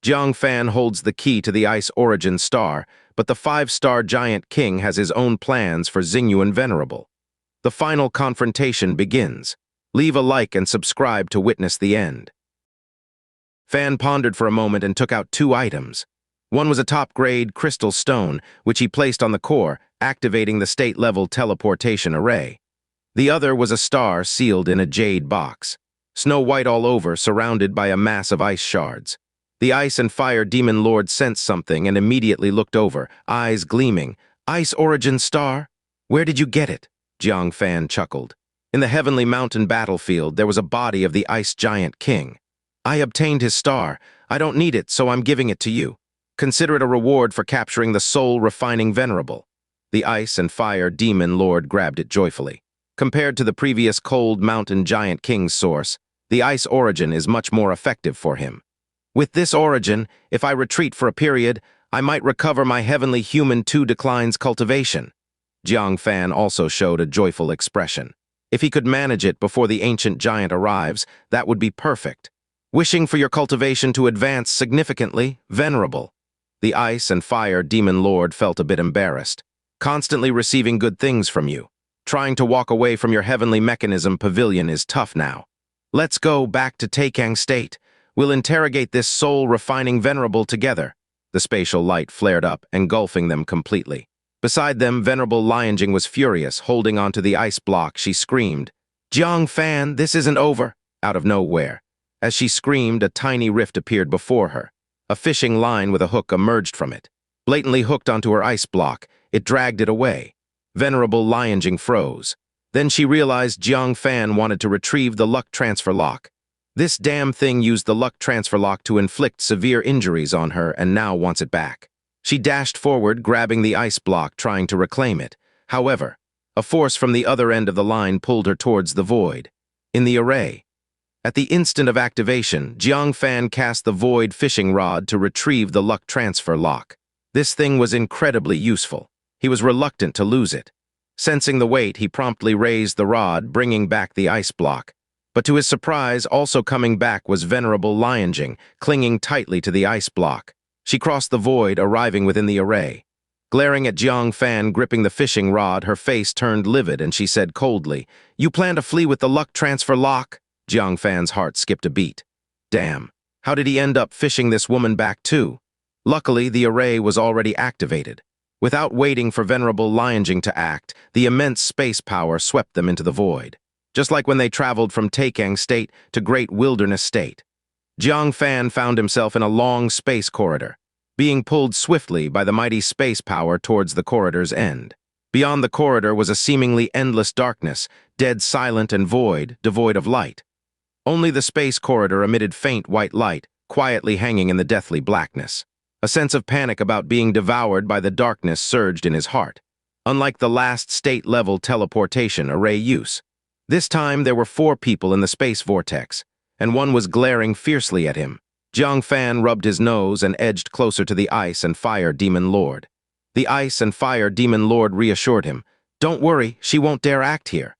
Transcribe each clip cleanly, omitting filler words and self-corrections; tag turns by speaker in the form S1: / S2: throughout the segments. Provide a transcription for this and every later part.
S1: Jang Fan holds the key to the Ice Origin Star, but the 5-star Giant King has his own plans for Xingyuan Venerable. The final confrontation begins. Leave a like and subscribe to witness the end. Fan pondered for a moment and took out 2 items. One was a top-grade crystal stone, which he placed on the core, activating the state-level teleportation array. The other was a star sealed in a jade box, snow-white all over, surrounded by a mass of ice shards. The Ice and Fire Demon Lord sensed something and immediately looked over, eyes gleaming. "Ice Origin Star? Where did you get it?" Jang Fan chuckled. "In the Heavenly Mountain battlefield, there was a body of the Ice Giant King. I obtained his star. I don't need it, so I'm giving it to you. Consider it a reward for capturing the soul-refining Venerable." The Ice and Fire Demon Lord grabbed it joyfully. Compared to the previous Cold Mountain Giant King's source, the Ice Origin is much more effective for him. "With this origin, if I retreat for a period, I might recover my Heavenly Human 2 Declines cultivation." Jang Fan also showed a joyful expression. If he could manage it before the ancient giant arrives, that would be perfect. "Wishing for your cultivation to advance significantly, Venerable." The Ice and Fire Demon Lord felt a bit embarrassed. "Constantly receiving good things from you. Trying to walk away from your heavenly mechanism pavilion is tough now. Let's go back to Taikang State. We'll interrogate this soul-refining Venerable together." The spatial light flared up, engulfing them completely. Beside them, Venerable Lioning was furious, holding onto the ice block. She screamed, "Jang Fan, this isn't over!" Out of nowhere. As she screamed, a tiny rift appeared before her. A fishing line with a hook emerged from it. Blatantly hooked onto her ice block, it dragged it away. Venerable Lioning froze. Then she realized Jang Fan wanted to retrieve the luck transfer lock. This damn thing used the luck transfer lock to inflict severe injuries on her and now wants it back. She dashed forward, grabbing the ice block, trying to reclaim it. However, a force from the other end of the line pulled her towards the void. In the array. At the instant of activation, Jang Fan cast the void fishing rod to retrieve the luck transfer lock. This thing was incredibly useful. He was reluctant to lose it. Sensing the weight, he promptly raised the rod, bringing back the ice block. But to his surprise, also coming back was Venerable Lioning, clinging tightly to the ice block. She crossed the void, arriving within the array. Glaring at Jang Fan gripping the fishing rod, her face turned livid and she said coldly, "You plan to flee with the luck transfer lock?" Jang Fan's heart skipped a beat. Damn, how did he end up fishing this woman back too? Luckily, the array was already activated. Without waiting for Venerable Lioning to act, the immense space power swept them into the void. Just like when they traveled from Taikang State to Great Wilderness State. Jang Fan found himself in a long space corridor, being pulled swiftly by the mighty space power towards the corridor's end. Beyond the corridor was a seemingly endless darkness, dead silent and void, devoid of light. Only the space corridor emitted faint white light, quietly hanging in the deathly blackness. A sense of panic about being devoured by the darkness surged in his heart. Unlike the last state-level teleportation array use, this time there were 4 people in the space vortex, and one was glaring fiercely at him. Jang Fan rubbed his nose and edged closer to the Ice and Fire Demon Lord. The Ice and Fire Demon Lord reassured him, "Don't worry, she won't dare act here.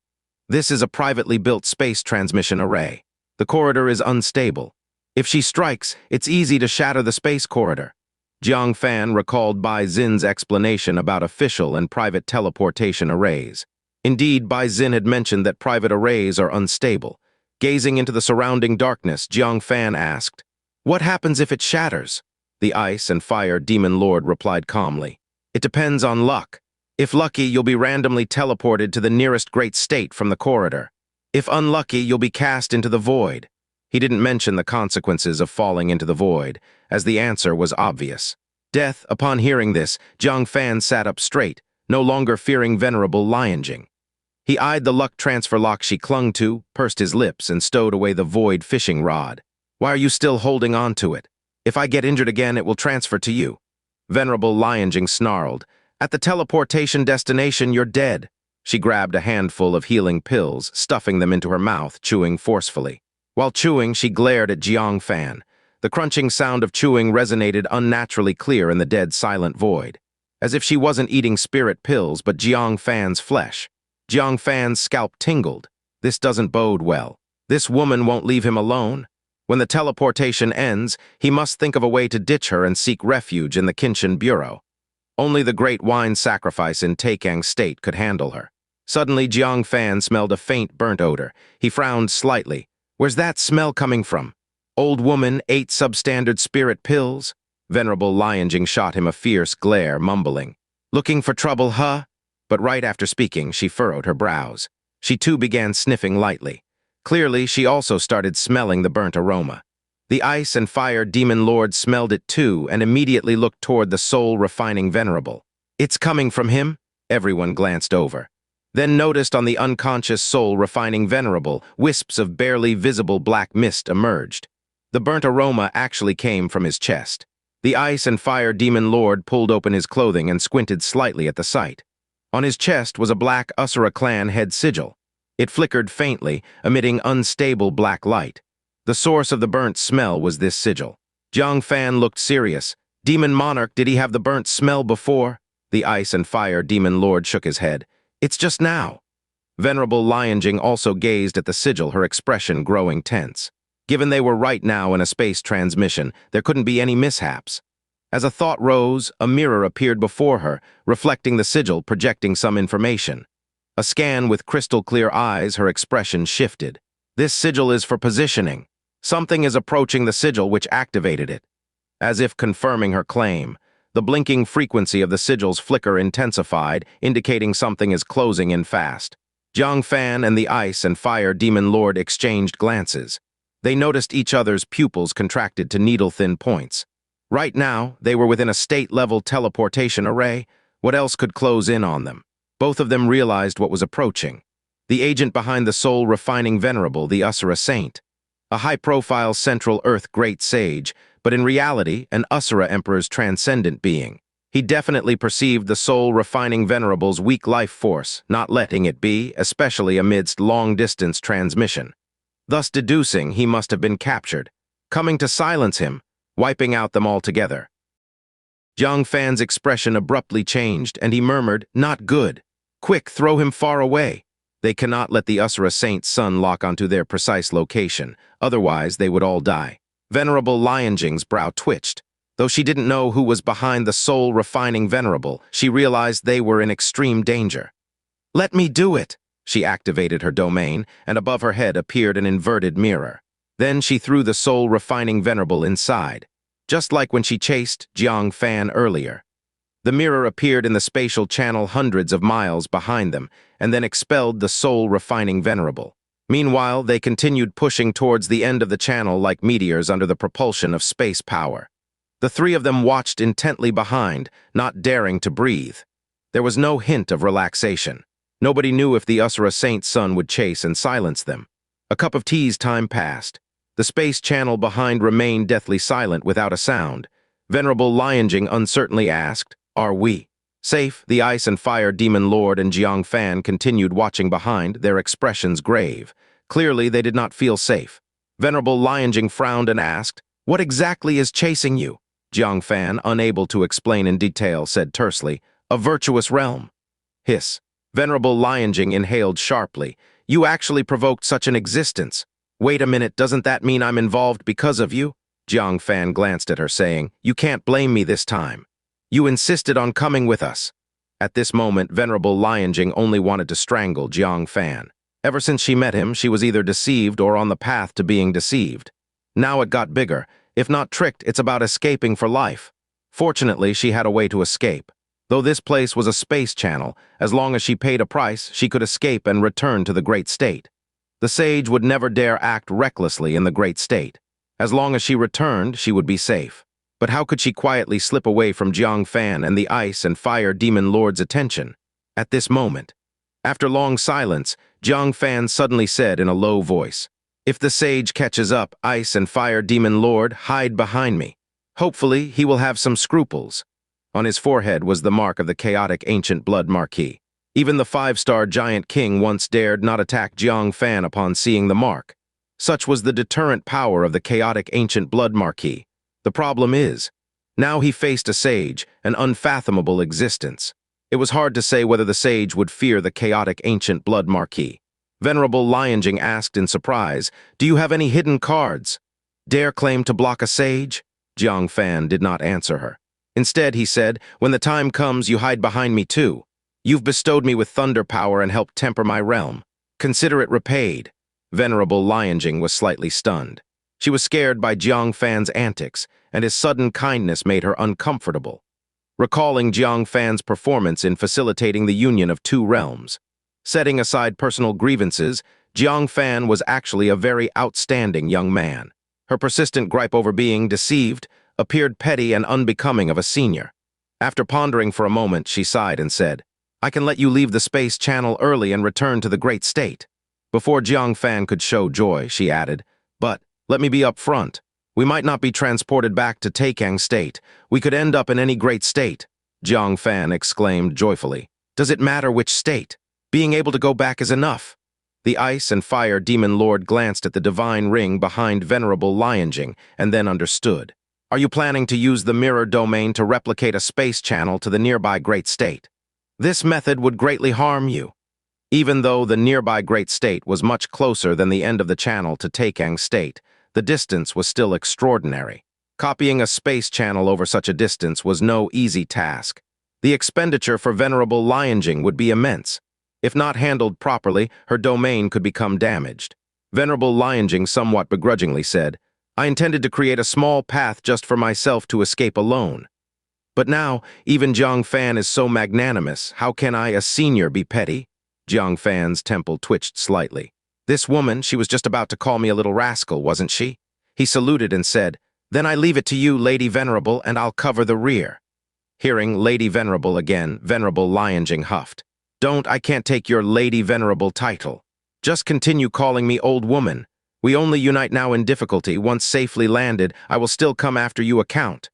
S1: This is a privately built space transmission array. The corridor is unstable. If she strikes, it's easy to shatter the space corridor." Jang Fan recalled Bai Zinn's explanation about official and private teleportation arrays. Indeed, Bai Zinn had mentioned that private arrays are unstable. Gazing into the surrounding darkness, Jang Fan asked, "What happens if it shatters?" The Ice and Fire Demon Lord replied calmly, "It depends on luck. If lucky, you'll be randomly teleported to the nearest great state from the corridor. If unlucky, you'll be cast into the void." He didn't mention the consequences of falling into the void, as the answer was obvious. Death. Upon hearing this, Jang Fan sat up straight, no longer fearing Venerable Lioning. He eyed the luck transfer lock she clung to, pursed his lips, and stowed away the void fishing rod. "Why are you still holding on to it? If I get injured again, it will transfer to you." Venerable Lioning snarled, "At the teleportation destination, you're dead." She grabbed a handful of healing pills, stuffing them into her mouth, chewing forcefully. While chewing, she glared at Jang Fan. The crunching sound of chewing resonated unnaturally clear in the dead, silent void. As if she wasn't eating spirit pills, but Jang Fan's flesh. Jang Fan's scalp tingled. This doesn't bode well. This woman won't leave him alone. When the teleportation ends, he must think of a way to ditch her and seek refuge in the Qinshan Bureau. Only the great wine sacrifice in Taikang State could handle her. Suddenly, Jang Fan smelled a faint burnt odor. He frowned slightly. Where's that smell coming from? Old woman ate substandard spirit pills? Venerable Lioning shot him a fierce glare, mumbling, "Looking for trouble, huh?" But right after speaking, she furrowed her brows. She too began sniffing lightly. Clearly, she also started smelling the burnt aroma. The ice and fire demon lord smelled it too and immediately looked toward the soul-refining venerable. "It's coming from him?" Everyone glanced over. Then noticed on the unconscious soul-refining venerable, wisps of barely visible black mist emerged. The burnt aroma actually came from his chest. The ice and fire demon lord pulled open his clothing and squinted slightly at the sight. On his chest was a black Asura clan head sigil. It flickered faintly, emitting unstable black light. The source of the burnt smell was this sigil. Jang Fan looked serious. "Demon Monarch, did he have the burnt smell before?" The ice and fire demon lord shook his head. "It's just now." Venerable Lioning also gazed at the sigil, her expression growing tense. Given they were right now in a space transmission, there couldn't be any mishaps. As a thought rose, a mirror appeared before her, reflecting the sigil, projecting some information. A scan with crystal-clear eyes, her expression shifted. "This sigil is for positioning. Something is approaching the sigil which activated it." As if confirming her claim, the blinking frequency of the sigil's flicker intensified, indicating something is closing in fast. Jang Fan and the ice and fire demon lord exchanged glances. They noticed each other's pupils contracted to needle-thin points. Right now, they were within a state-level teleportation array. What else could close in on them? Both of them realized what was approaching. The agent behind the soul-refining venerable, the Asura Saint. A high-profile Central Earth great sage, but in reality, an Asura Emperor's transcendent being. He definitely perceived the soul-refining venerable's weak life force, not letting it be, especially amidst long-distance transmission. Thus deducing he must have been captured, coming to silence him, wiping out them altogether. Jang Fan's expression abruptly changed, and he murmured, "Not good. Quick, throw him far away." They cannot let the Asura Saint's son lock onto their precise location, otherwise they would all die. Venerable Lioning's brow twitched. Though she didn't know who was behind the soul-refining venerable, she realized they were in extreme danger. "Let me do it!" She activated her domain, and above her head appeared an inverted mirror. Then she threw the soul-refining venerable inside, just like when she chased Jang Fan earlier. The mirror appeared in the spatial channel hundreds of miles behind them, and then expelled the soul-refining venerable. Meanwhile, they continued pushing towards the end of the channel like meteors under the propulsion of space power. The three of them watched intently behind, not daring to breathe. There was no hint of relaxation. Nobody knew if the Asura Saint's son would chase and silence them. A cup of tea's time passed. The space channel behind remained deathly silent without a sound. Venerable Lioning uncertainly asked, "Are we safe?" The ice and fire demon lord and Jang Fan continued watching behind, their expressions grave. Clearly, they did not feel safe. Venerable Lioning frowned and asked, "What exactly is chasing you?" Jang Fan, unable to explain in detail, said tersely, "A virtuous realm." Hiss. Venerable Lioning inhaled sharply. "You actually provoked such an existence. Wait a minute, doesn't that mean I'm involved because of you?" Jang Fan glanced at her, saying, "You can't blame me this time. You insisted on coming with us." At this moment, Venerable Lioning only wanted to strangle Jang Fan. Ever since she met him, she was either deceived or on the path to being deceived. Now it got bigger. If not tricked, it's about escaping for life. Fortunately, she had a way to escape. Though this place was a space channel, as long as she paid a price, she could escape and return to the Great State. The sage would never dare act recklessly in the Great State. As long as she returned, she would be safe. But how could she quietly slip away from Jang Fan and the ice and fire demon lord's attention? At this moment, after long silence, Jang Fan suddenly said in a low voice, "If the sage catches up, ice and fire demon lord, hide behind me. Hopefully, he will have some scruples." On his forehead was the mark of the chaotic ancient blood marquis. Even the five-star giant king once dared not attack Jang Fan upon seeing the mark. Such was the deterrent power of the chaotic ancient blood marquis. The problem is, now he faced a sage, an unfathomable existence. It was hard to say whether the sage would fear the chaotic ancient blood marquis. Venerable Lioning asked in surprise, "Do you have any hidden cards?" Dare claim to block a sage? Jang Fan did not answer her. Instead, he said, when the time comes, you hide behind me too. You've bestowed me with thunder power and helped temper my realm. Consider it repaid. Venerable Lioning was slightly stunned. She was scared by Jang Fan's antics, and his sudden kindness made her uncomfortable. Recalling Jang Fan's performance in facilitating the union of two realms. Setting aside personal grievances, Jang Fan was actually a very outstanding young man. Her persistent gripe over being deceived appeared petty and unbecoming of a senior. After pondering for a moment, she sighed and said, I can let you leave the space channel early and return to the great state. Before Jang Fan could show joy, she added, but let me be up front. We might not be transported back to Taikang State. We could end up in any great state. Jang Fan exclaimed joyfully. Does it matter which state? Being able to go back is enough. The Ice and Fire Demon Lord glanced at the divine ring behind Venerable Lioning and then understood. Are you planning to use the mirror domain to replicate a space channel to the nearby great state? This method would greatly harm you. Even though the nearby great state was much closer than the end of the channel to Taikang State, the distance was still extraordinary. Copying a space channel over such a distance was no easy task. The expenditure for Venerable Lioning would be immense. If not handled properly, her domain could become damaged. Venerable Lioning somewhat begrudgingly said, I intended to create a small path just for myself to escape alone. But now, even Jang Fan is so magnanimous, how can I, a senior, be petty? Jang Fan's temple twitched slightly. This woman, she was just about to call me a little rascal, wasn't she? He saluted and said, Then I leave it to you, Lady Venerable, and I'll cover the rear. Hearing Lady Venerable again, Venerable Lioning huffed. I can't take your Lady Venerable title. Just continue calling me old woman. We only unite now in difficulty. Once safely landed, I will still come after you account.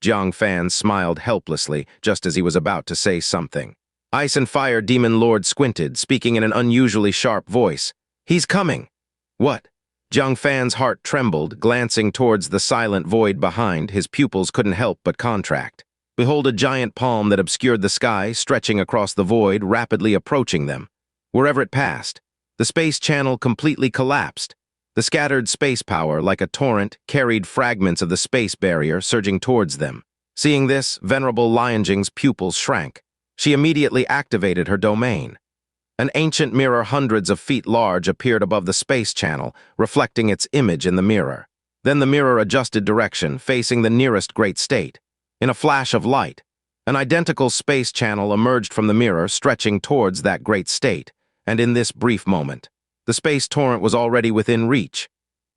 S1: Jang Fan smiled helplessly, just as he was about to say something. Ice and Fire Demon Lord squinted, speaking in an unusually sharp voice. He's coming. What? Jang Fan's heart trembled, glancing towards the silent void behind. His pupils couldn't help but contract. Behold a giant palm that obscured the sky, stretching across the void, rapidly approaching them. Wherever it passed, the space channel completely collapsed. The scattered space power, like a torrent, carried fragments of the space barrier surging towards them. Seeing this, Venerable Lioning's pupils shrank. She immediately activated her domain. An ancient mirror hundreds of feet large appeared above the space channel, reflecting its image in the mirror. Then the mirror adjusted direction, facing the nearest great state. In a flash of light, an identical space channel emerged from the mirror, stretching towards that great state, and in this brief moment, the space torrent was already within reach.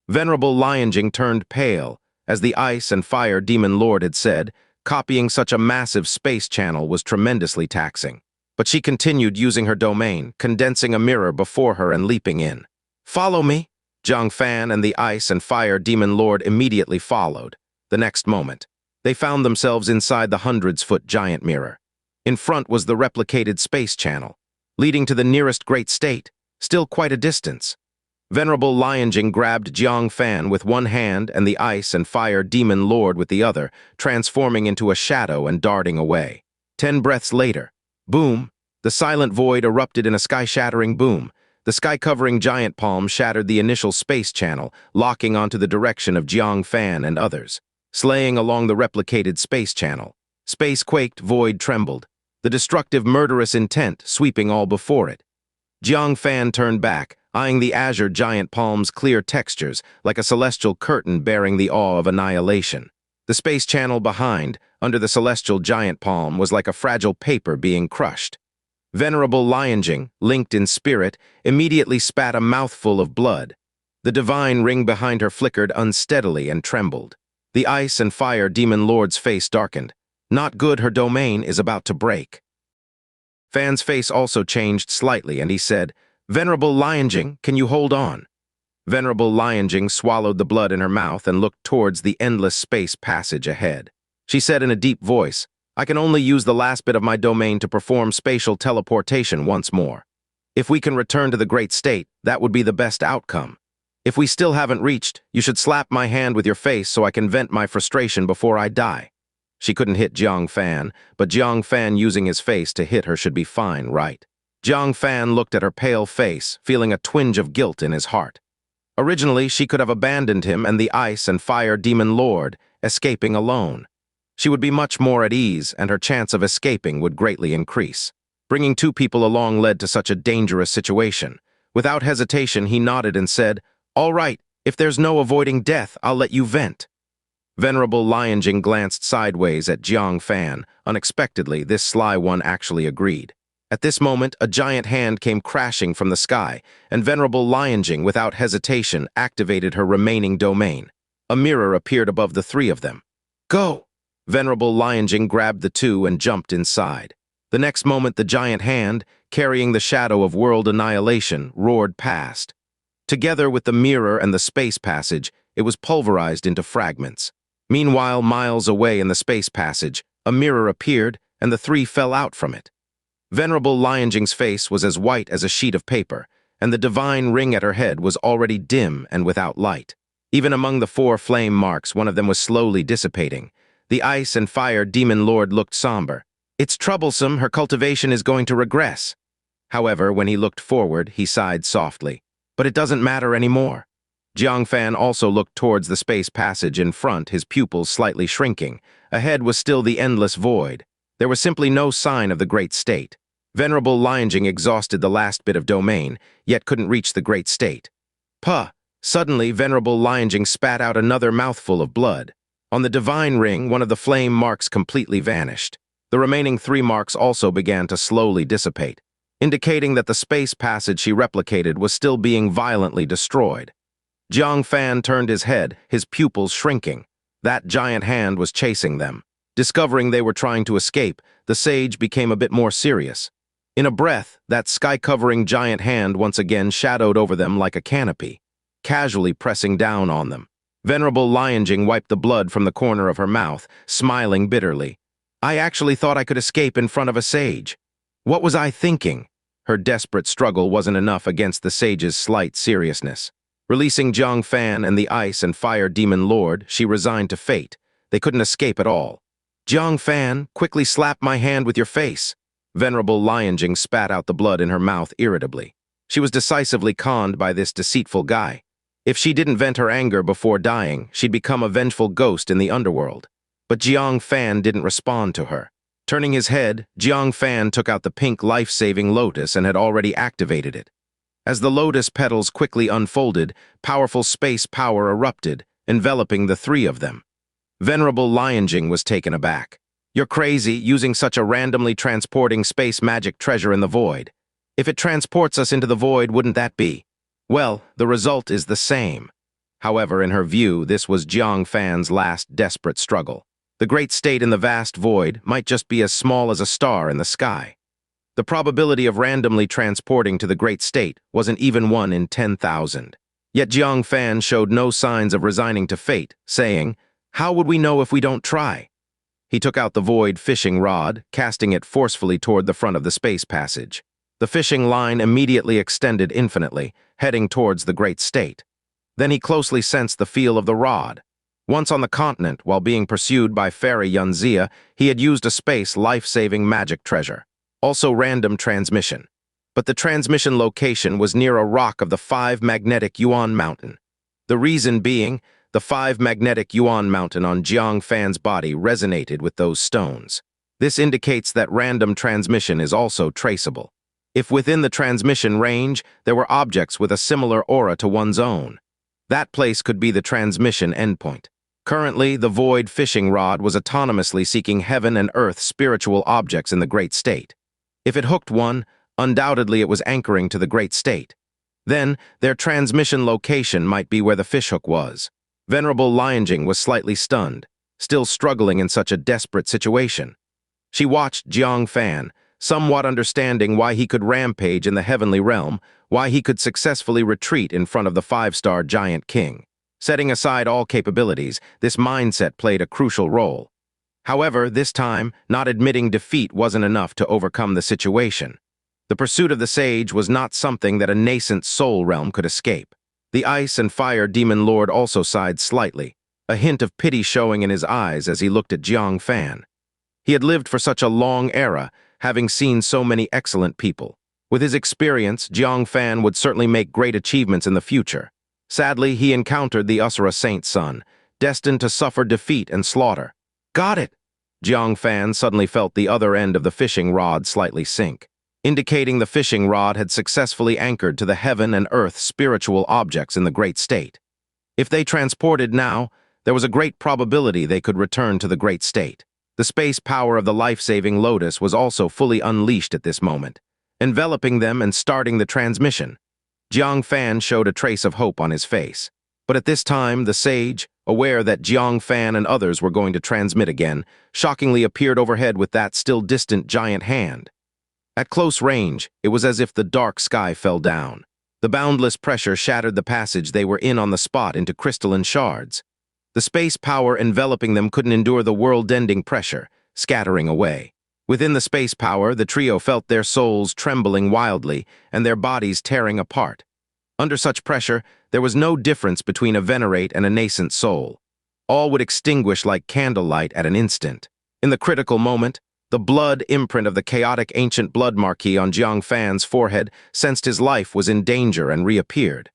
S1: Venerable Lioning turned pale, as the Ice and Fire Demon Lord had said, copying such a massive space channel was tremendously taxing. But she continued using her domain, condensing a mirror before her and leaping in. Follow me! Jang Fan and the Ice and Fire Demon Lord immediately followed. The next moment, they found themselves inside the hundreds-foot giant mirror. In front was the replicated space channel, leading to the nearest great state, still quite a distance. Venerable Lioning grabbed Jang Fan with one hand and the Ice and Fire Demon Lord with the other, transforming into a shadow and darting away. 10 breaths later, boom, the silent void erupted in a sky-shattering boom. The sky-covering giant palm shattered the initial space channel, locking onto the direction of Jang Fan and others, slaying along the replicated space channel. Space quaked, void trembled, the destructive murderous intent sweeping all before it. Jang Fan turned back, eyeing the azure giant palm's clear textures like a celestial curtain bearing the awe of annihilation. The space channel behind, under the celestial giant palm, was like a fragile paper being crushed. Venerable Lioning, linked in spirit, immediately spat a mouthful of blood. The divine ring behind her flickered unsteadily and trembled. The Ice and Fire Demon Lord's face darkened. Not good, her domain is about to break. Fan's face also changed slightly, and he said, Venerable Lioning, can you hold on? Venerable Lioning swallowed the blood in her mouth and looked towards the endless space passage ahead. She said in a deep voice, I can only use the last bit of my domain to perform spatial teleportation once more. If we can return to the great state, that would be the best outcome. If we still haven't reached, you should slap my hand with your face so I can vent my frustration before I die. She couldn't hit Jang Fan, but Jang Fan using his face to hit her should be fine, right? Jang Fan looked at her pale face, feeling a twinge of guilt in his heart. Originally, she could have abandoned him and the ice and fire demon lord, escaping alone. She would be much more at ease, and her chance of escaping would greatly increase. Bringing two people along led to such a dangerous situation. Without hesitation, he nodded and said, "All right, if there's no avoiding death, I'll let you vent." Venerable Lioning glanced sideways at Jang Fan. Unexpectedly, this sly one actually agreed. At this moment, a giant hand came crashing from the sky, and Venerable Lioning, without hesitation, activated her remaining domain. A mirror appeared above the three of them. "Go!" Venerable Lioning grabbed the two and jumped inside. The next moment, the giant hand, carrying the shadow of world annihilation, roared past. Together with the mirror and the space passage, it was pulverized into fragments. Meanwhile, miles away in the space passage, a mirror appeared, and the three fell out from it. Venerable Lioning's face was as white as a sheet of paper, and the divine ring at her head was already dim and without light. Even among the four flame marks, one of them was slowly dissipating. The ice and fire demon lord looked somber. "It's troublesome, her cultivation is going to regress." However, when he looked forward, he sighed softly. "But it doesn't matter anymore." Jang Fan also looked towards the space passage in front, his pupils slightly shrinking. Ahead was still the endless void. There was simply no sign of the great state. Venerable Lioning exhausted the last bit of domain, yet couldn't reach the great state. Puh! Suddenly, Venerable Lioning spat out another mouthful of blood. On the divine ring, one of the flame marks completely vanished. The remaining three marks also began to slowly dissipate, indicating that the space passage she replicated was still being violently destroyed. Jang Fan turned his head, his pupils shrinking. That giant hand was chasing them. Discovering they were trying to escape, the sage became a bit more serious. In a breath, that sky-covering giant hand once again shadowed over them like a canopy, casually pressing down on them. Venerable Lioning wiped the blood from the corner of her mouth, smiling bitterly. "I actually thought I could escape in front of a sage. What was I thinking?" Her desperate struggle wasn't enough against the sage's slight seriousness. Releasing Jang Fan and the ice and fire demon lord, she resigned to fate. They couldn't escape at all. "Jang Fan, quickly slap my hand with your face." Venerable Lioning spat out the blood in her mouth irritably. She was decisively conned by this deceitful guy. If she didn't vent her anger before dying, she'd become a vengeful ghost in the underworld. But Jang Fan didn't respond to her. Turning his head, Jang Fan took out the pink life-saving lotus and had already activated it. As the lotus petals quickly unfolded, powerful space power erupted, enveloping the three of them. Venerable Lioning was taken aback. "You're crazy, using such a randomly transporting space magic treasure in the void. If it transports us into the void, wouldn't that be? Well, the result is the same." However, in her view, this was Jang Fan's last desperate struggle. The great state in the vast void might just be as small as a star in the sky. The probability of randomly transporting to the great state was an even 1 in 10,000. Yet Jang Fan showed no signs of resigning to fate, saying, "How would we know if we don't try?" He took out the void fishing rod, casting it forcefully toward the front of the space passage. The fishing line immediately extended infinitely, heading towards the great state. Then he closely sensed the feel of the rod. Once on the continent, while being pursued by fairy Xianxia, he had used a space life-saving magic treasure. Also random transmission. But the transmission location was near a rock of the 5 magnetic Yuan mountain. The reason being, the 5 magnetic Yuan mountain on Jang Fan's body resonated with those stones. This indicates that random transmission is also traceable. If within the transmission range, there were objects with a similar aura to one's own, that place could be the transmission endpoint. Currently, the void fishing rod was autonomously seeking heaven and earth spiritual objects in the great state. If it hooked one, undoubtedly it was anchoring to the great state. Then, their transmission location might be where the fishhook was. Venerable Lioning was slightly stunned, still struggling in such a desperate situation. She watched Jang Fan, somewhat understanding why he could rampage in the heavenly realm, why he could successfully retreat in front of the 5-star giant king. Setting aside all capabilities, this mindset played a crucial role. However, this time, not admitting defeat wasn't enough to overcome the situation. The pursuit of the sage was not something that a nascent soul realm could escape. The ice and fire demon lord also sighed slightly, a hint of pity showing in his eyes as he looked at Jang Fan. He had lived for such a long era, having seen so many excellent people. With his experience, Jang Fan would certainly make great achievements in the future. Sadly, he encountered the Asura Saint Son, destined to suffer defeat and slaughter. Got it! Jang Fan suddenly felt the other end of the fishing rod slightly sink, indicating the fishing rod had successfully anchored to the heaven and earth spiritual objects in the Great State. If they transported now, there was a great probability they could return to the Great State. The space power of the life-saving Lotus was also fully unleashed at this moment, enveloping them and starting the transmission. Jang Fan showed a trace of hope on his face. But at this time, the sage, aware that Jang Fan and others were going to transmit again, shockingly appeared overhead with that still distant giant hand. At close range, it was as if the dark sky fell down. The boundless pressure shattered the passage they were in on the spot into crystalline shards. The space power enveloping them couldn't endure the world-ending pressure, scattering away. Within the space power, the trio felt their souls trembling wildly and their bodies tearing apart. Under such pressure, there was no difference between a venerate and a nascent soul. All would extinguish like candlelight at an instant. In the critical moment, the blood imprint of the chaotic ancient blood marquee on Jang Fan's forehead sensed his life was in danger and reappeared.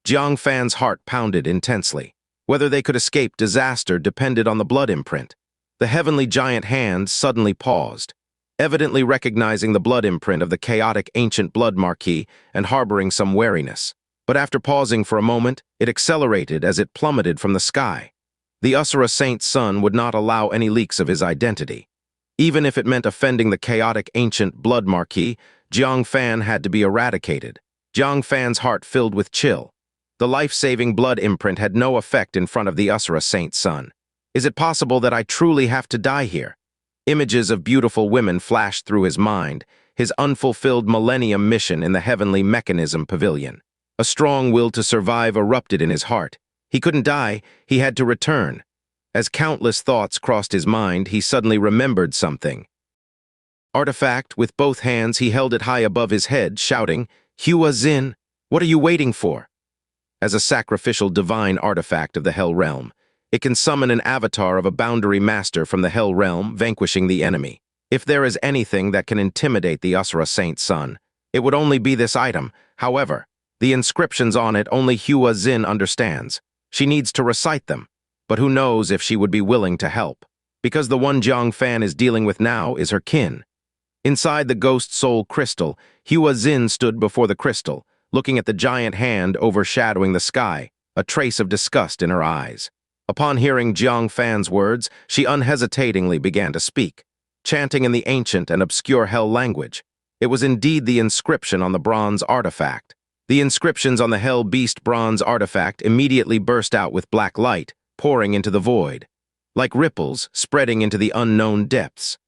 S1: Jang Fan's heart pounded intensely. Whether they could escape disaster depended on the blood imprint. The heavenly giant hand suddenly paused, evidently recognizing the blood imprint of the chaotic ancient blood marquee and harboring some wariness. But after pausing for a moment, it accelerated as it plummeted from the sky. The Asura Saint's son would not allow any leaks of his identity. Even if it meant offending the chaotic ancient blood marquee, Jang Fan had to be eradicated. Jang Fan's heart filled with chill. The life-saving blood imprint had no effect in front of the Asura Saint's son. Is it possible that I truly have to die here? Images of beautiful women flashed through his mind, his unfulfilled millennium mission in the heavenly mechanism pavilion. A strong will to survive erupted in his heart. He couldn't die, he had to return. As countless thoughts crossed his mind, he suddenly remembered something. Artifact, with both hands, he held it high above his head, shouting, "Hua Zinn, what are you waiting for?" As a sacrificial divine artifact of the Hell Realm, it can summon an avatar of a boundary master from the Hell Realm, vanquishing the enemy. If there is anything that can intimidate the Asura Saint's son, it would only be this item. However, the inscriptions on it only Hua Zinn understands. She needs to recite them. But who knows if she would be willing to help, because the one Jang Fan is dealing with now is her kin. Inside the ghost soul crystal, Hua Zinn stood before the crystal, looking at the giant hand overshadowing the sky, a trace of disgust in her eyes. Upon hearing Jang Fan's words, she unhesitatingly began to speak, chanting in the ancient and obscure Hell language. It was indeed the inscription on the bronze artifact. The inscriptions on the Hell Beast bronze artifact immediately burst out with black light, pouring into the void, like ripples spreading into the unknown depths.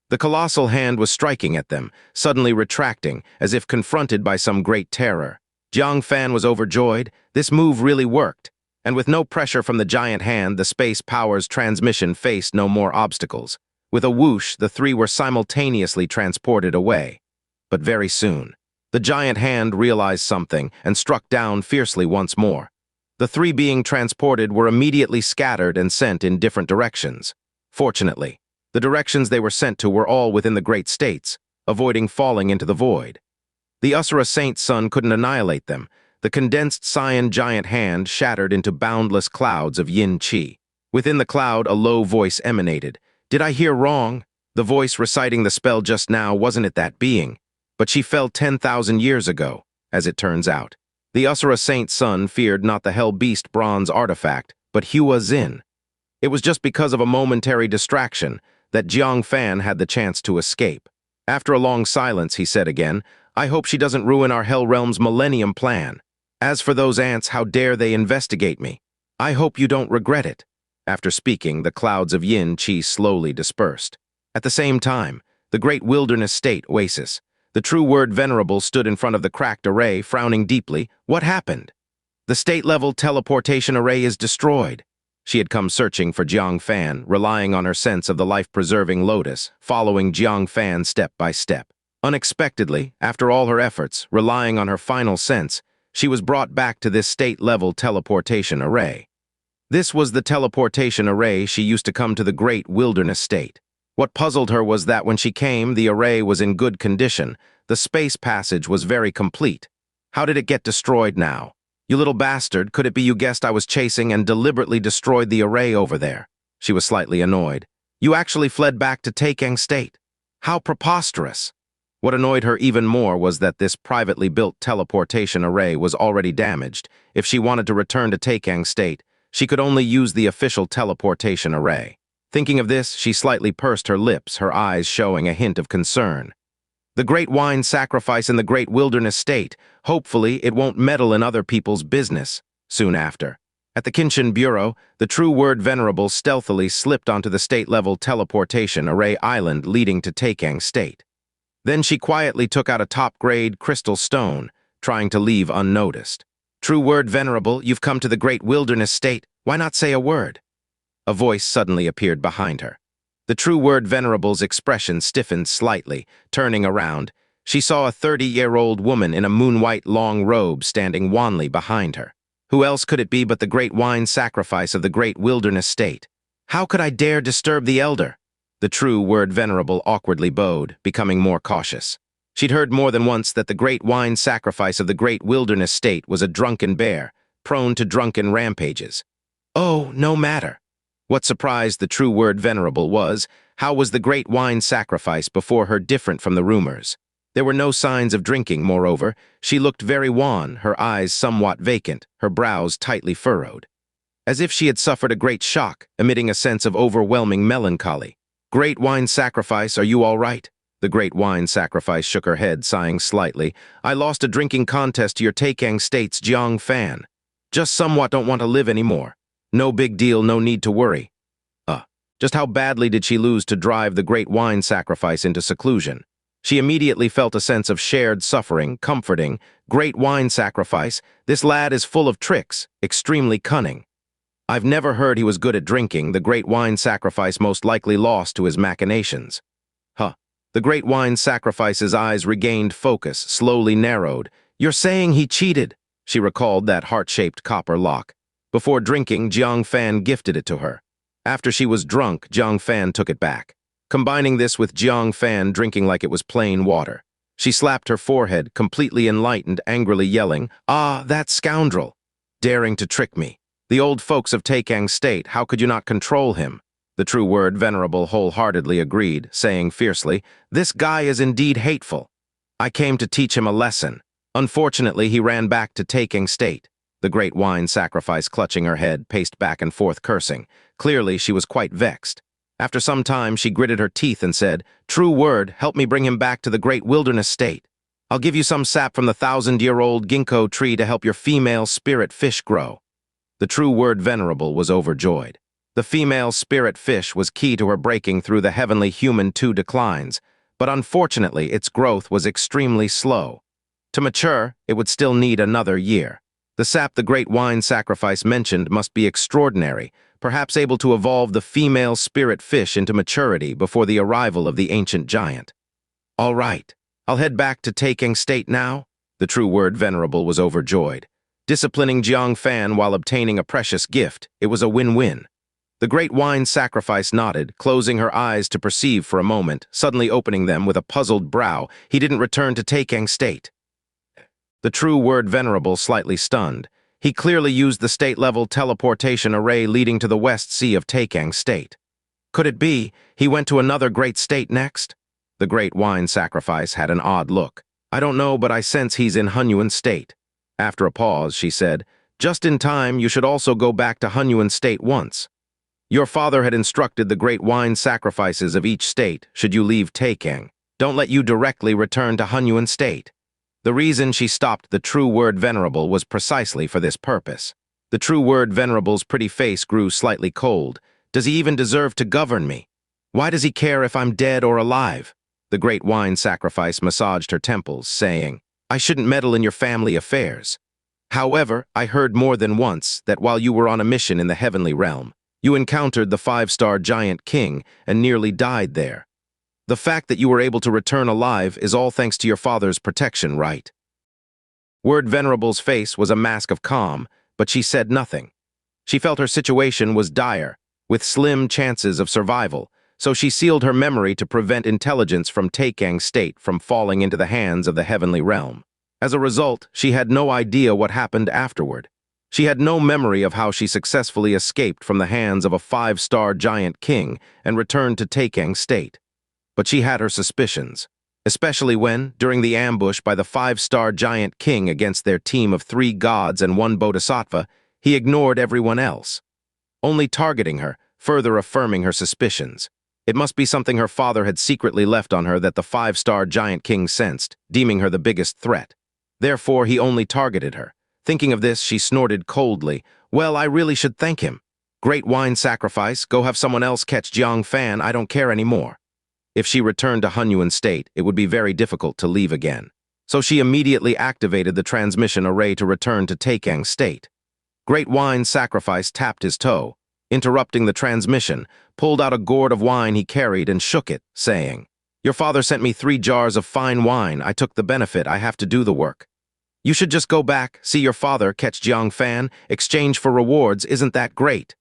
S1: The colossal hand was striking at them, suddenly retracting, as if confronted by some great terror. Jang Fan was overjoyed. This move really worked, and with no pressure from the giant hand, the space power's transmission faced no more obstacles. With a whoosh, the three were simultaneously transported away. But very soon, the giant hand realized something and struck down fiercely once more. The three being transported were immediately scattered and sent in different directions. Fortunately, the directions they were sent to were all within the Great States, avoiding falling into the void. The Asura Saint's son couldn't annihilate them. The condensed cyan giant hand shattered into boundless clouds of yin qi. Within the cloud, a low voice emanated. Did I hear wrong? The voice reciting the spell just now wasn't it that being, but she fell 10,000 years ago, as it turns out. The Asura Saint's son feared not the Hell Beast bronze artifact, but Hua Zinn. It was just because of a momentary distraction that Jang Fan had the chance to escape. After a long silence, he said again, I hope she doesn't ruin our Hell Realm's millennium plan. As for those ants, how dare they investigate me? I hope you don't regret it. After speaking, the clouds of yin qi slowly dispersed. At the same time, the great wilderness state oasis. The true word Venerable stood in front of the cracked array, frowning deeply. What happened? The state-level teleportation array is destroyed. She had come searching for Jang Fan, relying on her sense of the life-preserving lotus, following Jang Fan step by step. Unexpectedly, after all her efforts, relying on her final sense, she was brought back to this state-level teleportation array. This was the teleportation array she used to come to the great wilderness state. What puzzled her was that when she came, the array was in good condition. The space passage was very complete. How did it get destroyed now? You little bastard, could it be you guessed I was chasing and deliberately destroyed the array over there? She was slightly annoyed. You actually fled back to Taekang State. How preposterous. What annoyed her even more was that this privately built teleportation array was already damaged. If she wanted to return to Taekang State, she could only use the official teleportation array. Thinking of this, she slightly pursed her lips, her eyes showing a hint of concern. The Great Wine Sacrifice in the Great Wilderness State. Hopefully, it won't meddle in other people's business. Soon after, at the Kinshin Bureau, the true word Venerable stealthily slipped onto the state-level teleportation array island leading to Taekang State. Then she quietly took out a top-grade crystal stone, trying to leave unnoticed. True word Venerable, you've come to the Great Wilderness State. Why not say a word? A voice suddenly appeared behind her. The true word Venerable's expression stiffened slightly. Turning around, she saw a 30-year-old woman in a moon-white long robe standing wanly behind her. Who else could it be but the Great Wine Sacrifice of the Great Wilderness State? How could I dare disturb the elder? The true word Venerable awkwardly bowed, becoming more cautious. She'd heard more than once that the Great Wine Sacrifice of the Great Wilderness State was a drunken bear, prone to drunken rampages. Oh, no matter. What surprised the true word Venerable was, how was the Great Wine Sacrifice before her different from the rumors? There were no signs of drinking, moreover. She looked very wan, her eyes somewhat vacant, her brows tightly furrowed. As if she had suffered a great shock, emitting a sense of overwhelming melancholy. Great Wine Sacrifice, are you all right? The Great Wine Sacrifice shook her head, sighing slightly. I lost a drinking contest to your Taekang State's Jang Fan. Just somewhat don't want to live anymore. No big deal, no need to worry. Just how badly did she lose to drive the Great Wine Sacrifice into seclusion? She immediately felt a sense of shared suffering, comforting. Great Wine Sacrifice, this lad is full of tricks, extremely cunning. I've never heard he was good at drinking. The Great Wine Sacrifice most likely lost to his machinations. The Great Wine Sacrifice's eyes regained focus, slowly narrowed. You're saying he cheated? She recalled that heart-shaped copper lock. Before drinking, Jang Fan gifted it to her. After she was drunk, Jang Fan took it back. Combining this with Jang Fan drinking like it was plain water. She slapped her forehead, completely enlightened, angrily yelling, Ah, that scoundrel! Daring to trick me. The old folks of Taekang State, how could you not control him? The true word Venerable wholeheartedly agreed, saying fiercely, This guy is indeed hateful. I came to teach him a lesson. Unfortunately, he ran back to Taekang State. The Great Wine Sacrifice, clutching her head, paced back and forth cursing. Clearly, she was quite vexed. After some time, she gritted her teeth and said, True word, help me bring him back to the Great Wilderness State. I'll give you some sap from the 1,000-year-old ginkgo tree to help your female spirit fish grow. The true word Venerable was overjoyed. The female spirit fish was key to her breaking through the heavenly human 2 declines, but unfortunately, its growth was extremely slow. To mature, it would still need another year. The sap the Great Wine Sacrifice mentioned must be extraordinary, perhaps able to evolve the female spirit fish into maturity before the arrival of the ancient giant. All right, I'll head back to Taekang State now. The true word Venerable was overjoyed. Disciplining Jang Fan while obtaining a precious gift, it was a win-win. The Great Wine Sacrifice nodded, closing her eyes to perceive for a moment, suddenly opening them with a puzzled brow. He didn't return to Taekang State. The true word Venerable slightly stunned. He clearly used the state-level teleportation array leading to the West Sea of Taekang State. Could it be he went to another great state next? The Great Wine Sacrifice had an odd look. I don't know, but I sense he's in Hunyuan State. After a pause, she said, Just in time, you should also go back to Hunyuan State once. Your father had instructed the Great Wine Sacrifices of each state, should you leave Taekang. Don't let you directly return to Hunyuan State. The reason she stopped the true word Venerable was precisely for this purpose. The true word Venerable's pretty face grew slightly cold. Does he even deserve to govern me? Why does he care if I'm dead or alive? The Great Wine Sacrifice massaged her temples, saying, I shouldn't meddle in your family affairs. However, I heard more than once that while you were on a mission in the heavenly realm, you encountered the 5-star giant king and nearly died there. The fact that you were able to return alive is all thanks to your father's protection, right? Word Venerable's face was a mask of calm, but she said nothing. She felt her situation was dire, with slim chances of survival, so she sealed her memory to prevent intelligence from Taekang State from falling into the hands of the heavenly realm. As a result, she had no idea what happened afterward. She had no memory of how she successfully escaped from the hands of a 5-star giant king and returned to Taekang State. But she had her suspicions, especially when, during the ambush by the 5-star giant king against their team of 3 gods and 1 bodhisattva, he ignored everyone else, only targeting her, further affirming her suspicions. It must be something her father had secretly left on her that the 5-star giant king sensed, deeming her the biggest threat. Therefore, he only targeted her. Thinking of this, she snorted coldly. Well, I really should thank him. Great wine sacrifice, go have someone else catch Jang Fan, I don't care anymore. If she returned to Hunyuan State, it would be very difficult to leave again. So she immediately activated the transmission array to return to Taekang State. Great wine sacrifice tapped his toe, interrupting the transmission, pulled out a gourd of wine he carried and shook it, saying, "Your father sent me 3 jars of fine wine. I took the benefit. I have to do the work. You should just go back, see your father, catch Jiang Fan, exchange for rewards. Isn't that great?"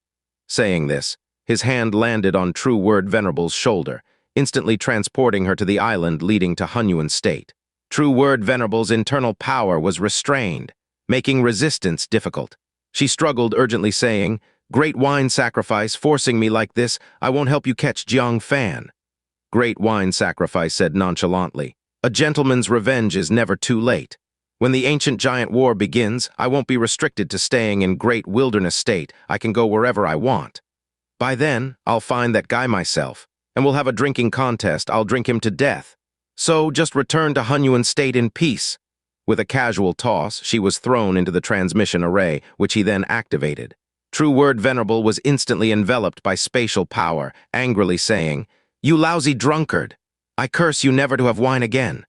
S1: Saying this, his hand landed on True Word Venerable's shoulder, instantly transporting her to the island leading to Hunyuan State. True Word Venerable's internal power was restrained, making resistance difficult. She struggled, urgently saying, "Great wine sacrifice, forcing me like this, I won't help you catch Jiang Fan." Great wine sacrifice said nonchalantly, "A gentleman's revenge is never too late. When the ancient giant war begins, I won't be restricted to staying in Great Wilderness State. I can go wherever I want. By then, I'll find that guy myself, and we'll have a drinking contest. I'll drink him to death. So just return to Hunyuan State in peace." With a casual toss, she was thrown into the transmission array, which he then activated. True Word Venerable was instantly enveloped by spatial power, angrily saying, "You lousy drunkard! I curse you never to have wine again."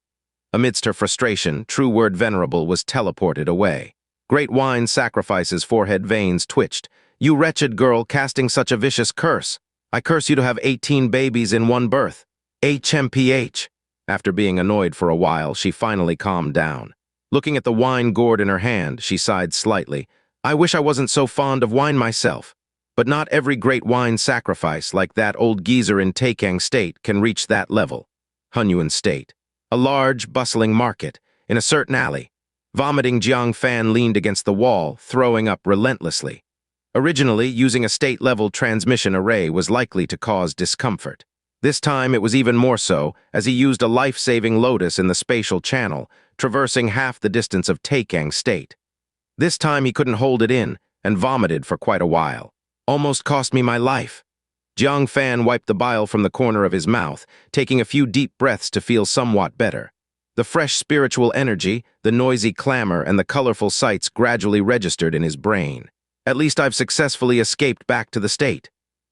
S1: Amidst her frustration, True Word Venerable was teleported away. Great wine sacrifice's forehead veins twitched. "You wretched girl casting such a vicious curse! I curse you to have 18 babies in one birth. HMPH. After being annoyed for a while, she finally calmed down. Looking at the wine gourd in her hand, she sighed slightly. "I wish I wasn't so fond of wine myself. But not every great wine sacrifice like that old geezer in Taekang State can reach that level." Hunyuan State. A large, bustling market, in a certain alley. Vomiting Jiang Fan leaned against the wall, throwing up relentlessly. Originally, using a state-level transmission array was likely to cause discomfort. This time it was even more so, as he used a life-saving lotus in the spatial channel, traversing half the distance of Taekang State. This time he couldn't hold it in, and vomited for quite a while. "Almost cost me my life." Jiang Fan wiped the bile from the corner of his mouth, taking a few deep breaths to feel somewhat better. The fresh spiritual energy, the noisy clamor, and the colorful sights gradually registered in his brain. "At least I've successfully escaped back to the state."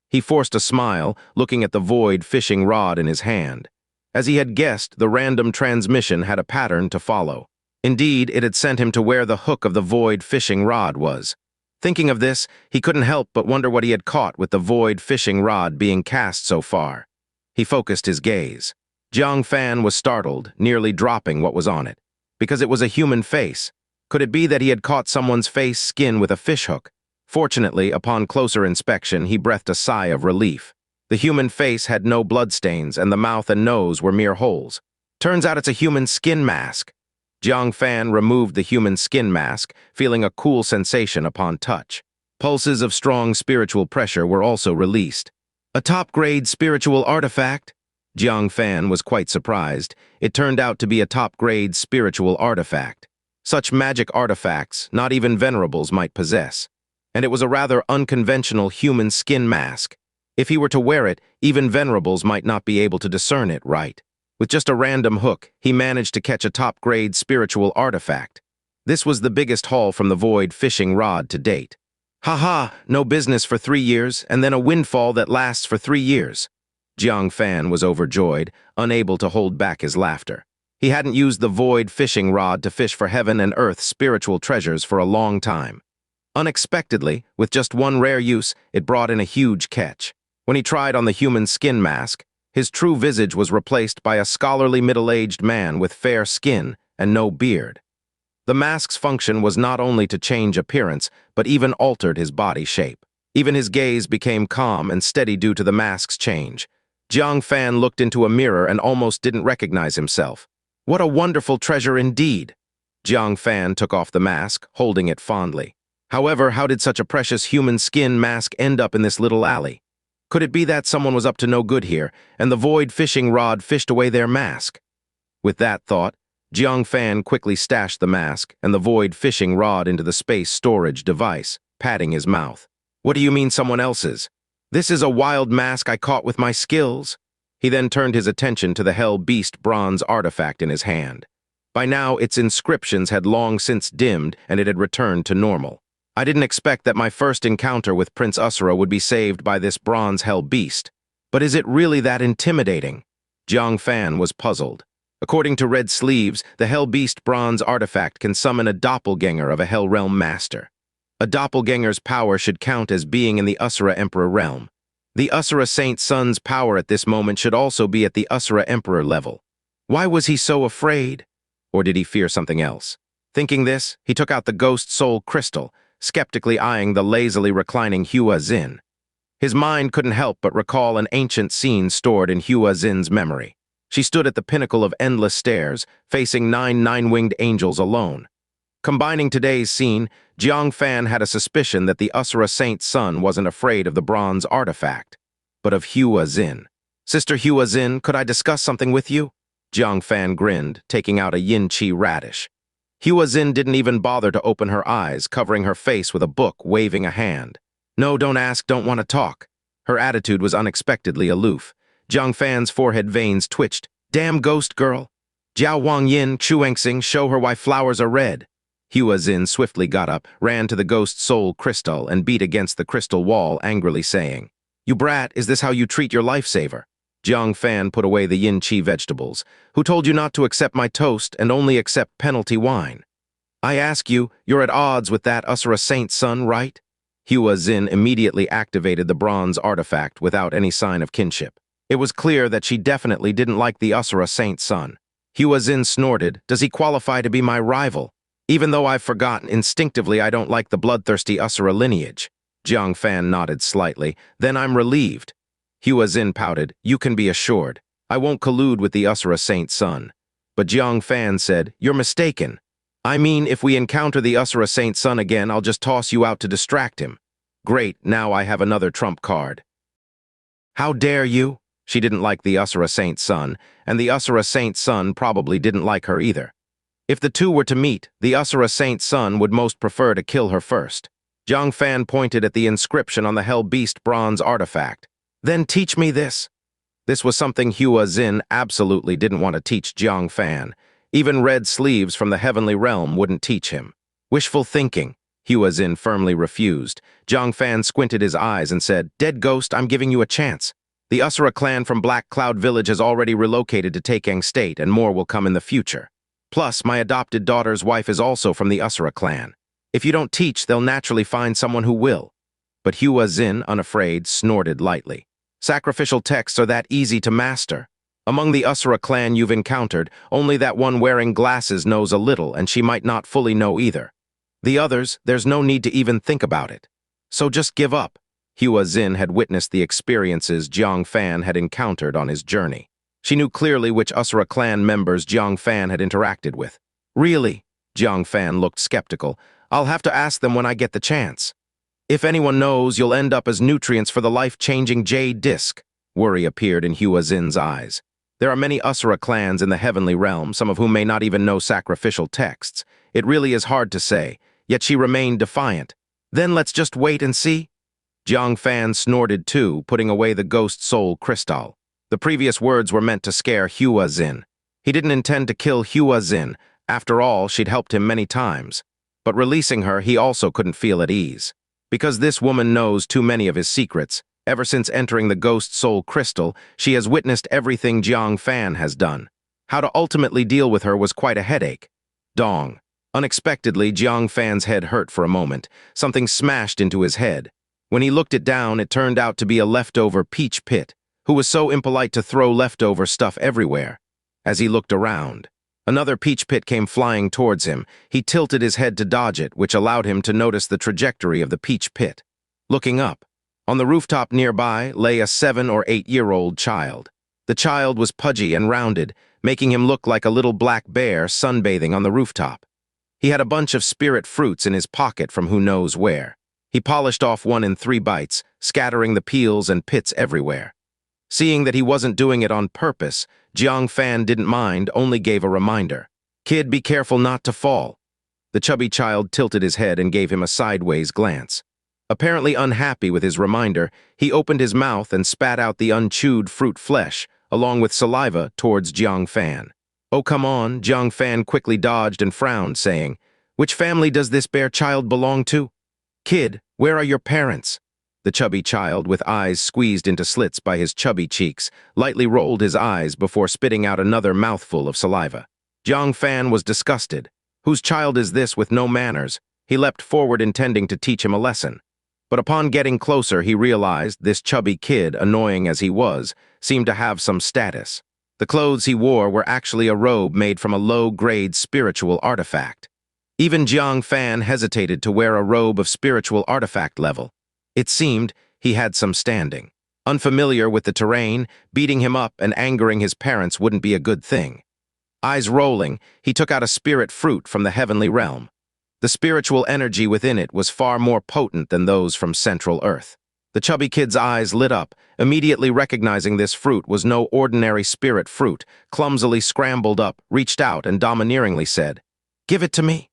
S1: He forced a smile, looking at the void fishing rod in his hand. As he had guessed, the random transmission had a pattern to follow. Indeed, it had sent him to where the hook of the void fishing rod was. Thinking of this, he couldn't help but wonder what he had caught with the void fishing rod being cast so far. He focused his gaze. Jiang Fan was startled, nearly dropping what was on it, because it was a human face. Could it be that he had caught someone's face skin with a fishhook? Fortunately, upon closer inspection, he breathed a sigh of relief. The human face had no bloodstains, and the mouth and nose were mere holes. Turns out it's a human skin mask. Jiang Fan removed the human skin mask, feeling a cool sensation upon touch. Pulses of strong spiritual pressure were also released. "A top-grade spiritual artifact?" Jiang Fan was quite surprised. It turned out to be a top-grade spiritual artifact. Such magic artifacts, not even venerables might possess. And it was a rather unconventional human skin mask. If he were to wear it, even venerables might not be able to discern it right. With just a random hook, he managed to catch a top-grade spiritual artifact. This was the biggest haul from the void fishing rod to date. "Ha, no business for 3 years, and then a windfall that lasts for 3 years. Jiang Fan was overjoyed, unable to hold back his laughter. He hadn't used the void fishing rod to fish for heaven and earth spiritual treasures for a long time. Unexpectedly, with just one rare use, it brought in a huge catch. When he tried on the human skin mask, his true visage was replaced by a scholarly middle-aged man with fair skin and no beard. The mask's function was not only to change appearance, but even altered his body shape. Even his gaze became calm and steady due to the mask's change. Jiang Fan looked into a mirror and almost didn't recognize himself. What a wonderful treasure indeed! Jang Fan took off the mask, holding it fondly. However, how did such a precious human skin mask end up in this little alley? Could it be that someone was up to no good here, and the void fishing rod fished away their mask? With that thought, Jang Fan quickly stashed the mask and the void fishing rod into the space storage device, patting his mouth. What do you mean someone else's? This is a wild mask I caught with my skills. He then turned his attention to the Hell Beast bronze artifact in his hand. By now, its inscriptions had long since dimmed and it had returned to normal. I didn't expect that my first encounter with Prince Usura would be saved by this bronze Hell Beast. But is it really that intimidating? Jang Fan was puzzled. According to Red Sleeves, the Hell Beast bronze artifact can summon a doppelganger of a Hell Realm master. A doppelganger's power should count as being in the Usura Emperor realm. The Usura Saint Sun's power at this moment should also be at the Usura Emperor level. Why was he so afraid? Or did he fear something else? Thinking this, he took out the Ghost Soul Crystal, skeptically eyeing the lazily reclining Hua Zinn. His mind couldn't help but recall an ancient scene stored in Hua Zinn's memory. She stood at the pinnacle of endless stairs, facing 9 nine-winged angels alone. Combining today's scene, Jang Fan had a suspicion that the Usura Saint Sun wasn't afraid of the bronze artifact, but of Hua Zinn. Sister Hua Zinn, could I discuss something with you? Jang Fan grinned, taking out a yin-chi radish. Hua Zinn didn't even bother to open her eyes, covering her face with a book, waving a hand. No, don't ask, don't want to talk. Her attitude was unexpectedly aloof. Jang Fan's forehead veins twitched. Damn ghost girl. Jiao Wang Yin, Chuangsing, show her why flowers are red. Hua Zinn swiftly got up, ran to the Ghost Soul Crystal, and beat against the crystal wall, angrily saying, You brat, is this how you treat your lifesaver? Jang Fan put away the yin-chi vegetables. Who told you not to accept my toast and only accept penalty wine? I ask you, you're at odds with that Usura Saint Sun, right? Hua Zinn immediately activated the bronze artifact without any sign of kinship. It was clear that she definitely didn't like the Usura Saint Sun. Hua Zinn snorted. Does he qualify to be my rival? Even though I've forgotten, instinctively I don't like the bloodthirsty Usura lineage. Jang Fan nodded slightly. Then I'm relieved. Hua Zinn pouted. You can be assured. I won't collude with the Usura Saint Sun. But Jang Fan said, You're mistaken. I mean, if we encounter the Usura Saint Sun again, I'll just toss you out to distract him. Great, now I have another trump card. How dare you? She didn't like the Usura Saint Sun, and the Usura Saint Sun probably didn't like her either. If the two were to meet, the Usura Saint Sun would most prefer to kill her first. Jang Fan pointed at the inscription on the Hell Beast bronze artifact. Then teach me this. This was something Hua Zinn absolutely didn't want to teach Jang Fan. Even Red Sleeves from the Heavenly Realm wouldn't teach him. Wishful thinking, Hua Zinn firmly refused. Jang Fan squinted his eyes and said, Dead Ghost, I'm giving you a chance. The Usura clan from Black Cloud Village has already relocated to Taekang State, and more will come in the future. Plus, my adopted daughter's wife is also from the Usura clan. If you don't teach, they'll naturally find someone who will. But Hua Zinn, unafraid, snorted lightly. Sacrificial texts are that easy to master. Among the Usura clan you've encountered, only that one wearing glasses knows a little, and she might not fully know either. The others, there's no need to even think about it. So just give up. Hua Zinn had witnessed the experiences Jang Fan had encountered on his journey. She knew clearly which Usura clan members Jang Fan had interacted with. Really? Jang Fan looked skeptical. I'll have to ask them when I get the chance. If anyone knows, you'll end up as nutrients for the life-changing Jade Disc. Worry appeared in Hua Zinn's eyes. There are many Usura clans in the Heavenly Realm, some of whom may not even know sacrificial texts. It really is hard to say, yet she remained defiant. Then let's just wait and see. Jang Fan snorted too, putting away the Ghost Soul Crystal. The previous words were meant to scare Hua Zinn. He didn't intend to kill Hua Zinn. After all, she'd helped him many times. But releasing her, he also couldn't feel at ease. Because this woman knows too many of his secrets. Ever since entering the Ghost Soul Crystal, she has witnessed everything Jang Fan has done. How to ultimately deal with her was quite a headache. Dong. Unexpectedly, Jang Fan's head hurt for a moment. Something smashed into his head. When he looked it down, it turned out to be a leftover Peach Pit, who was so impolite to throw leftover stuff everywhere. As he looked around, another Peach Pit came flying towards him. He tilted his head to dodge it, which allowed him to notice the trajectory of the Peach Pit. Looking up, on the rooftop nearby lay a 7- or 8-year-old child. The child was pudgy and rounded, making him look like a little black bear sunbathing on the rooftop. He had a bunch of spirit fruits in his pocket from who knows where. He polished off one in 3 bites, scattering the peels and pits everywhere. Seeing that he wasn't doing it on purpose, Jang Fan didn't mind, only gave a reminder. "Kid, be careful not to fall." The chubby child tilted his head and gave him a sideways glance. Apparently unhappy with his reminder, he opened his mouth and spat out the unchewed fruit flesh, along with saliva, towards Jang Fan. "Oh, come on," Jang Fan quickly dodged and frowned, saying, "Which family does this bear child belong to?" "Kid, where are your parents?" The chubby child, with eyes squeezed into slits by his chubby cheeks, lightly rolled his eyes before spitting out another mouthful of saliva. Jang Fan was disgusted. Whose child is this with no manners? He leapt forward intending to teach him a lesson. But upon getting closer, he realized this chubby kid, annoying as he was, seemed to have some status. The clothes he wore were actually a robe made from a low-grade spiritual artifact. Even Jang Fan hesitated to wear a robe of spiritual artifact level. It seemed he had some standing. Unfamiliar with the terrain, beating him up and angering his parents wouldn't be a good thing. Eyes rolling, he took out a spirit fruit from the heavenly realm. The spiritual energy within it was far more potent than those from Central Earth. The chubby kid's eyes lit up, immediately recognizing this fruit was no ordinary spirit fruit, clumsily scrambled up, reached out, and domineeringly said, "Give it to me."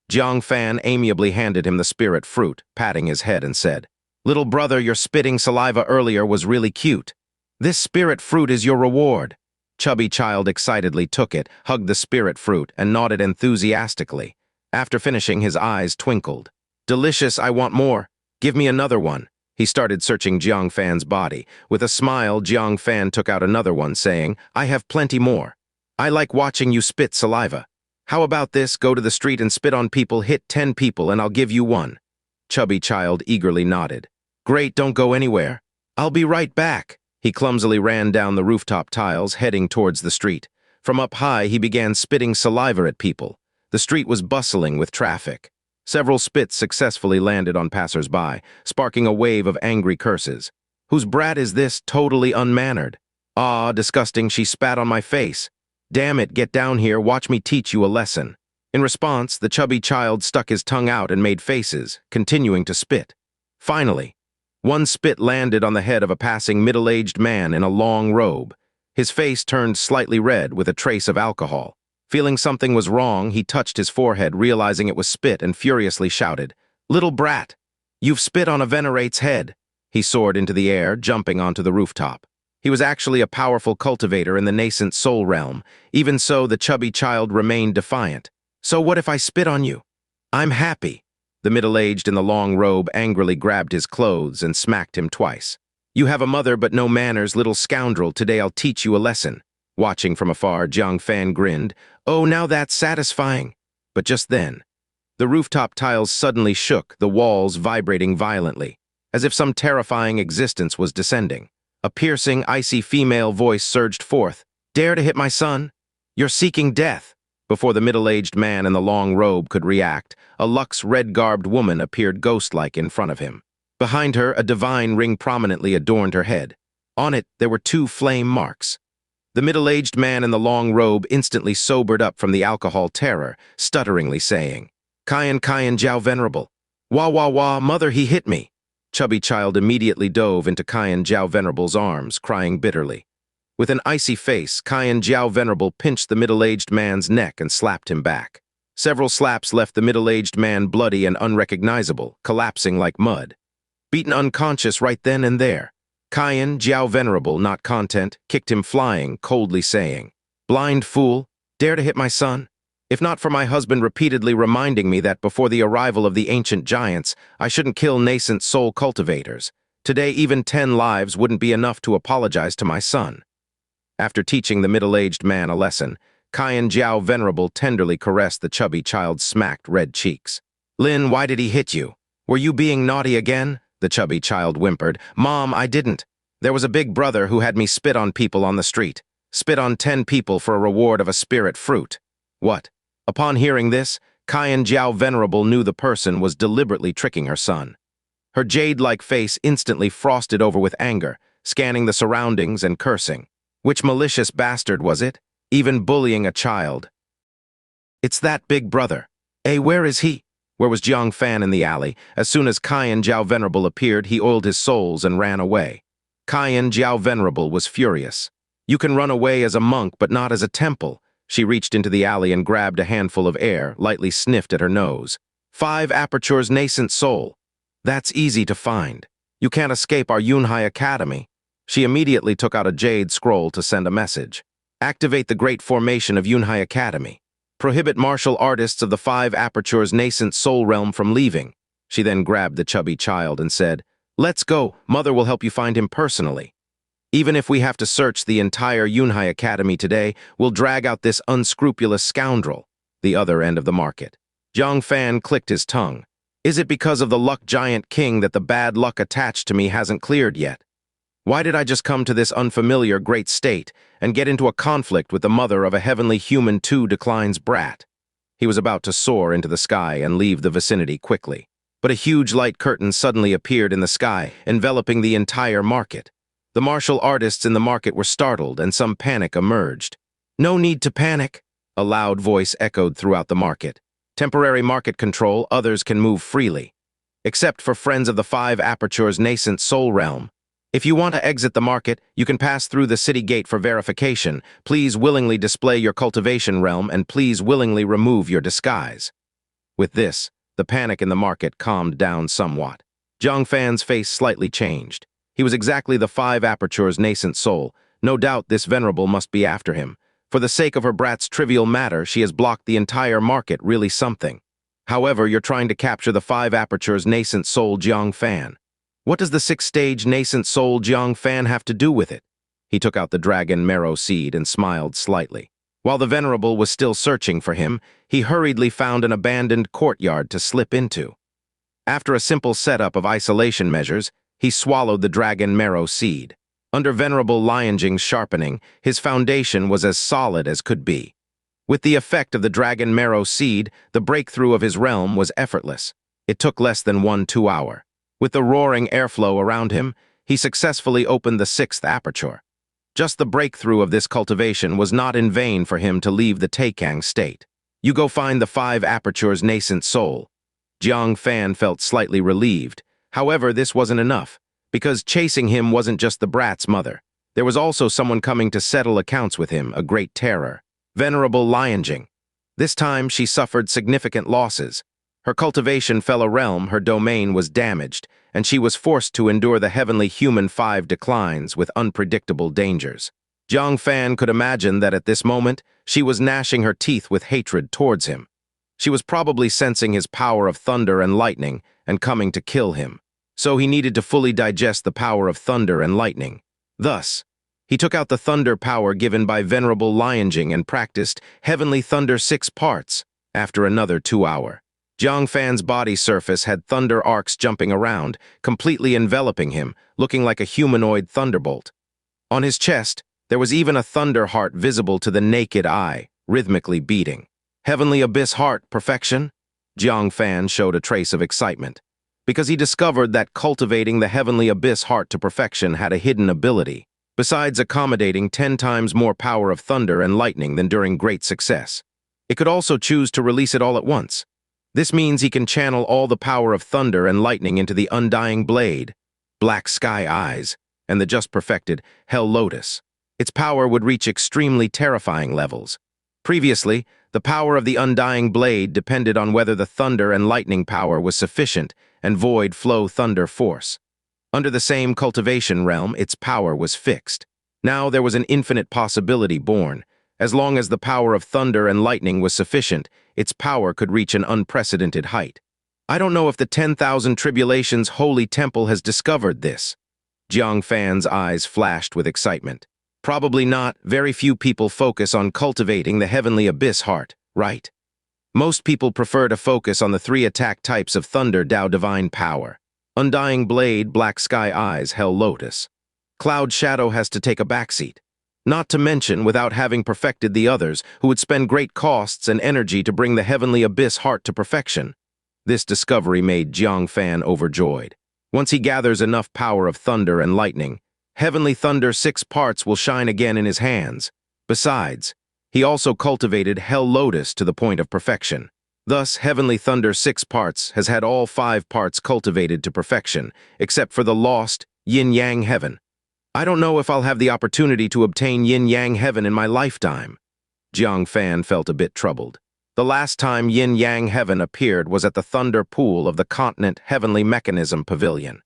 S1: Jang Fan amiably handed him the spirit fruit, patting his head, and said, "Little brother, your spitting saliva earlier was really cute. This spirit fruit is your reward." Chubby child excitedly took it, hugged the spirit fruit, and nodded enthusiastically. After finishing, his eyes twinkled. "Delicious, I want more. Give me another one." He started searching Jang Fan's body. With a smile, Jang Fan took out another one, saying, "I have plenty more. I like watching you spit saliva. How about this? Go to the street and spit on people, hit 10 people, and I'll give you one." Chubby child eagerly nodded. "Great, don't go anywhere. I'll be right back." He clumsily ran down the rooftop tiles, heading towards the street. From up high, he began spitting saliva at people. The street was bustling with traffic. Several spits successfully landed on passers-by, sparking a wave of angry curses. "Whose brat is this, totally unmannered? Ah, disgusting, she spat on my face. Damn it, get down here, watch me teach you a lesson." In response, the chubby child stuck his tongue out and made faces, continuing to spit. Finally, one spit landed on the head of a passing middle-aged man in a long robe. His face turned slightly red with a trace of alcohol. Feeling something was wrong, he touched his forehead, realizing it was spit, and furiously shouted, "Little brat, you've spit on a venerate's head." He soared into the air, jumping onto the rooftop. He was actually a powerful cultivator in the nascent soul realm. Even so, the chubby child remained defiant. "So what if I spit on you? I'm happy." The middle-aged in the long robe angrily grabbed his clothes and smacked him twice. "You have a mother but no manners, little scoundrel. Today I'll teach you a lesson." Watching from afar, Jang Fan grinned. "Oh, now that's satisfying." But just then, the rooftop tiles suddenly shook, the walls vibrating violently, as if some terrifying existence was descending. A piercing, icy female voice surged forth. "Dare to hit my son? You're seeking death." Before the middle-aged man in the long robe could react, a luxe red-garbed woman appeared ghost-like in front of him. Behind her, a divine ring prominently adorned her head. On it, there were 2 flame marks. The middle-aged man in the long robe instantly sobered up from the alcohol terror, stutteringly saying, Cen Jiao Venerable. Wah wah wah, mother, he hit me." Chubby child immediately dove into Cen Jiao Venerable's arms, crying bitterly. With an icy face, Cen Jiao Venerable pinched the middle-aged man's neck and slapped him back. Several slaps left the middle-aged man bloody and unrecognizable, collapsing like mud. Beaten unconscious right then and there, Cen Jiao Venerable, not content, kicked him flying, coldly saying, "Blind fool, dare to hit my son? If not for my husband repeatedly reminding me that before the arrival of the ancient giants, I shouldn't kill nascent soul cultivators, today even 10 lives wouldn't be enough to apologize to my son." After teaching the middle-aged man a lesson, Cen Jiao Venerable tenderly caressed the chubby child's smacked red cheeks. "Lin, why did he hit you? Were you being naughty again?" The chubby child whimpered. "Mom, I didn't. There was a big brother who had me spit on people on the street. Spit on 10 people for a reward of a spirit fruit." What? Upon hearing this, Cen Jiao Venerable knew the person was deliberately tricking her son. Her jade-like face instantly frosted over with anger, scanning the surroundings and cursing. Which malicious bastard was it? Even bullying a child. "It's that big brother. Where is he? Where was Jang Fan in the alley? As soon as Cen Jiao Venerable appeared, he oiled his soles and ran away. Cen Jiao Venerable was furious. You can run away as a monk, but not as a temple. She reached into the alley and grabbed a handful of air, lightly sniffed at her nose. 5 apertures nascent soul. That's easy to find. You can't escape our Yunhai Academy. She immediately took out a jade scroll to send a message. Activate the great formation of Yunhai Academy. Prohibit martial artists of the 5 apertures nascent soul realm from leaving. She then grabbed the chubby child and said, "Let's go. Mother will help you find him personally. Even if we have to search the entire Yunhai Academy today, we'll drag out this unscrupulous scoundrel." The other end of the market. Jang Fan clicked his tongue. Is it because of the luck giant king that the bad luck attached to me hasn't cleared yet? Why did I just come to this unfamiliar great state and get into a conflict with the mother of a heavenly human 2 declines brat? He was about to soar into the sky and leave the vicinity quickly. But a huge light curtain suddenly appeared in the sky, enveloping the entire market. The martial artists in the market were startled, and some panic emerged. "No need to panic," a loud voice echoed throughout the market. "Temporary market control, others can move freely. Except for friends of the 5 apertures nascent soul realm. If you want to exit the market, you can pass through the city gate for verification. Please willingly display your cultivation realm and please willingly remove your disguise." With this, the panic in the market calmed down somewhat. Jang Fan's face slightly changed. He was exactly the 5 apertures nascent soul. No doubt this venerable must be after him. For the sake of her brat's trivial matter, she has blocked the entire market, really something. However, you're trying to capture the 5 apertures nascent soul Jang Fan. What does the 6th-stage nascent soul Jang Fan have to do with it? He took out the dragon marrow seed and smiled slightly. While the venerable was still searching for him, he hurriedly found an abandoned courtyard to slip into. After a simple setup of isolation measures, he swallowed the dragon marrow seed. Under Venerable Lioning's sharpening, his foundation was as solid as could be. With the effect of the dragon marrow seed, the breakthrough of his realm was effortless. It took less than 1 hour. With the roaring airflow around him, he successfully opened the 6th aperture. Just the breakthrough of this cultivation was not in vain for him to leave the Taikang state. You go find the 5 apertures nascent soul. Jang Fan felt slightly relieved. However, this wasn't enough, because chasing him wasn't just the brat's mother. There was also someone coming to settle accounts with him, a great terror. Venerable Lioning. This time she suffered significant losses. Her cultivation fell a realm, her domain was damaged, and she was forced to endure the heavenly human 5 declines with unpredictable dangers. Jang Fan could imagine that at this moment, she was gnashing her teeth with hatred towards him. She was probably sensing his power of thunder and lightning and coming to kill him. So he needed to fully digest the power of thunder and lightning. Thus, he took out the thunder power given by Venerable Lioning and practiced Heavenly Thunder 6 parts. After another 2 hours. Jang Fan's body surface had thunder arcs jumping around, completely enveloping him, looking like a humanoid thunderbolt. On his chest, there was even a thunder heart visible to the naked eye, rhythmically beating. Heavenly Abyss Heart, perfection? Jang Fan showed a trace of excitement, because he discovered that cultivating the Heavenly Abyss Heart to perfection had a hidden ability, besides accommodating 10 times more power of thunder and lightning than during great success. It could also choose to release it all at once. This means he can channel all the power of thunder and lightning into the undying blade, black sky eyes, and the just perfected Hell Lotus. Its power would reach extremely terrifying levels. Previously, the power of the undying blade depended on whether the thunder and lightning power was sufficient and void flow thunder force. Under the same cultivation realm, its power was fixed. Now there was an infinite possibility born. As long as the power of thunder and lightning was sufficient, its power could reach an unprecedented height. I don't know if the 10,000 Tribulations Holy Temple has discovered this. Jang Fan's eyes flashed with excitement. Probably not. Very few people focus on cultivating the Heavenly Abyss Heart, right? Most people prefer to focus on the 3 attack types of Thunder Dao Divine Power. Undying Blade, Black Sky Eyes, Hell Lotus. Cloud Shadow has to take a backseat. Not to mention without having perfected the others, who would spend great costs and energy to bring the Heavenly Abyss Heart to perfection. This discovery made Jang Fan overjoyed. Once he gathers enough power of thunder and lightning, Heavenly Thunder 6 parts will shine again in his hands. Besides, he also cultivated Hell Lotus to the point of perfection. Thus, Heavenly Thunder 6 parts has had all 5 parts cultivated to perfection, except for the lost Yin-Yang Heaven. I don't know if I'll have the opportunity to obtain Yin-Yang Heaven in my lifetime. Jang Fan felt a bit troubled. The last time Yin-Yang Heaven appeared was at the Thunder Pool of the Continent Heavenly Mechanism Pavilion.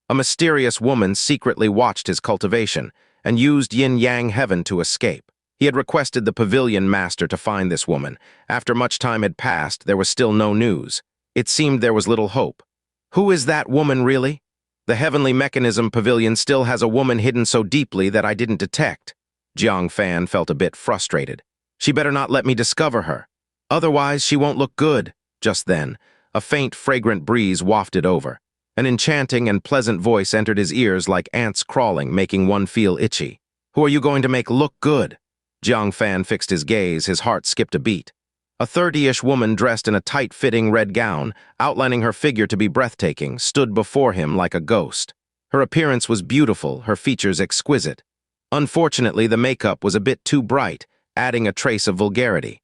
S1: A mysterious woman secretly watched his cultivation and used Yin-Yang Heaven to escape. He had requested the pavilion master to find this woman. After much time had passed, there was still no news. It seemed there was little hope. Who is that woman, really? The Heavenly Mechanism Pavilion still has a woman hidden so deeply that I didn't detect. Jang Fan felt a bit frustrated. She better not let me discover her. Otherwise, she won't look good. Just then, a faint, fragrant breeze wafted over. An enchanting and pleasant voice entered his ears like ants crawling, making one feel itchy. Who are you going to make look good? Jang Fan fixed his gaze, his heart skipped a beat. A 30-ish woman dressed in a tight-fitting red gown, outlining her figure to be breathtaking, stood before him like a ghost. Her appearance was beautiful, her features exquisite. Unfortunately, the makeup was a bit too bright, adding a trace of vulgarity.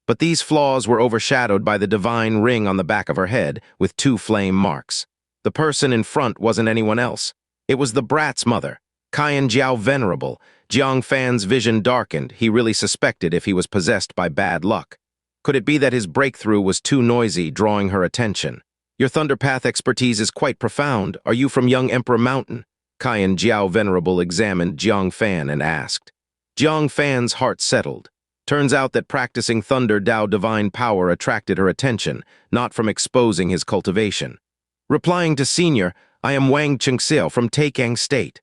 S1: But these flaws were overshadowed by the divine ring on the back of her head, with 2 flame marks. The person in front wasn't anyone else. It was the brat's mother, Cen Jiao Venerable. Jang Fan's vision darkened. He really suspected if he was possessed by bad luck. Could it be that his breakthrough was too noisy, drawing her attention? Your Thunderpath expertise is quite profound. Are you from Young Emperor Mountain? Cen Jiao Venerable examined Jang Fan and asked. Jang Fan's heart settled. Turns out that practicing Thunder Dao divine power attracted her attention, not from exposing his cultivation. Replying to Senior, I am Wang Chengxiao from Taikang State.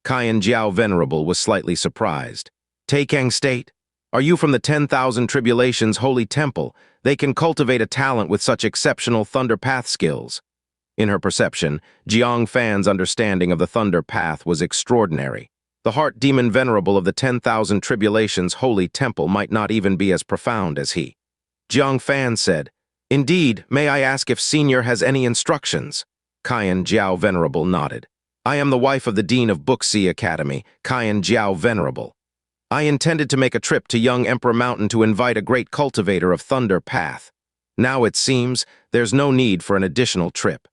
S1: Cen Jiao Venerable was slightly surprised. Taikang State? Are you from the 10,000 Tribulations Holy Temple? They can cultivate a talent with such exceptional Thunder Path skills. In her perception, Jang Fan's understanding of the Thunder Path was extraordinary. The Heart Demon Venerable of the 10,000 Tribulations Holy Temple might not even be as profound as he. Jang Fan said, Indeed, may I ask if Senior has any instructions? Cen Jiao Venerable nodded. I am the wife of the Dean of Booksea Academy, Cen Jiao Venerable. I intended to make a trip to Young Emperor Mountain to invite a great cultivator of Thunder Path. Now it seems there's no need for an additional trip.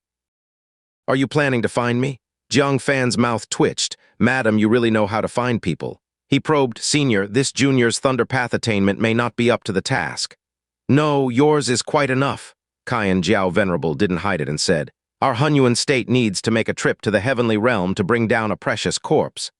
S1: Are you planning to find me? Jang Fan's mouth twitched. Madam, you really know how to find people. He probed, Senior, this junior's Thunder Path attainment may not be up to the task. No, yours is quite enough. Cen Jiao Venerable didn't hide it and said, Our Hunyuan state needs to make a trip to the heavenly realm to bring down a precious corpse.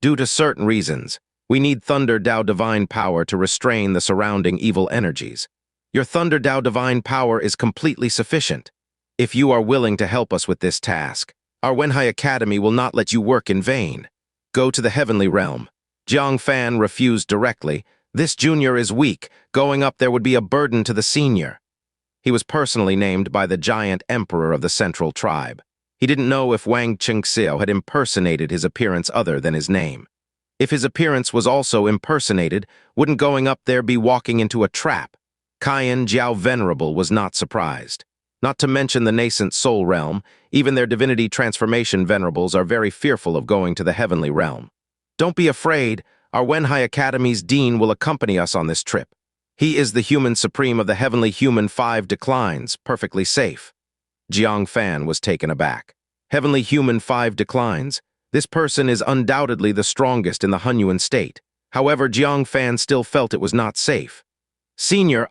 S1: Due to certain reasons, we need Thunder Dao divine power to restrain the surrounding evil energies. Your Thunder Dao divine power is completely sufficient. If you are willing to help us with this task, our Wenhai Academy will not let you work in vain. Go to the heavenly realm. Jang Fan refused directly. This junior is weak. Going up there would be a burden to the senior. He was personally named by the giant emperor of the central tribe. He didn't know if Wang Chengxiao had impersonated his appearance other than his name. If his appearance was also impersonated, wouldn't going up there be walking into a trap? Cen Jiao Venerable was not surprised. Not to mention the nascent soul realm, even their divinity transformation venerables are very fearful of going to the heavenly realm. Don't be afraid, our Wenhai Academy's dean will accompany us on this trip. He is the human supreme of the heavenly human 5 declines, perfectly safe. Jang Fan was taken aback. Heavenly human 5 declines? This person is undoubtedly the strongest in the Hunyuan state. However, Jang Fan still felt it was not safe. Senior,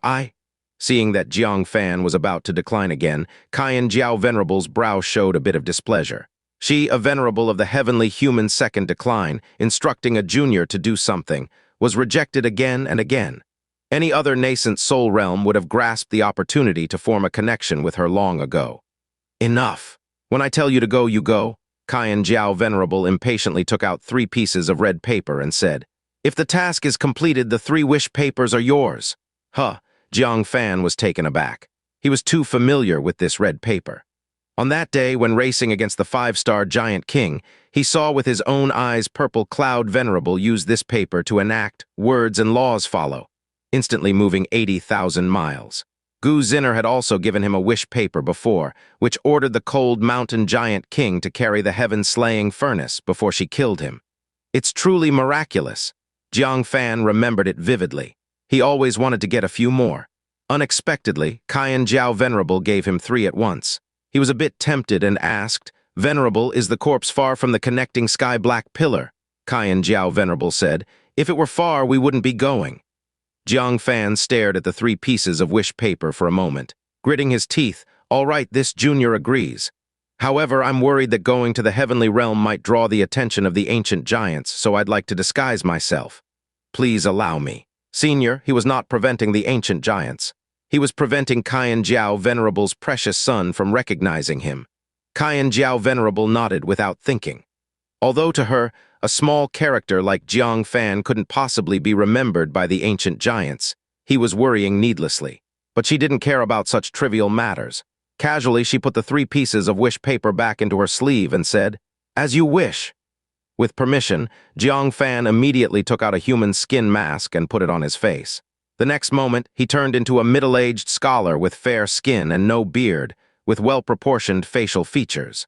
S1: Seeing that Jang Fan was about to decline again, Cen Jiao Venerable's brow showed a bit of displeasure. She, a venerable of the heavenly human 2nd decline, instructing a junior to do something, was rejected again and again. Any other nascent soul realm would have grasped the opportunity to form a connection with her long ago. Enough. When I tell you to go, you go. Cen Jiao Venerable impatiently took out 3 pieces of red paper and said, If the task is completed, the 3 wish papers are yours. Jang Fan was taken aback. He was too familiar with this red paper. On that day, when racing against the 5-star Giant King, he saw with his own eyes Purple Cloud Venerable use this paper to enact words and laws follow, instantly moving 80,000 miles. Gu Zinner had also given him a wish paper before, which ordered the Cold Mountain Giant King to carry the heaven-slaying furnace before she killed him. It's truly miraculous. Jang Fan remembered it vividly. He always wanted to get a few more. Unexpectedly, Cen Jiao Venerable gave him 3 at once. He was a bit tempted and asked, "Venerable, is the corpse far from the connecting sky-black pillar?" Cen Jiao Venerable said, "If it were far, we wouldn't be going." Jang Fan stared at the 3 pieces of wish paper for a moment, gritting his teeth. "All right, this junior agrees. However, I'm worried that going to the heavenly realm might draw the attention of the ancient giants, so I'd like to disguise myself. Please allow me." Senior, he was not preventing the ancient giants. He was preventing Cen Jiao Venerable's precious son from recognizing him. Cen Jiao Venerable nodded without thinking. Although to her, a small character like Jang Fan couldn't possibly be remembered by the ancient giants, he was worrying needlessly. But she didn't care about such trivial matters. Casually, she put the 3 pieces of wish paper back into her sleeve and said, "As you wish." With permission, Jang Fan immediately took out a human skin mask and put it on his face. The next moment, he turned into a middle-aged scholar with fair skin and no beard, with well-proportioned facial features.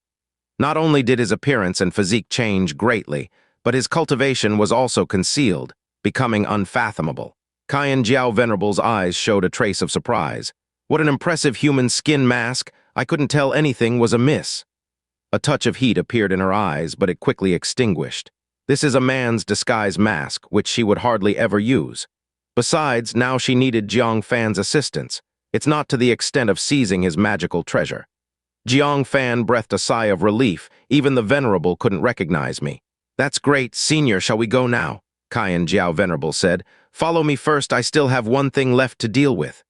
S1: Not only did his appearance and physique change greatly, but his cultivation was also concealed, becoming unfathomable. Cen Jiao Venerable's eyes showed a trace of surprise. "What an impressive human skin mask! I couldn't tell anything was amiss." A touch of heat appeared in her eyes, but it quickly extinguished. This is a man's disguise mask, which she would hardly ever use. Besides, now she needed Jang Fan's assistance. It's not to the extent of seizing his magical treasure. Jang Fan breathed a sigh of relief. Even the Venerable couldn't recognize me. "That's great, Senior, shall we go now?" Cen Jiao Venerable said. "Follow me first, I still have one thing left to deal with."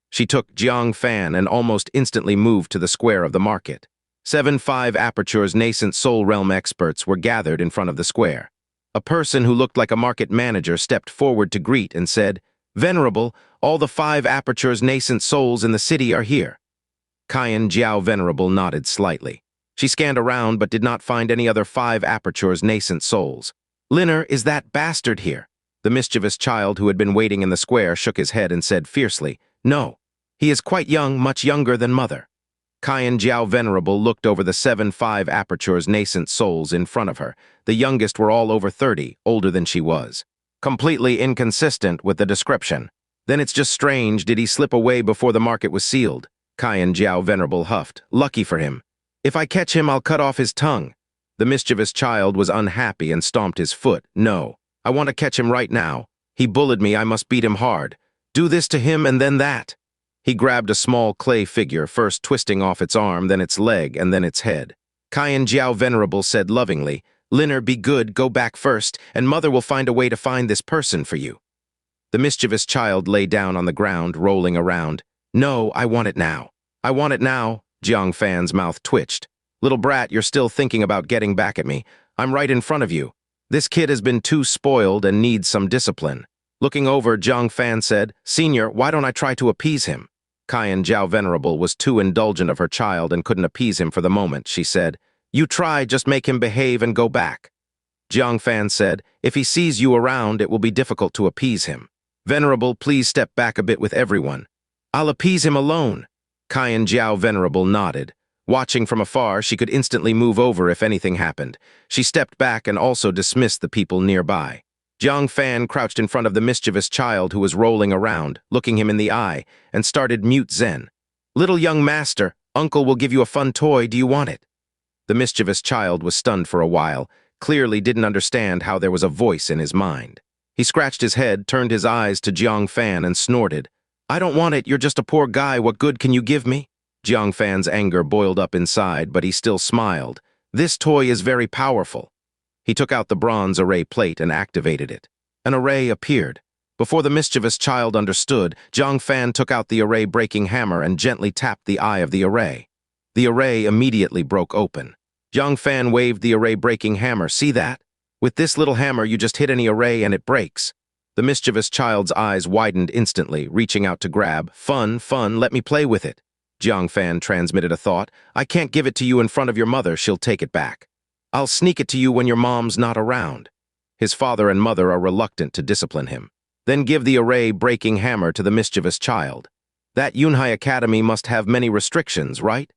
S1: She took Jang Fan and almost instantly moved to the square of the market. 7-5 Aperture's nascent soul realm experts were gathered in front of the square. A person who looked like a market manager stepped forward to greet and said, "Venerable, all the 5 Aperture's nascent souls in the city are here." Cen Jiao Venerable nodded slightly. She scanned around but did not find any other 5 Aperture's nascent souls. "Linner, is that bastard here?" The mischievous child who had been waiting in the square shook his head and said fiercely, "No. He is quite young, much younger than mother." Cen Jiao Venerable looked over the 7-5 Aperture's nascent souls in front of her. The youngest were all over 30, older than she was. Completely inconsistent with the description. "Then it's just strange, did he slip away before the market was sealed?" Cen Jiao Venerable huffed. "Lucky for him. If I catch him, I'll cut off his tongue." The mischievous child was unhappy and stomped his foot. "No, I want to catch him right now. He bullied me, I must beat him hard. Do this to him and then that." He grabbed a small clay figure, first twisting off its arm, then its leg, and then its head. Cen Jiao Venerable said lovingly, "Linner, be good, go back first, and mother will find a way to find this person for you." The mischievous child lay down on the ground, rolling around. "No, I want it now. I want it now." Jang Fan's mouth twitched. "Little brat, you're still thinking about getting back at me. I'm right in front of you. This kid has been too spoiled and needs some discipline." Looking over, Jang Fan said, "Senior, why don't I try to appease him?" Cen Jiao Venerable was too indulgent of her child and couldn't appease him for the moment. She said, "You try, just make him behave and go back." Jang Fan said, "If he sees you around, it will be difficult to appease him. Venerable, please step back a bit with everyone." "I'll appease him alone." Cen Jiao Venerable nodded. Watching from afar, she could instantly move over if anything happened. She stepped back and also dismissed the people nearby. Jang Fan crouched in front of the mischievous child who was rolling around, looking him in the eye, and started mute Zen. "Little young master, uncle will give you a fun toy, do you want it?" The mischievous child was stunned for a while, clearly didn't understand how there was a voice in his mind. He scratched his head, turned his eyes to Jang Fan and snorted, "I don't want it, you're just a poor guy, what good can you give me?" Jang Fan's anger boiled up inside, but he still smiled. "This toy is very powerful." He took out the bronze array plate and activated it. An array appeared. Before the mischievous child understood, Jang Fan took out the array-breaking hammer and gently tapped the eye of the array. The array immediately broke open. Jang Fan waved the array-breaking hammer. "See that? With this little hammer, you just hit any array and it breaks." The mischievous child's eyes widened instantly, reaching out to grab. "Fun, fun, let me play with it." Jang Fan transmitted a thought. "I can't give it to you in front of your mother, she'll take it back. I'll sneak it to you when your mom's not around." His father and mother are reluctant to discipline him. Then give the array-breaking hammer to the mischievous child. That Yunhai Academy must have many restrictions, right?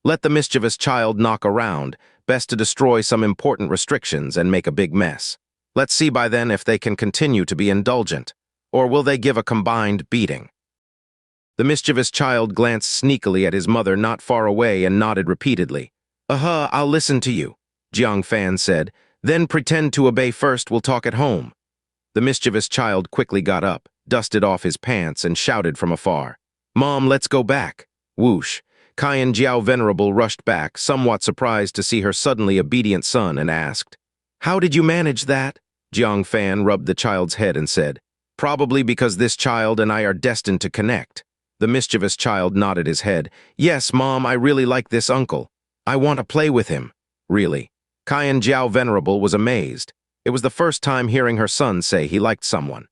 S1: Let the mischievous child knock around, best to destroy some important restrictions and make a big mess. Let's see by then if they can continue to be indulgent, or will they give a combined beating? The mischievous child glanced sneakily at his mother not far away and nodded repeatedly. I'll listen to you, Jang Fan said. Then pretend to obey first, we'll talk at home. The mischievous child quickly got up, dusted off his pants, and shouted from afar. Mom, let's go back. Whoosh. Cen Jiao Venerable rushed back, somewhat surprised to see her suddenly obedient son, and asked, How did you manage that? Jang Fan rubbed the child's head and said, Probably because this child and I are destined to connect. The mischievous child nodded his head. Yes, Mom, I really like this uncle. I want to play with him. Really. Cen Jiao Venerable was amazed. It was the first time hearing her son say he liked someone.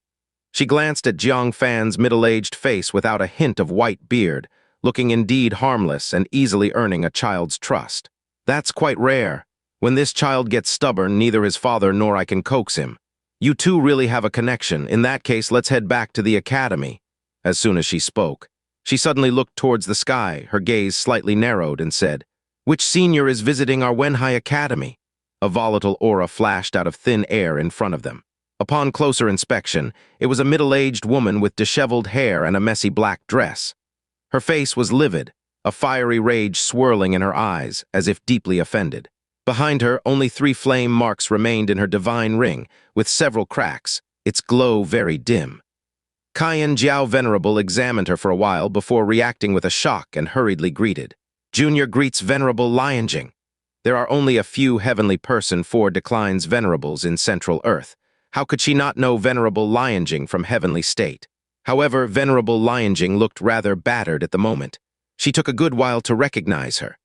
S1: She glanced at Jang Fan's middle-aged face without a hint of white beard, looking indeed harmless and easily earning a child's trust. That's quite rare. When this child gets stubborn, neither his father nor I can coax him. You two really have a connection. In that case, let's head back to the academy. As soon as she spoke, she suddenly looked towards the sky, her gaze slightly narrowed, and said, Which senior is visiting our Wenhai Academy? A volatile aura flashed out of thin air in front of them. Upon closer inspection, it was a middle-aged woman with disheveled hair and a messy black dress. Her face was livid, a fiery rage swirling in her eyes, as if deeply offended. Behind her, only 3 flame marks remained in her divine ring, with several cracks, its glow very dim. Cen Jiao Venerable examined her for a while before reacting with a shock and hurriedly greeted. Junior greets Venerable Lioning. There are only a few heavenly person 4 declines venerables in Central Earth. How could she not know Venerable Lioning from heavenly state? However, Venerable Lioning looked rather battered at the moment. She took a good while to recognize her.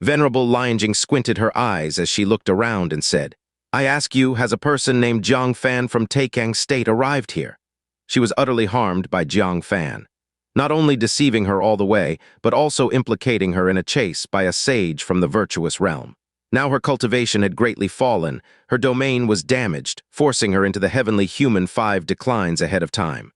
S1: Venerable Lioning squinted her eyes as she looked around and said, I ask you, has a person named Jang Fan from Taikang State arrived here? She was utterly harmed by Jang Fan, not only deceiving her all the way, but also implicating her in a chase by a sage from the virtuous realm. Now her cultivation had greatly fallen, her domain was damaged, forcing her into the heavenly human 5 declines ahead of time.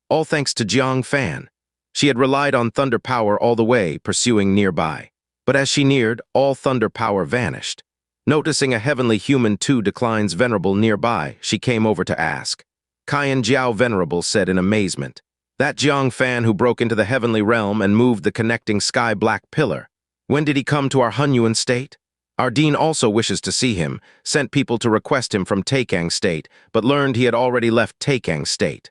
S1: All thanks to Jang Fan. She had relied on thunder power all the way, pursuing nearby. But as she neared, all thunder power vanished. Noticing a heavenly human 2 declines venerable nearby, she came over to ask. Cen Jiao Venerable said in amazement, That Jang Fan who broke into the heavenly realm and moved the connecting sky-black pillar. When did he come to our Hunyuan state? Our dean also wishes to see him, sent people to request him from Taikang State, but learned he had already left Taikang State.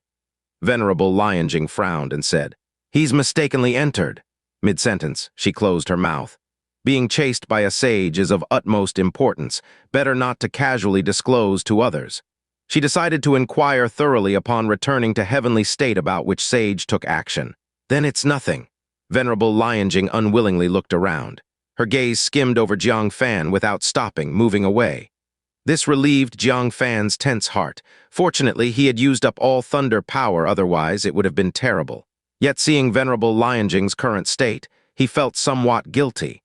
S1: Venerable Lioning frowned and said, He's mistakenly entered. Mid-sentence, she closed her mouth. Being chased by a sage is of utmost importance, better not to casually disclose to others. She decided to inquire thoroughly upon returning to heavenly state about which sage took action. Then it's nothing. Venerable Lioning unwillingly looked around. Her gaze skimmed over Jang Fan without stopping, moving away. This relieved Jang Fan's tense heart. Fortunately, he had used up all thunder power, otherwise it would have been terrible. Yet seeing Venerable Lioning's current state, he felt somewhat guilty.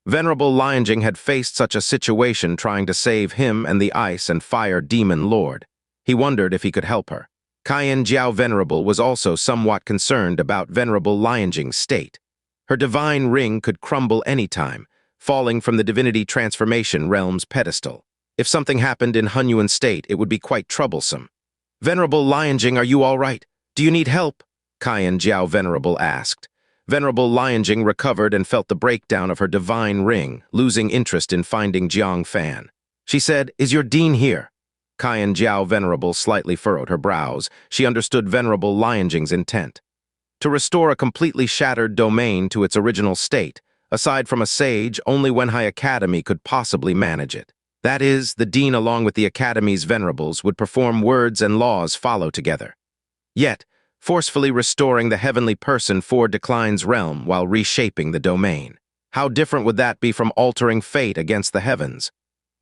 S1: Venerable Lioning had faced such a situation trying to save him and the ice and fire demon lord. He wondered if he could help her. Cen Jiao Venerable was also somewhat concerned about Venerable Lioning's state. Her divine ring could crumble any time, falling from the divinity transformation realm's pedestal. If something happened in Hunyuan state, it would be quite troublesome. Venerable Lioning, are you all right? Do you need help? Cen Jiao Venerable asked. Venerable Lioning recovered and felt the breakdown of her divine ring, losing interest in finding Jang Fan. She said, Is your dean here? Cen Jiao Venerable slightly furrowed her brows. She understood Venerable Lioning's intent. To restore a completely shattered domain to its original state, aside from a sage, only Wenhai Academy could possibly manage it. That is, the dean along with the Academy's venerables would perform words and laws follow together. Yet, forcefully restoring the heavenly person 4 declines realm while reshaping the domain. How different would that be from altering fate against the heavens?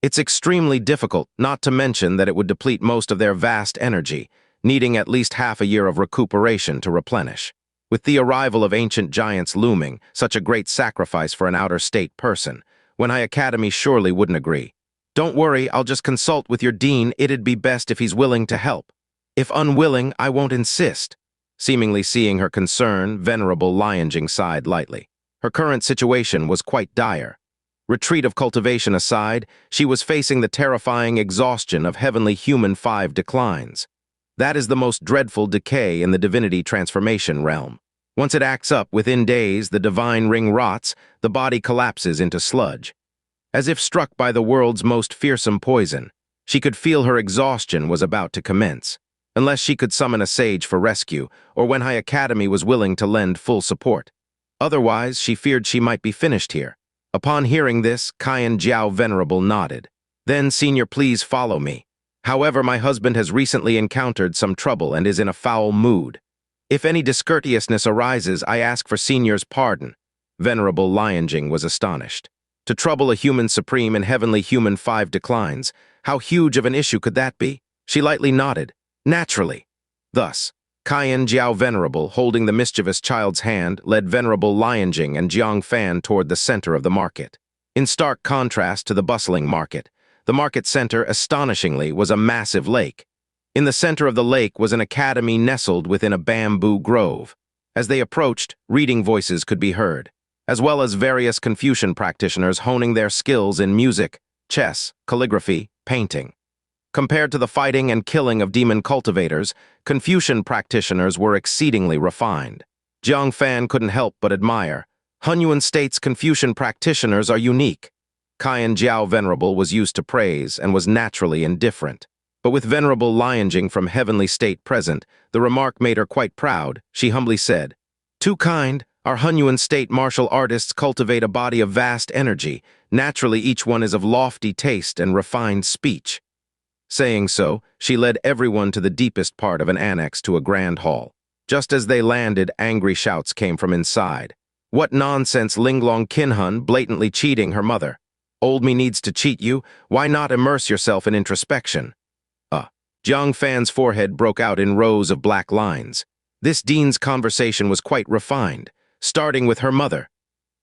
S1: It's extremely difficult, not to mention that it would deplete most of their vast energy, needing at least half a year of recuperation to replenish. With the arrival of ancient giants looming, such a great sacrifice for an outer state person, Wenhai Academy surely wouldn't agree. Don't worry, I'll just consult with your dean. It'd be best if he's willing to help. If unwilling, I won't insist. Seemingly seeing her concern, Venerable Lioning sighed lightly. Her current situation was quite dire. Retreat of cultivation aside, she was facing the terrifying exhaustion of heavenly human 5 declines. That is the most dreadful decay in the divinity transformation realm. Once it acts up, within days, the divine ring rots, the body collapses into sludge. As if struck by the world's most fearsome poison, she could feel her exhaustion was about to commence, unless she could summon a sage for rescue, or Wenhai Academy was willing to lend full support. Otherwise, she feared she might be finished here. Upon hearing this, Cen Jiao Venerable nodded. Then, Senior, please follow me. However, my husband has recently encountered some trouble and is in a foul mood. If any discourteousness arises, I ask for Senior's pardon. Venerable Lioning was astonished. To trouble a human supreme in heavenly human 5 declines, how huge of an issue could that be? She lightly nodded. Naturally. Thus, Cen Jiao Venerable, holding the mischievous child's hand, led Venerable Lioning and Jang Fan toward the center of the market. In stark contrast to the bustling market, the market center, astonishingly, was a massive lake. In the center of the lake was an academy nestled within a bamboo grove. As they approached, reading voices could be heard, as well as various Confucian practitioners honing their skills in music, chess, calligraphy, painting. Compared to the fighting and killing of demon cultivators, Confucian practitioners were exceedingly refined. Jang Fan couldn't help but admire. Hunyuan State's Confucian practitioners are unique. Cen Jiao Venerable was used to praise and was naturally indifferent. But with Venerable Lioning from Heavenly State present, the remark made her quite proud. She humbly said, "Too kind, our Hunyuan State martial artists cultivate a body of vast energy. Naturally, each one is of lofty taste and refined speech." Saying so, she led everyone to the deepest part of an annex to a grand hall. Just as they landed, angry shouts came from inside. "What nonsense, Linglong Kinhun, blatantly cheating her mother. Old me needs to cheat you, why not immerse yourself in introspection?" Jang Fan's forehead broke out in rows of black lines. This dean's conversation was quite refined, starting with her mother.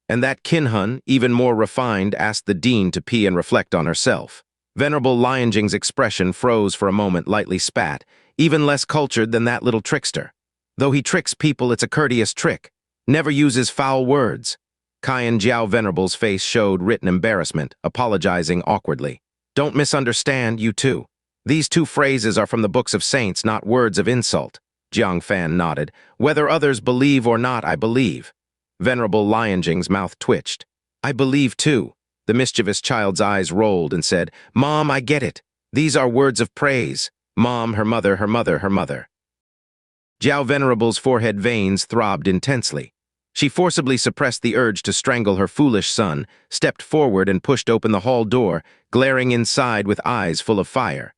S1: And that Kinhun, even more refined, asked the dean to pee and reflect on herself. Venerable Lioning's expression froze for a moment, lightly spat, even less cultured than that little trickster. Though he tricks people, it's a courteous trick. Never uses foul words. Cen Jiao Venerable's face showed written embarrassment, apologizing awkwardly. "Don't misunderstand, you too. These 2 phrases are from the books of saints, not words of insult." Jang Fan nodded. "Whether others believe or not, I believe." Venerable Lioning's mouth twitched. "I believe too." The mischievous child's eyes rolled and said, "Mom, I get it. These are words of praise. Mom, her mother, her mother, her mother." Jiao Venerable's forehead veins throbbed intensely. She forcibly suppressed the urge to strangle her foolish son, stepped forward and pushed open the hall door, glaring inside with eyes full of fire.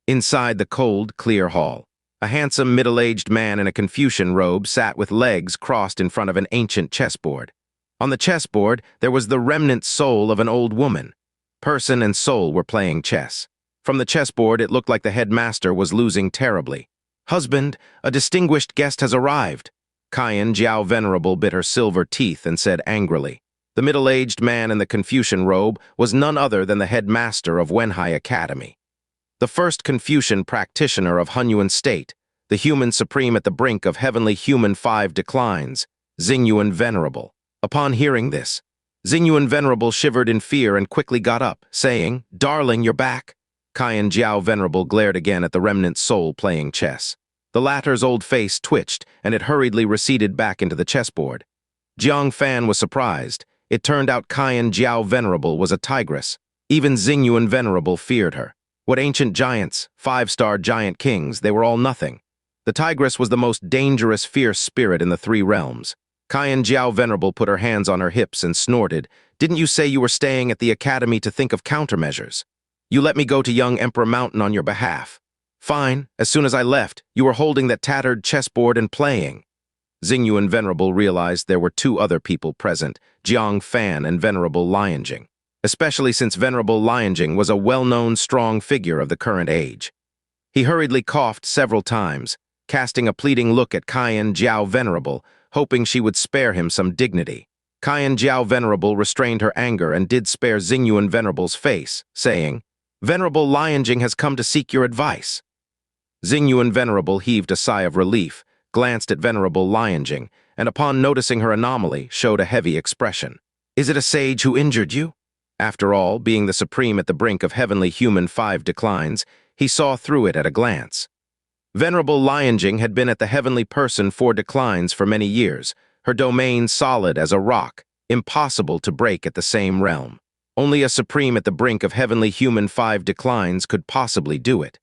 S1: Inside the cold, clear hall, a handsome middle-aged man in a Confucian robe sat with legs crossed in front of an ancient chessboard. On the chessboard, there was the remnant soul of an old woman. Person and soul were playing chess. From the chessboard, it looked like the headmaster was losing terribly. "Husband, a distinguished guest has arrived." Cen Jiao Venerable bit her silver teeth and said angrily. The middle-aged man in the Confucian robe was none other than the headmaster of Wenhai Academy. The first Confucian practitioner of Hunyuan State, the human supreme at the brink of heavenly human 5 declines, Xingyuan Venerable. Upon hearing this, Xingyuan Venerable shivered in fear and quickly got up, saying, "Darling, you're back." Cen Jiao Venerable glared again at the remnant soul playing chess. The latter's old face twitched, and it hurriedly receded back into the chessboard. Jang Fan was surprised. It turned out Cen Jiao Venerable was a tigress. Even Xingyuan Venerable feared her. What ancient giants, 5-star giant kings, they were all nothing. The tigress was the most dangerous, fierce spirit in the 3 realms. Cen Jiao Venerable put her hands on her hips and snorted. "Didn't you say you were staying at the academy to think of countermeasures? You let me go to young Emperor Mountain on your behalf. Fine, as soon as I left, you were holding that tattered chessboard and playing." Xingyuan Venerable realized there were 2 other people present, Jang Fan and Venerable Lioning, especially since Venerable Lioning was a well-known strong figure of the current age. He hurriedly coughed several times, casting a pleading look at Cen Jiao Venerable, hoping she would spare him some dignity. Cen Jiao Venerable restrained her anger and did spare Xingyuan Venerable's face, saying, "Venerable Lioning has come to seek your advice." Xingyuan Venerable heaved a sigh of relief, glanced at Venerable Lioning, and upon noticing her anomaly, showed a heavy expression. "Is it a sage who injured you?" After all, being the supreme at the brink of heavenly human 5 declines, he saw through it at a glance. Venerable Lioning had been at the heavenly person 4 declines for many years, her domain solid as a rock, impossible to break at the same realm. Only a supreme at the brink of heavenly human 5 declines could possibly do it.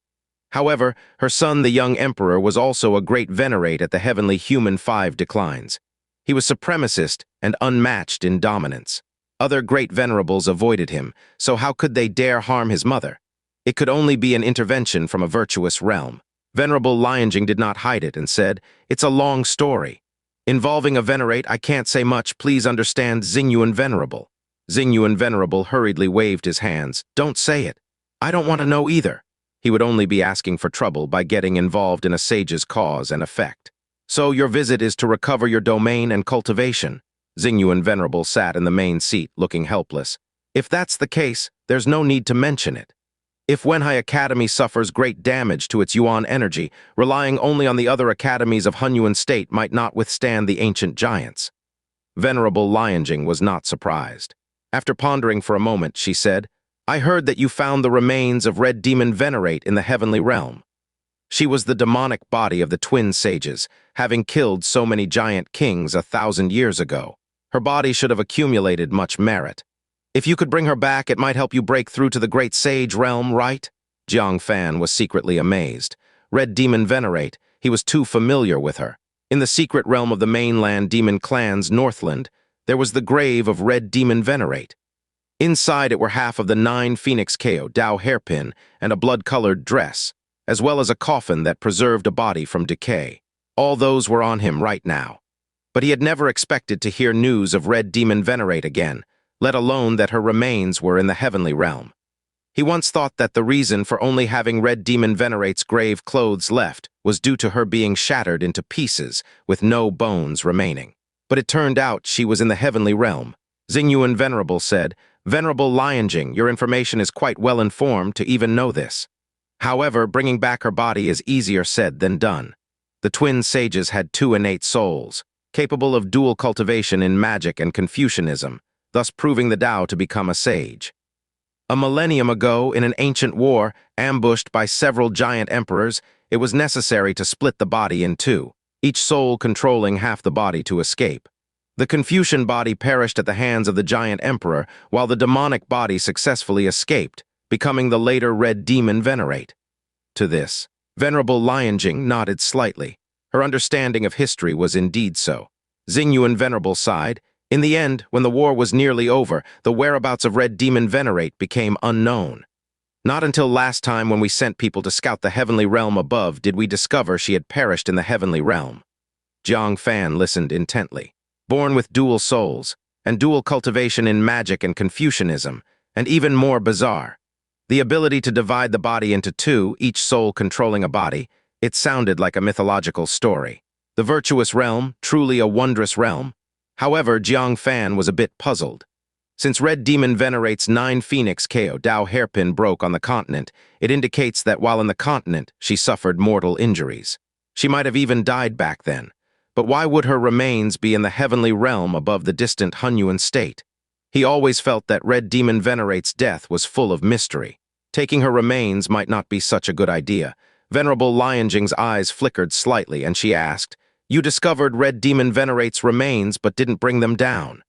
S1: However, her son, the young emperor, was also a great venerate at the heavenly human 5 declines. He was supremacist and unmatched in dominance. Other great venerables avoided him, so how could they dare harm his mother? It could only be an intervention from a virtuous realm. Venerable Lioning did not hide it and said, "It's a long story. Involving a venerate, I can't say much. Please understand, Xingyuan Venerable." Xingyuan Venerable hurriedly waved his hands. "Don't say it. I don't want to know either." He would only be asking for trouble by getting involved in a sage's cause and effect. "So your visit is to recover your domain and cultivation." Xingyuan Venerable sat in the main seat, looking helpless. "If that's the case, there's no need to mention it. If Wenhai Academy suffers great damage to its Yuan energy, relying only on the other academies of Hunyuan State might not withstand the ancient giants." Venerable Lioning was not surprised. After pondering for a moment, she said, "I heard that you found the remains of Red Demon Venerate in the heavenly realm." She was the demonic body of the twin sages, having killed so many giant kings 1,000 years ago. Her body should have accumulated much merit. "If you could bring her back, it might help you break through to the great sage realm, right?" Jang Fan was secretly amazed. Red Demon Venerate, he was too familiar with her. In the secret realm of the mainland demon clans Northland, there was the grave of Red Demon Venerate. Inside it were half of the 9 Phoenix Ko Dao hairpin and a blood-colored dress, as well as a coffin that preserved a body from decay. All those were on him right now. But he had never expected to hear news of Red Demon Venerate again, let alone that her remains were in the heavenly realm. He once thought that the reason for only having Red Demon Venerate's grave clothes left was due to her being shattered into pieces with no bones remaining. But it turned out she was in the heavenly realm. Xingyuan Venerable said, "Venerable Lioning, your information is quite well informed to even know this. However, bringing back her body is easier said than done. The twin sages had 2 innate souls, capable of dual cultivation in magic and Confucianism, thus proving the Tao to become a sage. A millennium ago, in an ancient war, ambushed by several giant emperors, it was necessary to split the body in 2, each soul controlling half the body to escape. The Confucian body perished at the hands of the giant emperor, while the demonic body successfully escaped, becoming the later Red Demon Venerate." To this, Venerable Lioning nodded slightly. Her understanding of history was indeed so. Xingyuan Venerable sighed. "In the end, when the war was nearly over, the whereabouts of Red Demon Venerate became unknown. Not until last time when we sent people to scout the heavenly realm above did we discover she had perished in the heavenly realm." Jang Fan listened intently. Born with dual souls, and dual cultivation in magic and Confucianism, and even more bizarre, the ability to divide the body into 2, each soul controlling a body, it sounded like a mythological story. The virtuous realm, truly a wondrous realm. However, Jang Fan was a bit puzzled. Since Red Demon Venerate's 9 Phoenix Ko Dao hairpin broke on the continent, it indicates that while in the continent, she suffered mortal injuries. She might have even died back then. But why would her remains be in the heavenly realm above the distant Hunyuan State? He always felt that Red Demon Venerate's death was full of mystery. Taking her remains might not be such a good idea. Venerable Lioning's eyes flickered slightly, and she asked, "You discovered Red Demon Venerate's remains but didn't bring them down.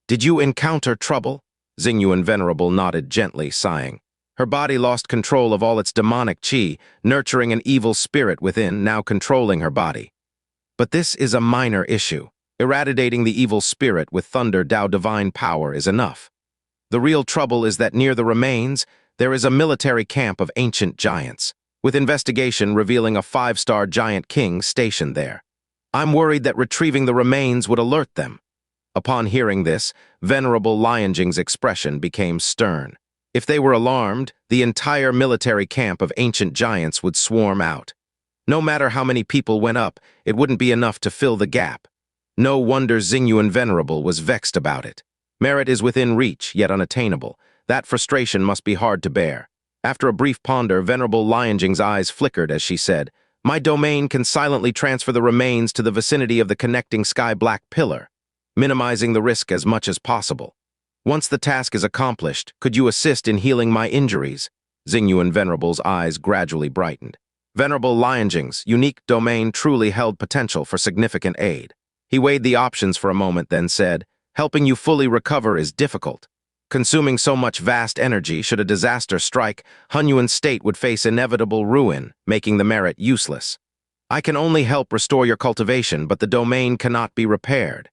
S1: Did you encounter trouble?" Xingyuan Venerable nodded gently, sighing. Her body lost control of all its demonic qi, nurturing an evil spirit within, now controlling her body. But this is a minor issue. Eradicating the evil spirit with Thunder Dao divine power is enough. The real trouble is that near the remains, there is a military camp of ancient giants, with investigation revealing a 5-star giant king stationed there. I'm worried that retrieving the remains would alert them." Upon hearing this, Venerable Lioning's expression became stern. If they were alarmed, the entire military camp of ancient giants would swarm out. No matter how many people went up, it wouldn't be enough to fill the gap. No wonder Xingyuan Venerable was vexed about it. Merit is within reach, yet unattainable. That frustration must be hard to bear. After a brief ponder, Venerable Lioning's eyes flickered as she said, "My domain can silently transfer the remains to the vicinity of the connecting sky-black pillar, minimizing the risk as much as possible. Once the task is accomplished, could you assist in healing my injuries?" Xingyuan Venerable's eyes gradually brightened. Venerable Lioning's unique domain truly held potential for significant aid. He weighed the options for a moment, then said, "Helping you fully recover is difficult. Consuming so much vast energy, should a disaster strike, Hunyuan's state would face inevitable ruin, making the merit useless. I can only help restore your cultivation, but the domain cannot be repaired."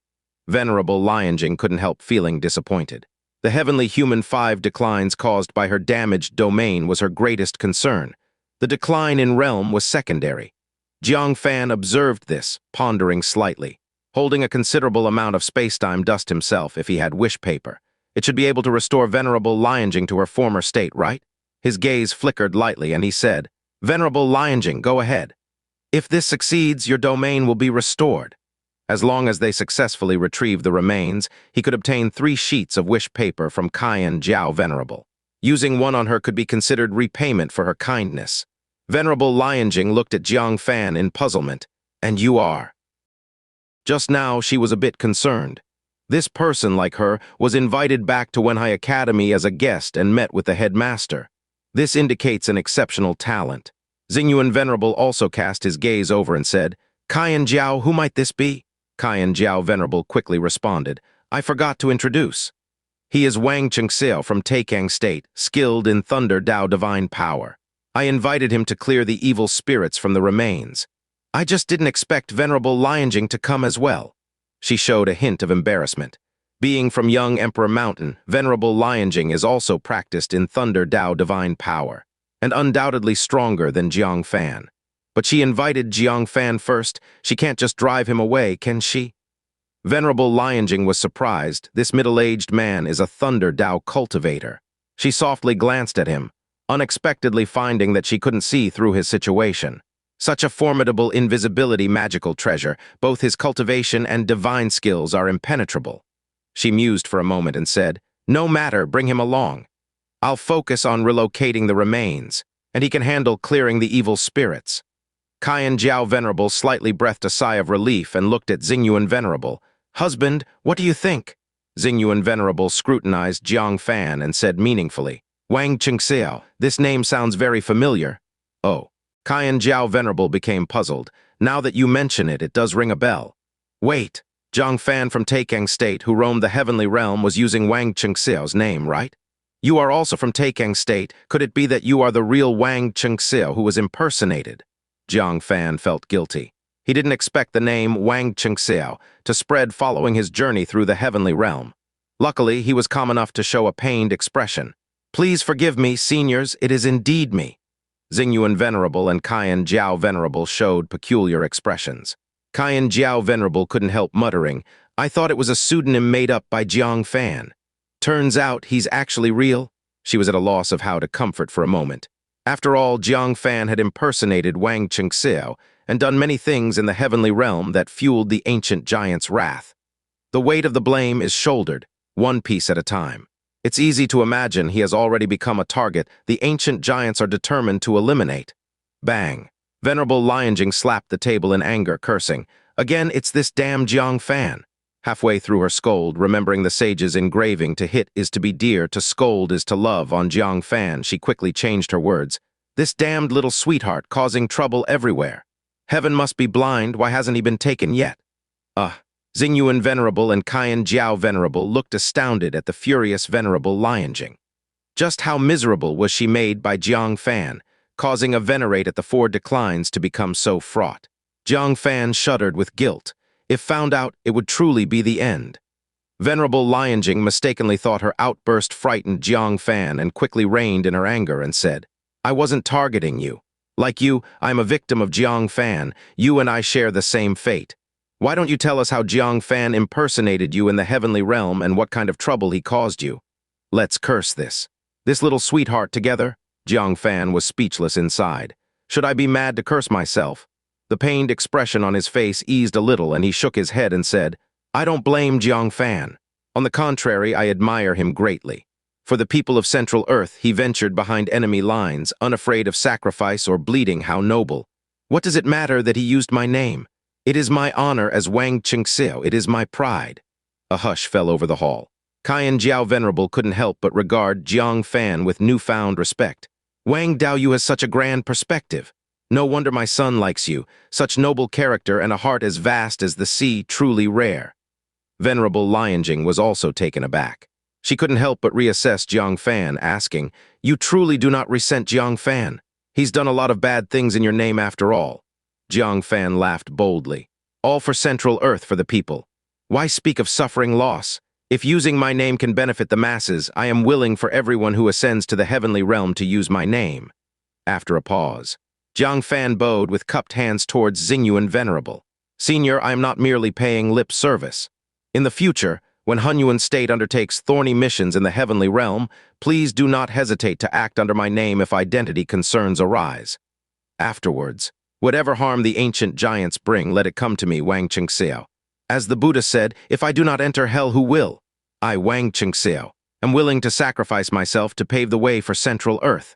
S1: Venerable Lioning couldn't help feeling disappointed. The heavenly human 5 declines caused by her damaged domain was her greatest concern. The decline in realm was secondary. Jang Fan observed this, pondering slightly. Holding a considerable amount of spacetime dust himself, if he had wish paper, it should be able to restore Venerable Lioning to her former state, right? His gaze flickered lightly, and he said, "Venerable Lioning, go ahead. If this succeeds, your domain will be restored." As long as they successfully retrieved the remains, he could obtain 3 sheets of wish paper from Cen Jiao Venerable. Using one on her could be considered repayment for her kindness. Venerable Lioning looked at Jang Fan in puzzlement. "And you are?" Just now, she was a bit concerned. This person, like her, was invited back to Wenhai Academy as a guest and met with the headmaster. This indicates an exceptional talent. Xingyuan Venerable also cast his gaze over and said, "Cen Jiao, who might this be?" Cen Jiao Venerable quickly responded, "I forgot to introduce. He is Wang Chengxiao from Taikang State, skilled in Thunder Dao Divine Power. I invited him to clear the evil spirits from the remains. I just didn't expect Venerable Lioning to come as well." She showed a hint of embarrassment. Being from Young Emperor Mountain, Venerable Lioning is also practiced in Thunder Dao Divine Power, and undoubtedly stronger than Jang Fan. But she invited Jang Fan first. She can't just drive him away, can she? Venerable Lioning was surprised. This middle-aged man is a Thunder Dao cultivator. She softly glanced at him, unexpectedly finding that she couldn't see through his situation. Such a formidable invisibility magical treasure, both his cultivation and divine skills are impenetrable. She mused for a moment and said, "No matter, bring him along. I'll focus on relocating the remains, and he can handle clearing the evil spirits." Cen Jiao Venerable slightly breathed a sigh of relief and looked at Xingyuan Venerable. "Husband, what do you think?" Xingyuan Venerable scrutinized Jang Fan and said meaningfully, "Wang Chengxiao, this name sounds very familiar." "Oh." Cen Jiao Venerable became puzzled. "Now that you mention it, it does ring a bell." "Wait, Jang Fan from Taikang State, who roamed the heavenly realm, was using Wang Chengxiao's name, right? You are also from Taikang State. Could it be that you are the real Wang Chengxiao who was impersonated?" Jang Fan felt guilty. He didn't expect the name Wang Chengxiao to spread following his journey through the heavenly realm. Luckily, he was calm enough to show a pained expression. "Please forgive me, seniors, it is indeed me." Xingyuan Venerable and Cen Jiao Venerable showed peculiar expressions. Cen Jiao Venerable couldn't help muttering, "I thought it was a pseudonym made up by Jang Fan. Turns out he's actually real." She was at a loss of how to comfort for a moment. After all, Jang Fan had impersonated Wang Chengxiao and done many things in the heavenly realm that fueled the ancient giant's wrath. The weight of the blame is shouldered, one piece at a time. It's easy to imagine he has already become a target the ancient giants are determined to eliminate. Bang! Venerable Lioning slapped the table in anger, cursing, "Again, it's this damn Jang Fan." Halfway through her scold, remembering the sage's engraving, "To hit is to be dear, to scold is to love," on Jang Fan, she quickly changed her words. "This damned little sweetheart causing trouble everywhere. Heaven must be blind, why hasn't he been taken yet?" Xingyuan Venerable and Cen Jiao Venerable looked astounded at the furious Venerable Lioning. Just how miserable was she made by Jang Fan, causing a venerate at the 4 declines to become so fraught? Jang Fan shuddered with guilt. If found out, it would truly be the end. Venerable Lioning mistakenly thought her outburst frightened Jang Fan and quickly reined in her anger and said, "I wasn't targeting you. Like you, I'm a victim of Jang Fan. You and I share the same fate. Why don't you tell us how Jang Fan impersonated you in the heavenly realm and what kind of trouble he caused you? Let's curse this. This little sweetheart together?" Jang Fan was speechless inside. "Should I be mad to curse myself?" The pained expression on his face eased a little and he shook his head and said, "I don't blame Jang Fan. On the contrary, I admire him greatly. For the people of Central Earth, he ventured behind enemy lines, unafraid of sacrifice or bleeding. How noble. What does it matter that he used my name? It is my honor as Wang Chengxiao. It is my pride." A hush fell over the hall. Cen Jiao Venerable couldn't help but regard Jang Fan with newfound respect. "Wang Daoyu has such a grand perspective. No wonder my son likes you. Such noble character and a heart as vast as the sea, truly rare. Venerable Lioning was also taken aback. She couldn't help but reassess Jang Fan, asking, "You truly do not resent Jang Fan? He's done a lot of bad things in your name after all." Jang Fan laughed boldly. "All for Central Earth for the people. Why speak of suffering loss? If using my name can benefit the masses, I am willing for everyone who ascends to the heavenly realm to use my name." After a pause, Jang Fan bowed with cupped hands towards Xingyuan Venerable. "Senior, I am not merely paying lip service. In the future, when Hunyuan State undertakes thorny missions in the heavenly realm, please do not hesitate to act under my name if identity concerns arise. Afterwards, whatever harm the ancient giants bring, let it come to me, Wang Qingxiao. As the Buddha said, if I do not enter hell, who will? I, Wang Qingxiao, am willing to sacrifice myself to pave the way for Central Earth."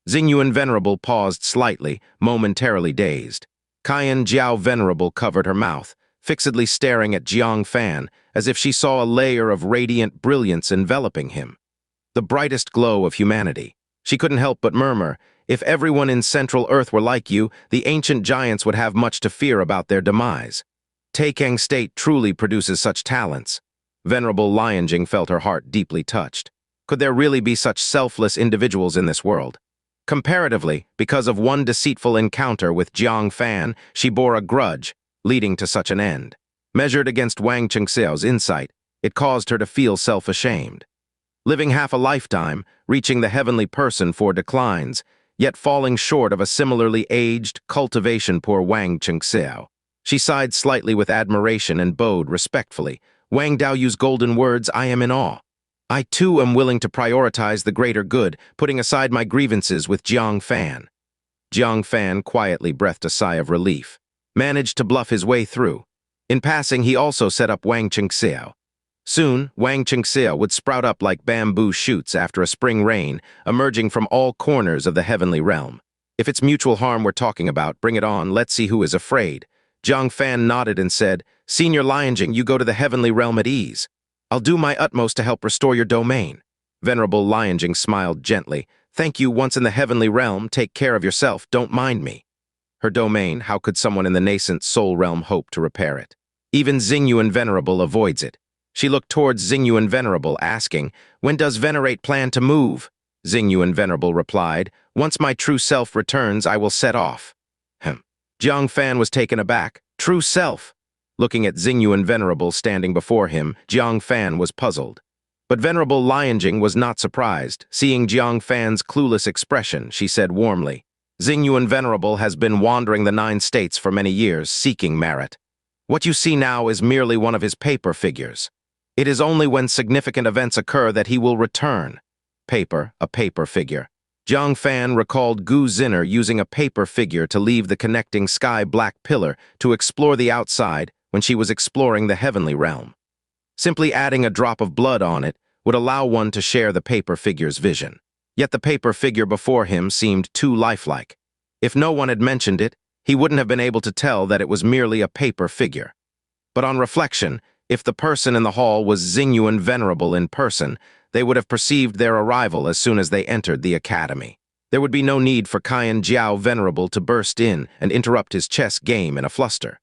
S1: Xingyuan Venerable paused slightly, momentarily dazed. Cen Jiao Venerable covered her mouth, fixedly staring at Jang Fan as if she saw a layer of radiant brilliance enveloping him. The brightest glow of humanity. She couldn't help but murmur, "If everyone in Central Earth were like you, the ancient giants would have much to fear about their demise. Taikang State truly produces such talents." Venerable Lioning felt her heart deeply touched. Could there really be such selfless individuals in this world? Comparatively, because of one deceitful encounter with Jang Fan, she bore a grudge, leading to such an end. Measured against Wang Qingxiao's insight, it caused her to feel self-ashamed. Living half a lifetime, reaching the heavenly person for declines, yet falling short of a similarly aged, cultivation-poor Wang Qingxiao. She sighed slightly with admiration and bowed respectfully. "Wang Daoyu's golden words, I am in awe. I too am willing to prioritize the greater good, putting aside my grievances with Jang Fan." Jang Fan quietly breathed a sigh of relief, managed to bluff his way through. In passing, he also set up Wang Qingxiao. Soon, Wang Qingxiao would sprout up like bamboo shoots after a spring rain, emerging from all corners of the heavenly realm. "If it's mutual harm we're talking about, bring it on, let's see who is afraid." Jang Fan nodded and said, "Senior Lioning, you go to the heavenly realm at ease. I'll do my utmost to help restore your domain." Venerable Lioning smiled gently. "Thank you, once in the heavenly realm, take care of yourself, don't mind me." Her domain, how could someone in the nascent soul realm hope to repair it? Even Xingyuan Venerable avoids it. She looked towards Xingyuan Venerable, asking, "When does Venerate plan to move?" Xingyuan Venerable replied, "Once my true self returns, I will set off." Jang Fan was taken aback. True self? Looking at Xingyuan Venerable standing before him, Jang Fan was puzzled. But Venerable Lioning was not surprised. Seeing Jang Fan's clueless expression, she said warmly, "Xingyuan Venerable has been wandering the 9 states for many years, seeking merit. What you see now is merely one of his paper figures. It is only when significant events occur that he will return." Paper, a paper figure. Jang Fan recalled Gu Zinner using a paper figure to leave the connecting sky-black pillar to explore the outside when she was exploring the heavenly realm. Simply adding a drop of blood on it would allow one to share the paper figure's vision. Yet the paper figure before him seemed too lifelike. If no one had mentioned it, he wouldn't have been able to tell that it was merely a paper figure. But on reflection, if the person in the hall was Xingyuan Venerable in person, they would have perceived their arrival as soon as they entered the academy. There would be no need for Cen Jiao Venerable to burst in and interrupt his chess game in a fluster.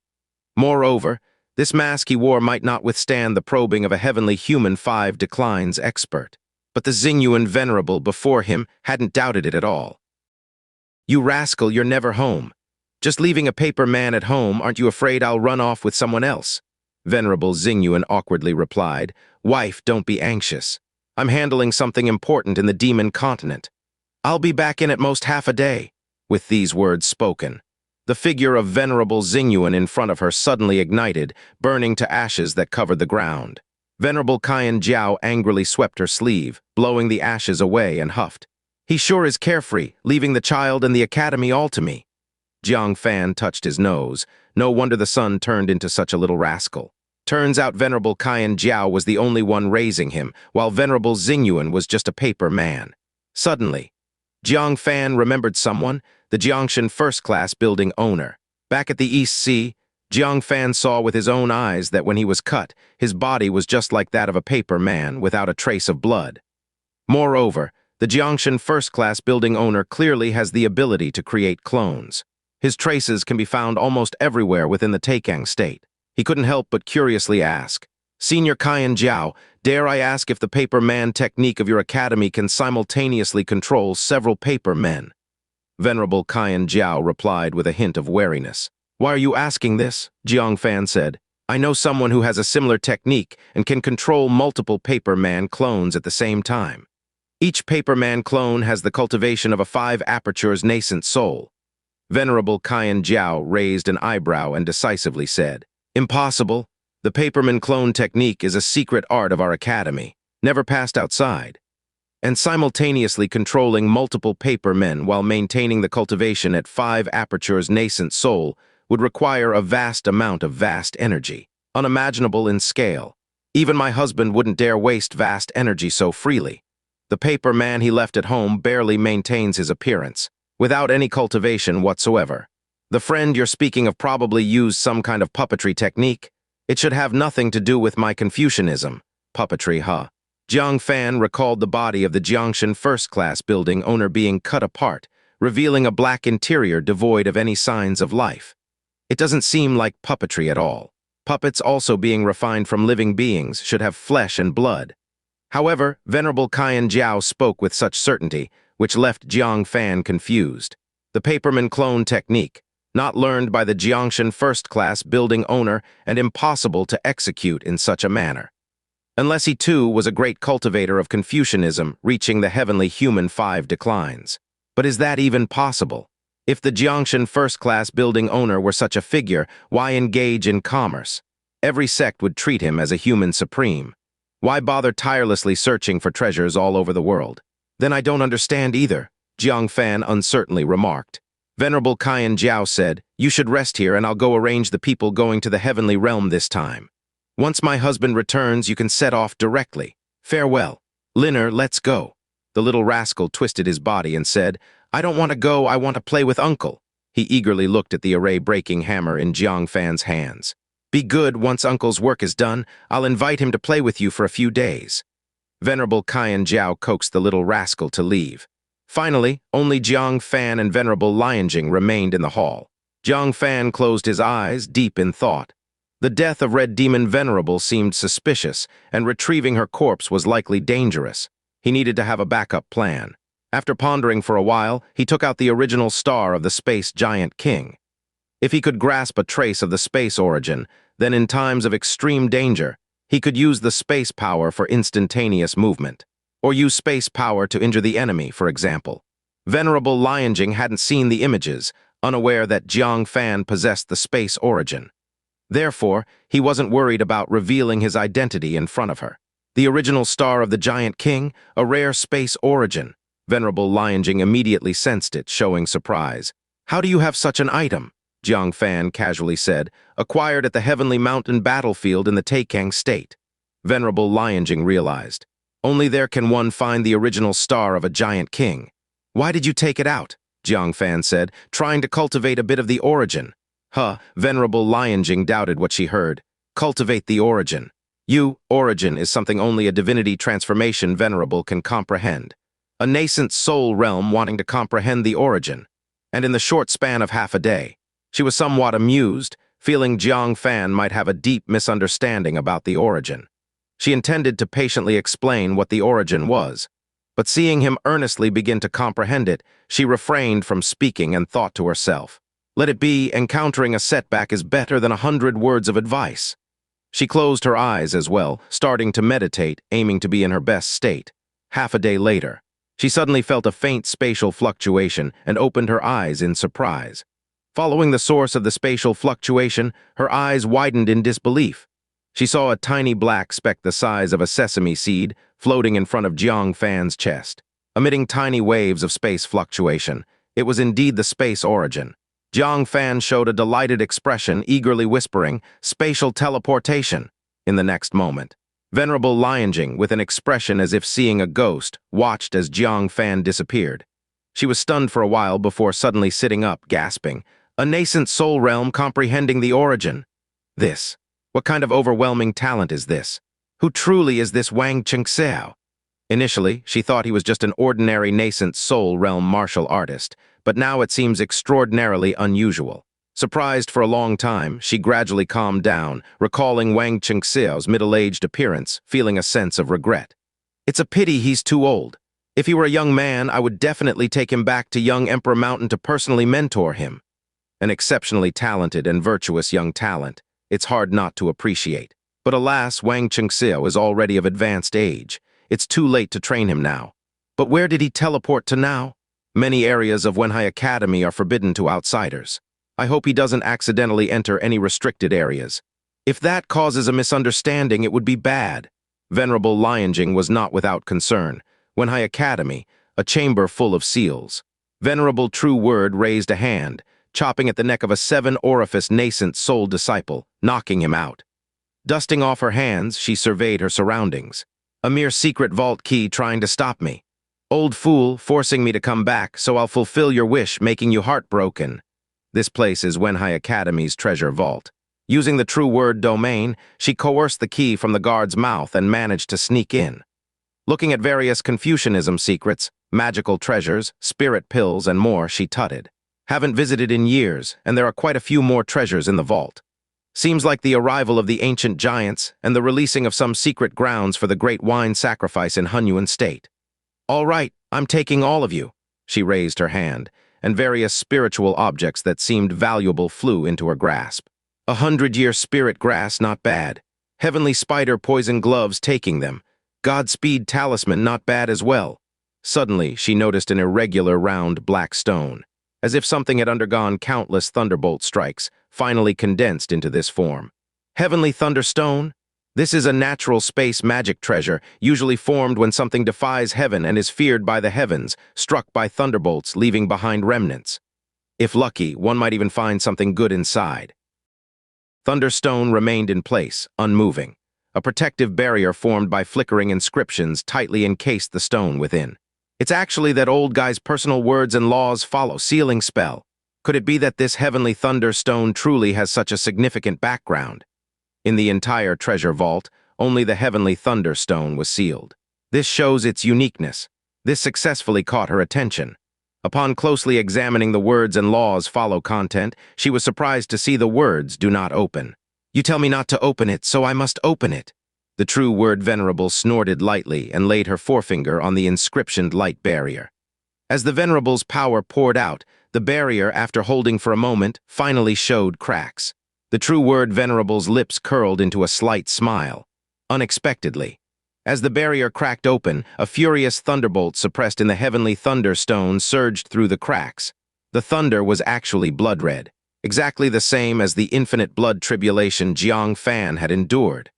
S1: Moreover, this mask he wore might not withstand the probing of a heavenly human 5 declines expert. But the Xingyuan Venerable before him hadn't doubted it at all. "You rascal, you're never home. Just leaving a paper man at home, aren't you afraid I'll run off with someone else?" Venerable Xingyuan awkwardly replied, "Wife, don't be anxious. I'm handling something important in the demon continent. I'll be back in at most half a day." With these words spoken, the figure of Venerable Xingyuan in front of her suddenly ignited, burning to ashes that covered the ground. Venerable Cen Jiao angrily swept her sleeve, blowing the ashes away, and huffed, "He sure is carefree, leaving the child and the academy all to me." Jang Fan touched his nose. No wonder the son turned into such a little rascal. Turns out Venerable Cen Jiao was the only one raising him, while Venerable Xingyuan was just a paper man. Suddenly, Jang Fan remembered someone, the Jiangshan first-class building owner. Back at the East Sea, Jang Fan saw with his own eyes that when he was cut, his body was just like that of a paper man, without a trace of blood. Moreover, the Jiangshan first-class building owner clearly has the ability to create clones. His traces can be found almost everywhere within the Taikang state. He couldn't help but curiously ask, Senior Cen Jiao, dare I ask if the paper man technique of your academy can simultaneously control several paper men? Venerable Cen Jiao replied with a hint of wariness. Why are you asking this? Jang Fan said. I know someone who has a similar technique and can control multiple paper man clones at the same time. Each paper man clone has the cultivation of a 5 apertures nascent soul. Venerable Cen Jiao raised an eyebrow and decisively said, Impossible. The paperman clone technique is a secret art of our academy, never passed outside. And simultaneously controlling multiple paper men while maintaining the cultivation at 5 apertures nascent soul would require a vast amount of vast energy, unimaginable in scale. Even my husband wouldn't dare waste vast energy so freely. The paper man he left at home barely maintains his appearance, without any cultivation whatsoever. The friend you're speaking of probably used some kind of puppetry technique. It should have nothing to do with my Confucianism. Puppetry, huh? Jang Fan recalled the body of the Jiangshan first-class building owner being cut apart, revealing a black interior devoid of any signs of life. It doesn't seem like puppetry at all. Puppets also being refined from living beings should have flesh and blood. However, Venerable Cen Jiao spoke with such certainty, which left Jang Fan confused. The paperman clone technique, not learned by the Jiangshan first-class building owner and impossible to execute in such a manner. Unless he too was a great cultivator of Confucianism, reaching the heavenly human 5 declines. But is that even possible? If the Jiangshan first-class building owner were such a figure, why engage in commerce? Every sect would treat him as a human supreme. Why bother tirelessly searching for treasures all over the world? Then I don't understand either, Jang Fan uncertainly remarked. Venerable Cen Jiao said, You should rest here and I'll go arrange the people going to the heavenly realm this time. Once my husband returns, you can set off directly. Farewell. Linner, let's go. The little rascal twisted his body and said, I don't want to go, I want to play with Uncle. He eagerly looked at the array-breaking hammer in Jang Fan's hands. Be good, once Uncle's work is done, I'll invite him to play with you for a few days. Venerable Cen Jiao coaxed the little rascal to leave. Finally, only Jang Fan and Venerable Lioning remained in the hall. Jang Fan closed his eyes, deep in thought. The death of Red Demon Venerable seemed suspicious, and retrieving her corpse was likely dangerous. He needed to have a backup plan. After pondering for a while, he took out the original star of the Space Giant King. If he could grasp a trace of the space origin, then in times of extreme danger, he could use the space power for instantaneous movement. Or use space power to injure the enemy, for example. Venerable Lioning hadn't seen the images, unaware that Jang Fan possessed the space origin. Therefore, he wasn't worried about revealing his identity in front of her. The original star of the Giant King, a rare space origin. Venerable Lioning immediately sensed it, showing surprise. How do you have such an item? Jang Fan casually said, acquired at the Heavenly Mountain battlefield in the Taikang state. Venerable Lioning realized. Only there can one find the original star of a Giant King. Why did you take it out? Jang Fan said, trying to cultivate a bit of the origin. Venerable Lioning doubted what she heard. Cultivate the origin. Origin is something only a divinity transformation Venerable can comprehend. A nascent soul realm wanting to comprehend the origin. And in the short span of half a day, she was somewhat amused, feeling Jang Fan might have a deep misunderstanding about the origin. She intended to patiently explain what the origin was, but seeing him earnestly begin to comprehend it, she refrained from speaking and thought to herself, let it be, encountering a setback is better than 100 words of advice. She closed her eyes as well, starting to meditate, aiming to be in her best state. Half a day later, she suddenly felt a faint spatial fluctuation and opened her eyes in surprise. Following the source of the spatial fluctuation, her eyes widened in disbelief. She saw a tiny black speck the size of a sesame seed floating in front of Jang Fan's chest. Emitting tiny waves of space fluctuation, it was indeed the space origin. Jang Fan showed a delighted expression, eagerly whispering, spatial teleportation. In the next moment, Venerable Lioning, with an expression as if seeing a ghost, watched as Jang Fan disappeared. She was stunned for a while before suddenly sitting up, gasping, a nascent soul realm comprehending the origin. What kind of overwhelming talent is this? Who truly is this Wang Chengxiao? Initially, she thought he was just an ordinary nascent soul realm martial artist, but now it seems extraordinarily unusual. Surprised for a long time, she gradually calmed down, recalling Wang Chengxiao's middle-aged appearance, feeling a sense of regret. It's a pity he's too old. If he were a young man, I would definitely take him back to young Emperor Mountain to personally mentor him. An exceptionally talented and virtuous young talent, it's hard not to appreciate. But alas, Wang Chengxiao is already of advanced age. It's too late to train him now. But where did he teleport to now? Many areas of Wenhai Academy are forbidden to outsiders. I hope he doesn't accidentally enter any restricted areas. If that causes a misunderstanding, it would be bad. Venerable Lioning was not without concern. Wenhai Academy, a chamber full of seals. Venerable True Word raised a hand, chopping at the neck of a 7-orifice nascent soul disciple, knocking him out. Dusting off her hands, she surveyed her surroundings. A mere secret vault key trying to stop me. Old fool, forcing me to come back, so I'll fulfill your wish, making you heartbroken. This place is Wenhai Academy's treasure vault. Using the True Word domain, she coerced the key from the guard's mouth and managed to sneak in. Looking at various Confucianism secrets, magical treasures, spirit pills, and more, she tutted. Haven't visited in years, and there are quite a few more treasures in the vault. Seems like the arrival of the ancient giants and the releasing of some secret grounds for the great wine sacrifice in Hunyuan State. All right, I'm taking all of you. She raised her hand, and various spiritual objects that seemed valuable flew into her grasp. 100-year spirit grass, not bad. Heavenly spider poison gloves, taking them. Godspeed talisman, not bad as well. Suddenly, she noticed an irregular round black stone. As if something had undergone countless thunderbolt strikes, finally condensed into this form. Heavenly Thunderstone? This is a natural space magic treasure, usually formed when something defies heaven and is feared by the heavens, struck by thunderbolts, leaving behind remnants. If lucky, one might even find something good inside. Thunderstone remained in place, unmoving. A protective barrier formed by flickering inscriptions tightly encased the stone within. It's actually that old guy's personal words and laws follow, sealing spell. Could it be that this heavenly thunderstone truly has such a significant background? In the entire treasure vault, only the heavenly thunderstone was sealed. This shows its uniqueness. This successfully caught her attention. Upon closely examining the words and laws follow content, she was surprised to see the words do not open. You tell me not to open it, so I must open it. The True Word Venerable snorted lightly and laid her forefinger on the inscriptioned light barrier. As the Venerable's power poured out, the barrier, after holding for a moment, finally showed cracks. The True Word Venerable's lips curled into a slight smile. Unexpectedly. As the barrier cracked open, a furious thunderbolt suppressed in the heavenly thunderstone surged through the cracks. The thunder was actually blood-red, exactly the same as the infinite blood tribulation Jang Fan had endured.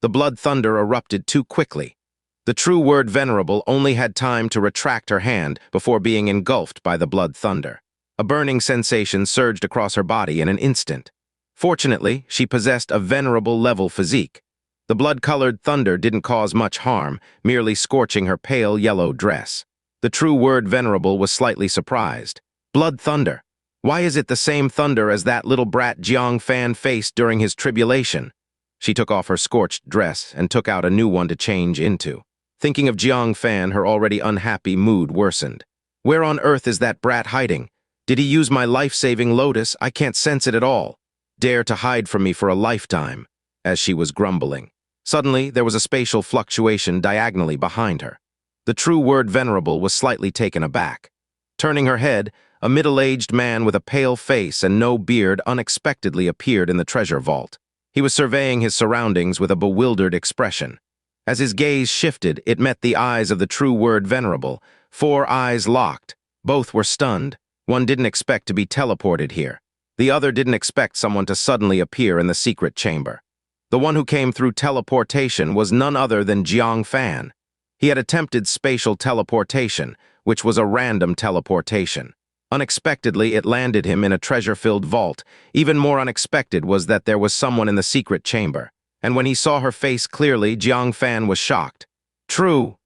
S1: The blood thunder erupted too quickly. The True Word Venerable only had time to retract her hand before being engulfed by the blood thunder. A burning sensation surged across her body in an instant. Fortunately, she possessed a venerable-level physique. The blood-colored thunder didn't cause much harm, merely scorching her pale yellow dress. The True Word Venerable was slightly surprised. Blood thunder. Why is it the same thunder as that little brat Jiang Fan faced during his tribulation? She took off her scorched dress and took out a new one to change into. Thinking of Jiang Fan, her already unhappy mood worsened. Where on earth is that brat hiding? Did he use my life-saving lotus? I can't sense it at all. Dare to hide from me for a lifetime, as she was grumbling. Suddenly, there was a spatial fluctuation diagonally behind her. The True Word Venerable was slightly taken aback. Turning her head, a middle-aged man with a pale face and no beard unexpectedly appeared in the treasure vault. He was surveying his surroundings with a bewildered expression. As his gaze shifted, it met the eyes of the True Word Venerable. 4 eyes locked. Both were stunned. One didn't expect to be teleported here. The other didn't expect someone to suddenly appear in the secret chamber. The one who came through teleportation was none other than Jiang Fan. He had attempted spatial teleportation, which was a random teleportation. Unexpectedly, it landed him in a treasure-filled vault. Even more unexpected was that there was someone in the secret chamber. And when he saw her face clearly, Jiang Fan was shocked. True.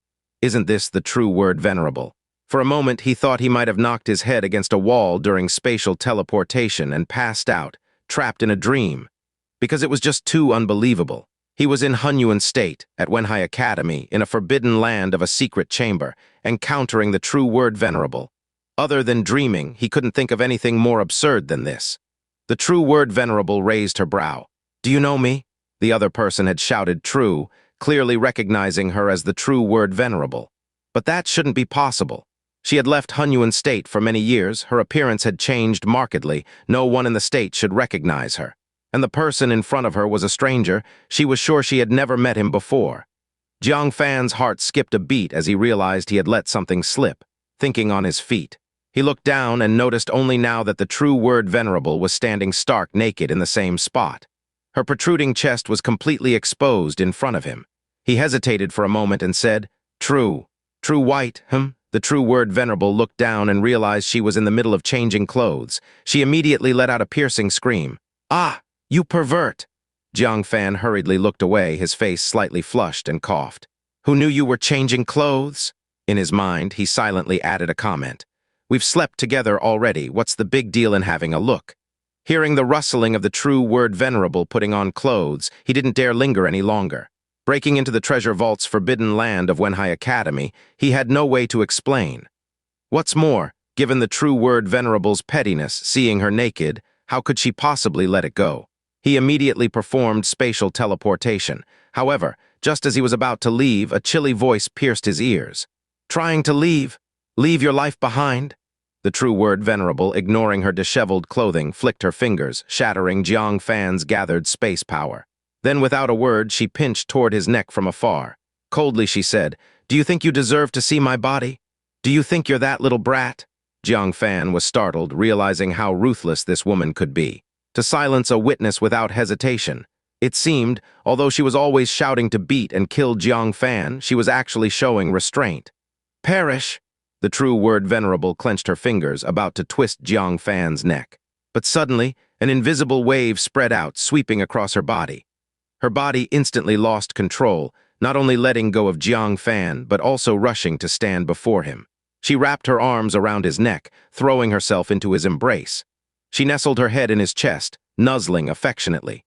S1: Isn't this the True Word Venerable? For a moment, he thought he might have knocked his head against a wall during spatial teleportation and passed out, trapped in a dream. Because it was just too unbelievable. He was in Hunyuan State, at Wenhai Academy, in a forbidden land of a secret chamber, encountering the True Word Venerable. Other than dreaming, he couldn't think of anything more absurd than this. The true word Venerable raised her brow. "Do you know me?" The other person had shouted true, clearly recognizing her as the true word Venerable. But that shouldn't be possible. She had left Hunyuan State for many years, her appearance had changed markedly, no one in the state should recognize her. And the person in front of her was a stranger, she was sure she had never met him before. Jang Fan's heart skipped a beat as he realized he had let something slip, thinking on his feet. He looked down and noticed only now that the true word Venerable was standing stark naked in the same spot. Her protruding chest was completely exposed in front of him. He hesitated for a moment and said, "True. True white, The true word Venerable looked down and realized she was in the middle of changing clothes. She immediately let out a piercing scream. "Ah, you pervert!" Jang Fan hurriedly looked away, his face slightly flushed, and coughed. "Who knew you were changing clothes?" In his mind, he silently added a comment. "We've slept together already, what's the big deal in having a look?" Hearing the rustling of the true word Venerable putting on clothes, he didn't dare linger any longer. Breaking into the treasure vault's forbidden land of Wenhai Academy, he had no way to explain. What's more, given the true word Venerable's pettiness, seeing her naked, how could she possibly let it go? He immediately performed spatial teleportation. However, just as he was about to leave, a chilly voice pierced his ears. "Trying to leave? Leave your life behind?" The true word Venerable, ignoring her disheveled clothing, flicked her fingers, shattering Jang Fan's gathered space power. Then, without a word, she pinched toward his neck from afar. Coldly, she said, "Do you think you deserve to see my body? Do you think you're that little brat?" Jang Fan was startled, realizing how ruthless this woman could be. To silence a witness without hesitation. It seemed, although she was always shouting to beat and kill Jang Fan, she was actually showing restraint. "Perish!" The true word Venerable clenched her fingers, about to twist Jang Fan's neck. But suddenly, an invisible wave spread out, sweeping across her body. Her body instantly lost control, not only letting go of Jang Fan, but also rushing to stand before him. She wrapped her arms around his neck, throwing herself into his embrace. She nestled her head in his chest, nuzzling affectionately.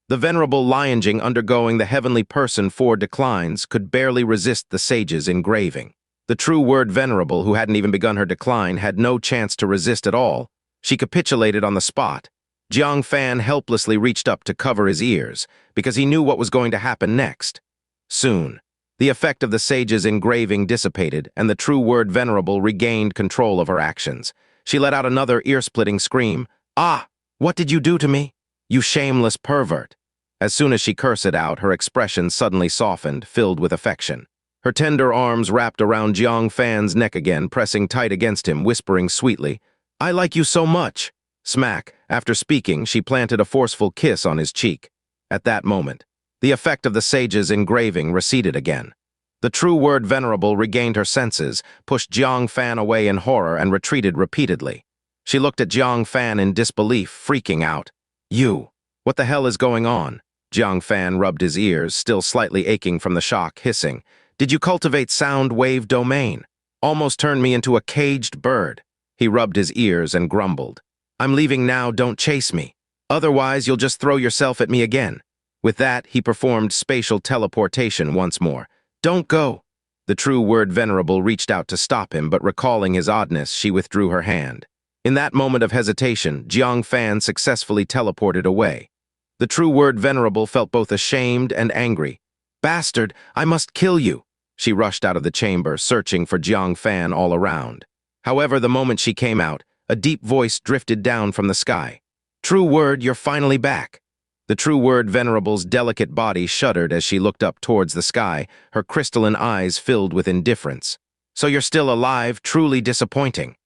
S1: The Venerable Lioning, undergoing the heavenly person 4 declines, could barely resist the sage's engraving. The true word Venerable, who hadn't even begun her decline, had no chance to resist at all. She capitulated on the spot. Jang Fan helplessly reached up to cover his ears, because he knew what was going to happen next. Soon, the effect of the sage's engraving dissipated, and the true word Venerable regained control of her actions. She let out another ear-splitting scream. "Ah! What did you do to me? You shameless pervert!" As soon as she cursed it out, her expression suddenly softened, filled with affection. Her tender arms wrapped around Jang Fan's neck again, pressing tight against him, whispering sweetly, "I like you so much." Smack. After speaking, she planted a forceful kiss on his cheek. At that moment, the effect of the sage's engraving receded again. The true word Venerable regained her senses, pushed Jang Fan away in horror, and retreated repeatedly. She looked at Jang Fan in disbelief, freaking out. "You! What the hell is going on?" Jang Fan rubbed his ears, still slightly aching from the shock, hissing. "Did you cultivate sound wave domain? Almost turned me into a caged bird." He rubbed his ears and grumbled. "I'm leaving now, don't chase me. Otherwise, you'll just throw yourself at me again." With that, he performed spatial teleportation once more. "Don't go." The true word Venerable reached out to stop him, but recalling his oddness, she withdrew her hand. In that moment of hesitation, Jang Fan successfully teleported away. The true word Venerable felt both ashamed and angry. "Bastard, I must kill you." She rushed out of the chamber, searching for Jang Fan all around. However, the moment she came out, a deep voice drifted down from the sky. "True word, you're finally back." The true word Venerable's delicate body shuddered as she looked up towards the sky, her crystalline eyes filled with indifference. "So you're still alive, truly disappointing."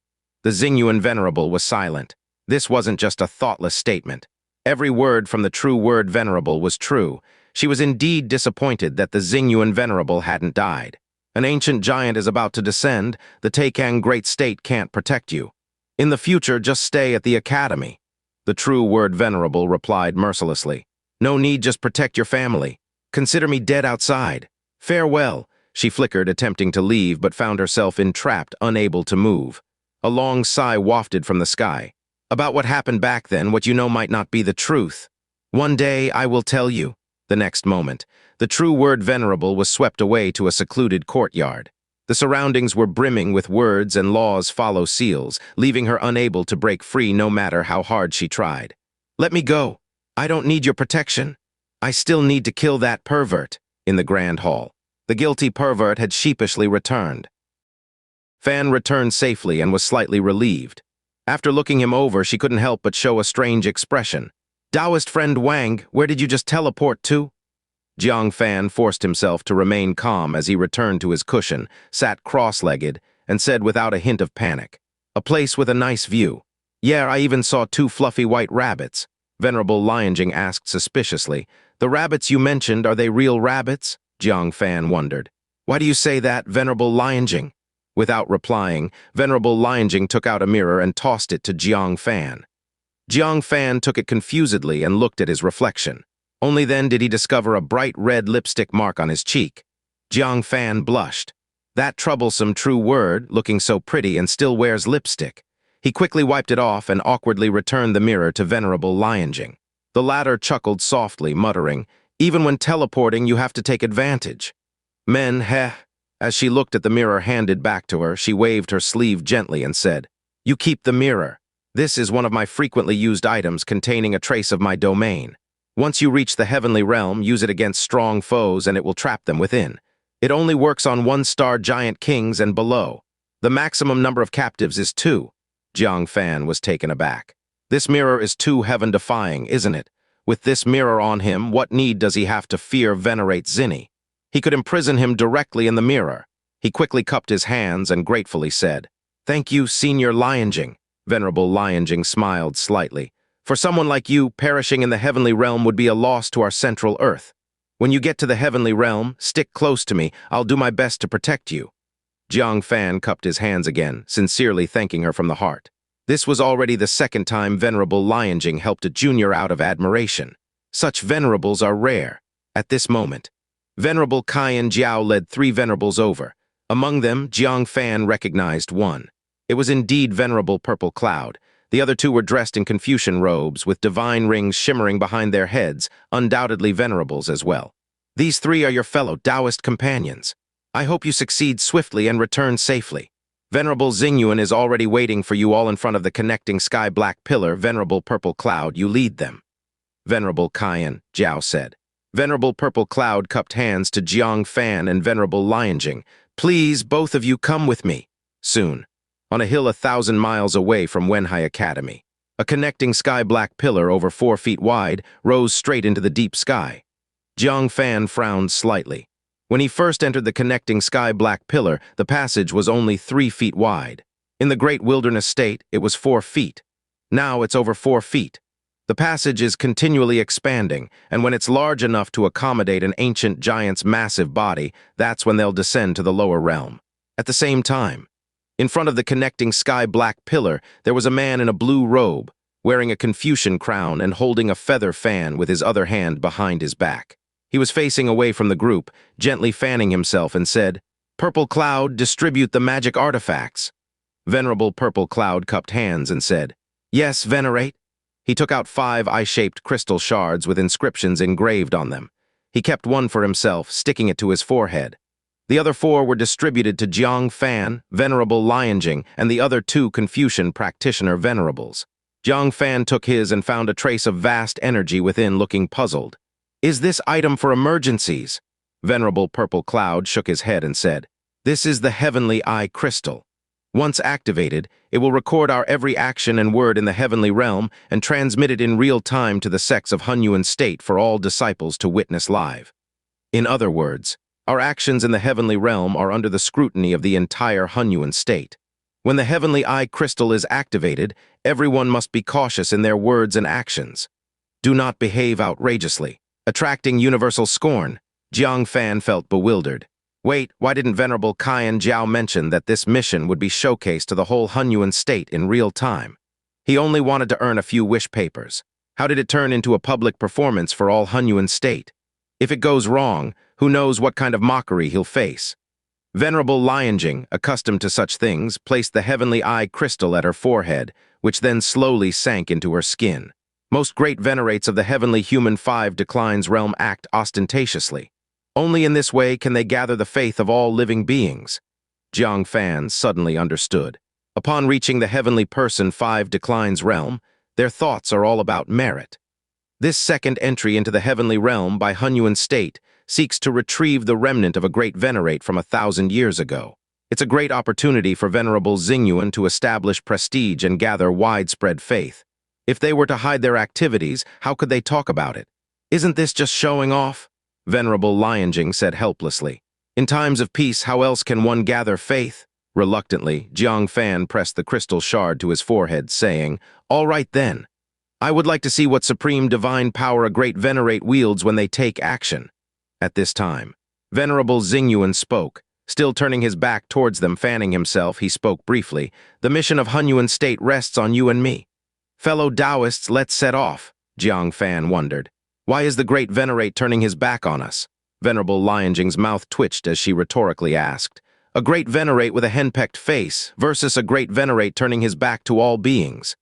S1: The Xingyuan Venerable was silent. This wasn't just a thoughtless statement. Every word from the true word Venerable was true. She was indeed disappointed that the Xingyuan Venerable hadn't died. An ancient giant is about to descend, the Taikang Great State can't protect you. In the future, just stay at the academy. The true word Venerable replied mercilessly. "No need, just protect your family. Consider me dead outside. Farewell." She flickered, attempting to leave, but found herself entrapped, unable to move. A long sigh wafted from the sky. "About what happened back then, what you know might not be the truth. One day, I will tell you." The next moment, the true word Venerable was swept away to a secluded courtyard. The surroundings were brimming with words and laws follow seals, leaving her unable to break free no matter how hard she tried. "Let me go. I don't need your protection. I still need to kill that pervert." In the grand hall, the guilty pervert had sheepishly returned. Fan returned safely and was slightly relieved. After looking him over, she couldn't help but show a strange expression. "Taoist friend Wang, where did you just teleport to?" Jang Fan forced himself to remain calm as he returned to his cushion, sat cross-legged, and said without a hint of panic, "A place with a nice view. Yeah, I even saw 2 fluffy white rabbits." Venerable Lioning asked suspiciously, "The rabbits you mentioned, are they real rabbits?" Jang Fan wondered. "Why do you say that, Venerable Lioning?" Without replying, Venerable Lioning took out a mirror and tossed it to Jang Fan. Jang Fan took it confusedly and looked at his reflection. Only then did he discover a bright red lipstick mark on his cheek. Jang Fan blushed. That troublesome true word, looking so pretty and still wears lipstick. He quickly wiped it off and awkwardly returned the mirror to Venerable Lioning. The latter chuckled softly, muttering, "Even when teleporting, you have to take advantage." "Men, heh." As she looked at the mirror handed back to her, she waved her sleeve gently and said, "You keep the mirror. This is one of my frequently used items containing a trace of my domain. Once you reach the heavenly realm, use it against strong foes and it will trap them within. It only works on 1-star giant kings and below. The maximum number of captives is 2. Jang Fan was taken aback. "This mirror is too heaven-defying, isn't it? With this mirror on him, what need does he have to fear Venerate Zinni? He could imprison him directly in the mirror." He quickly cupped his hands and gratefully said, "Thank you, Senior Lioning." Venerable Lioning smiled slightly. "For someone like you, perishing in the heavenly realm would be a loss to our central earth. When you get to the heavenly realm, stick close to me. I'll do my best to protect you." Jang Fan cupped his hands again, sincerely thanking her from the heart. This was already the 2nd time Venerable Lioning helped a junior out of admiration. Such venerables are rare. At this moment, Venerable Cen Jiao led 3 venerables over. Among them, Jang Fan recognized one. It was indeed Venerable Purple Cloud. The other 2 were dressed in Confucian robes, with divine rings shimmering behind their heads, undoubtedly venerables as well. "These 3 are your fellow Taoist companions. I hope you succeed swiftly and return safely. Venerable Xingyuan is already waiting for you all in front of the connecting sky-black pillar. Venerable Purple Cloud, you lead them." Venerable Cen Jiao said. Venerable Purple Cloud cupped hands to Jang Fan and Venerable Lioning. "Please, both of you come with me." Soon, on a hill 1,000 miles away from Wenhai Academy, a connecting sky-black pillar over 4 feet wide rose straight into the deep sky. Jang Fan frowned slightly. When he first entered the connecting sky-black pillar, the passage was only 3 feet wide. In the Great Wilderness State, it was 4 feet. Now it's over 4 feet. The passage is continually expanding, and when it's large enough to accommodate an ancient giant's massive body, that's when they'll descend to the lower realm. At the same time, in front of the connecting sky-black pillar, there was a man in a blue robe, wearing a Confucian crown and holding a feather fan with his other hand behind his back. He was facing away from the group, gently fanning himself, and said, "Purple Cloud, distribute the magic artifacts." Venerable Purple Cloud cupped hands and said, "Yes, Venerate." He took out 5 eye-shaped crystal shards with inscriptions engraved on them. He kept one for himself, sticking it to his forehead. The other 4 were distributed to Jang Fan, Venerable Lioning, and the other 2 Confucian practitioner venerables. Jang Fan took his and found a trace of vast energy within, looking puzzled. "Is this item for emergencies?" Venerable Purple Cloud shook his head and said, "This is the Heavenly Eye Crystal. Once activated, it will record our every action and word in the heavenly realm and transmit it in real time to the sects of Hunyuan State for all disciples to witness live. In other words, our actions in the heavenly realm are under the scrutiny of the entire Hunyuan State. When the Heavenly Eye Crystal is activated, everyone must be cautious in their words and actions. Do not behave outrageously, attracting universal scorn." Jang Fan felt bewildered. Wait, why didn't Venerable Cen Jiao mention that this mission would be showcased to the whole Hunyuan State in real time? He only wanted to earn a few wish papers. How did it turn into a public performance for all Hunyuan State? If it goes wrong, who knows what kind of mockery he'll face? Venerable Lioning, accustomed to such things, placed the Heavenly Eye Crystal at her forehead, which then slowly sank into her skin. Most great venerates of the Heavenly Human 5 Declines realm act ostentatiously. Only in this way can they gather the faith of all living beings. Jang Fan suddenly understood. Upon reaching the Heavenly Person 5 Declines realm, their thoughts are all about merit. This second entry into the Heavenly Realm by Hunyuan State seeks to retrieve the remnant of a great venerate from 1,000 years ago. It's a great opportunity for Venerable Xingyuan to establish prestige and gather widespread faith. If they were to hide their activities, how could they talk about it? Isn't this just showing off? Venerable Lioning said helplessly. In times of peace, how else can one gather faith? Reluctantly, Jang Fan pressed the crystal shard to his forehead, saying, "All right then. I would like to see what supreme divine power a great venerate wields when they take action." At this time, Venerable Xingyuan spoke. Still turning his back towards them, fanning himself, he spoke briefly. "The mission of Hunyuan State rests on you and me. Fellow Taoists, let's set off." Jang Fan wondered. Why is the great venerate turning his back on us? Venerable Lioning's mouth twitched as she rhetorically asked. A great venerate with a henpecked face versus a great venerate turning his back to all beings.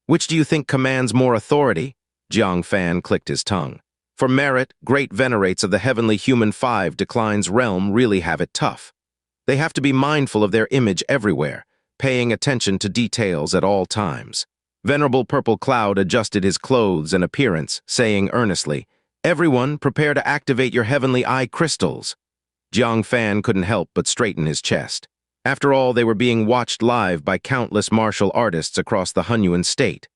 S1: Which do you think commands more authority? Jang Fan clicked his tongue. For merit, great venerates of the heavenly human 5 Declines realm really have it tough. They have to be mindful of their image everywhere, paying attention to details at all times. Venerable Purple Cloud adjusted his clothes and appearance, saying earnestly, "Everyone, prepare to activate your heavenly eye crystals." Jang Fan couldn't help but straighten his chest. After all, they were being watched live by countless martial artists across the Hunyuan State.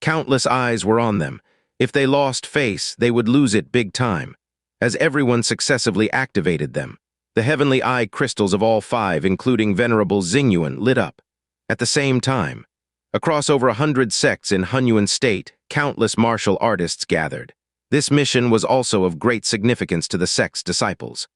S1: Countless eyes were on them. If they lost face, they would lose it big time. As everyone successively activated them, the heavenly eye crystals of all 5, including Venerable Xingyuan, lit up. At the same time, across over 100 sects in Hunyuan State, countless martial artists gathered. This mission was also of great significance to the sect's disciples.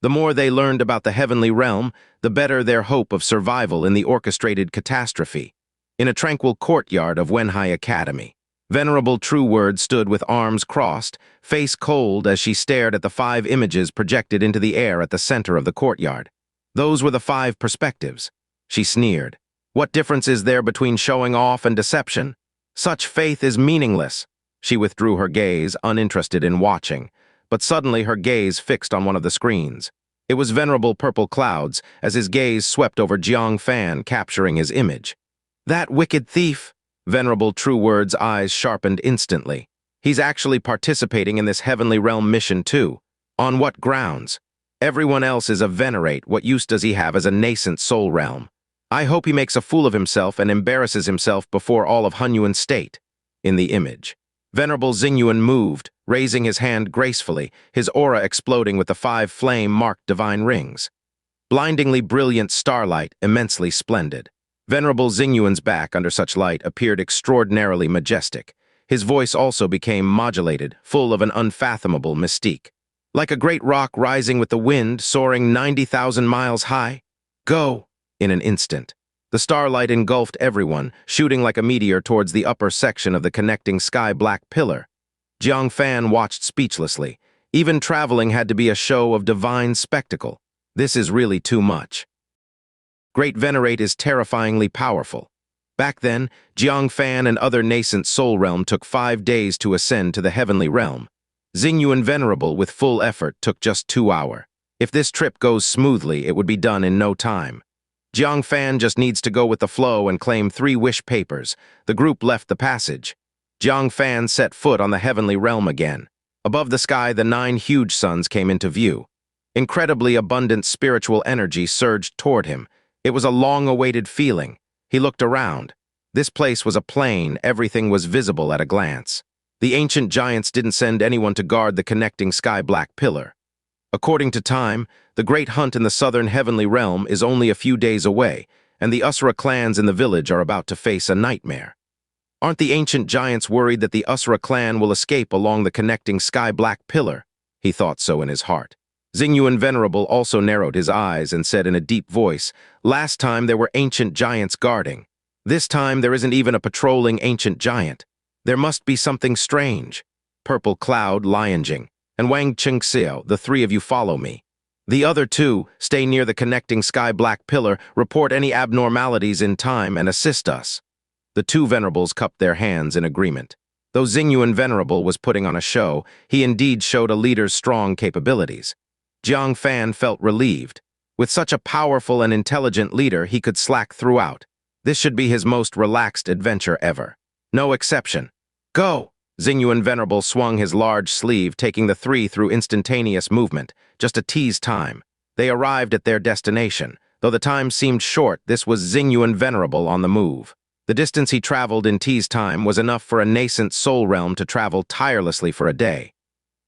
S1: The more they learned about the heavenly realm, the better their hope of survival in the orchestrated catastrophe. In a tranquil courtyard of Wenhai Academy, Venerable True Word stood with arms crossed, face cold as she stared at the 5 images projected into the air at the center of the courtyard. Those were the 5 perspectives. She sneered. What difference is there between showing off and deception? Such faith is meaningless. She withdrew her gaze, uninterested in watching, but suddenly her gaze fixed on one of the screens. It was Venerable Purple Cloud's, as his gaze swept over Jang Fan, capturing his image. That wicked thief! Venerable True Word's eyes sharpened instantly. He's actually participating in this heavenly realm mission too. On what grounds? Everyone else is a venerate. What use does he have as a nascent soul realm? I hope he makes a fool of himself and embarrasses himself before all of Hunyuan State. In the image, Venerable Xingyuan moved, raising his hand gracefully, his aura exploding with the 5 flame-marked divine rings. Blindingly brilliant starlight, immensely splendid. Venerable Xingyuan's back under such light appeared extraordinarily majestic. His voice also became modulated, full of an unfathomable mystique. Like a great rock rising with the wind, soaring 90,000 miles high. Go! In an instant, the starlight engulfed everyone, shooting like a meteor towards the upper section of the connecting sky-black pillar. Jang Fan watched speechlessly. Even traveling had to be a show of divine spectacle. This is really too much. Great Venerate is terrifyingly powerful. Back then, Jang Fan and other nascent soul realm took 5 days to ascend to the heavenly realm. Xingyuan Venerable, with full effort, took just 2 hours. If this trip goes smoothly, it would be done in no time. Jang Fan just needs to go with the flow and claim 3 wish papers. The group left the passage. Jang Fan set foot on the heavenly realm again. Above the sky, the 9 huge suns came into view. Incredibly abundant spiritual energy surged toward him. It was a long-awaited feeling. He looked around. This place was a plain, everything was visible at a glance. The ancient giants didn't send anyone to guard the connecting sky-black pillar. According to time, the great hunt in the southern heavenly realm is only a few days away, and the Asura clans in the village are about to face a nightmare. Aren't the ancient giants worried that the Asura clan will escape along the connecting sky-black pillar? He thought so in his heart. Xingyuan Venerable also narrowed his eyes and said in a deep voice, "Last time there were ancient giants guarding. This time there isn't even a patrolling ancient giant. There must be something strange." Purple Cloud, Lioning, and Wang Chengxiao, the 3 of you follow me. The other 2, stay near the connecting sky-black pillar, report any abnormalities in time, and assist us. The 2 venerables cupped their hands in agreement. Though Xingyuan Venerable was putting on a show, he indeed showed a leader's strong capabilities. Jang Fan felt relieved. With such a powerful and intelligent leader, he could slack throughout. This should be his most relaxed adventure ever. No exception. Go! Xingyuan Venerable swung his large sleeve, taking the three through instantaneous movement, just to tease time. They arrived at their destination. Though the time seemed short, this was Xingyuan Venerable on the move. The distance he traveled in tease time was enough for a nascent soul realm to travel tirelessly for a day.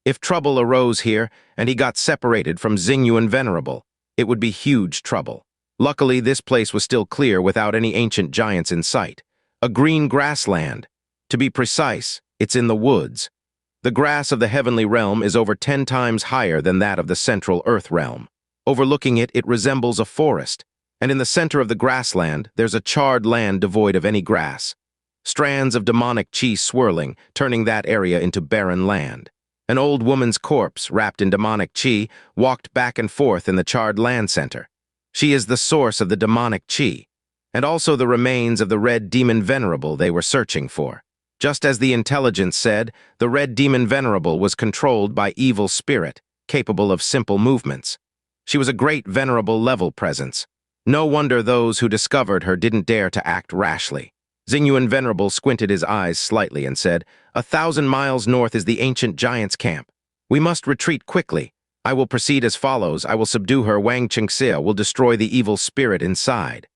S1: If trouble arose here, and he got separated from Xingyuan Venerable, it would be huge trouble. Luckily, this place was still clear without any ancient giants in sight. A green grassland. To be precise, it's in the woods. The grass of the heavenly realm is over 10 times higher than that of the central earth realm. Overlooking it, it resembles a forest, and in the center of the grassland, there's a charred land devoid of any grass. Strands of demonic chi swirling, turning that area into barren land. An old woman's corpse, wrapped in demonic chi, walked back and forth in the charred land center. She is the source of the demonic chi, and also the remains of the Red Demon Venerable they were searching for. Just as the intelligence said, the Red Demon Venerable was controlled by evil spirit, capable of simple movements. She was a great venerable level presence. No wonder those who discovered her didn't dare to act rashly. Xingyuan Venerable squinted his eyes slightly and said, 1,000 miles north is the ancient giant's camp. We must retreat quickly. I will proceed as follows. I will subdue her. Wang Qingxia will destroy the evil spirit inside.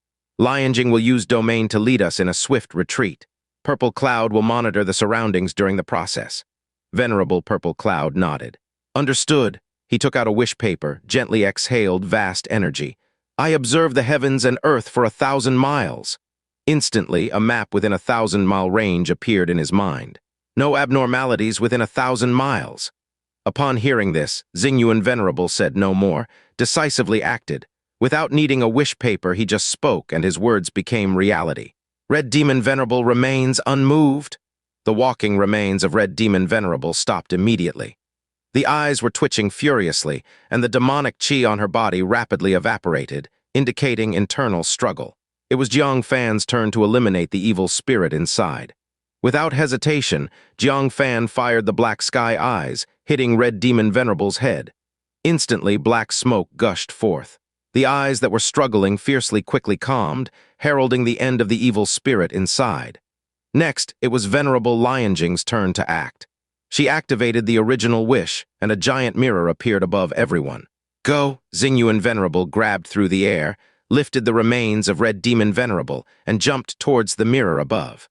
S1: Lioning will use domain to lead us in a swift retreat. Purple Cloud will monitor the surroundings during the process. Venerable Purple Cloud nodded. Understood. He took out a wish paper, gently exhaled vast energy. I observe the heavens and earth for 1,000 miles. Instantly, a map within a 1,000-mile range appeared in his mind. No abnormalities within 1,000 miles. Upon hearing this, Xingyuan Venerable said no more, decisively acted. Without needing a wish paper, he just spoke, and his words became reality. Red Demon Venerable remains unmoved. The walking remains of Red Demon Venerable stopped immediately. The eyes were twitching furiously, and the demonic chi on her body rapidly evaporated, indicating internal struggle. It was Jang Fan's turn to eliminate the evil spirit inside. Without hesitation, Jang Fan fired the black sky eyes, hitting Red Demon Venerable's head. Instantly, black smoke gushed forth. The eyes that were struggling fiercely quickly calmed, heralding the end of the evil spirit inside. Next, it was Venerable Lioning's turn to act. She activated the original wish, and a giant mirror appeared above everyone. Go! Xingyuan Venerable grabbed through the air, lifted the remains of Red Demon Venerable, and jumped towards the mirror above.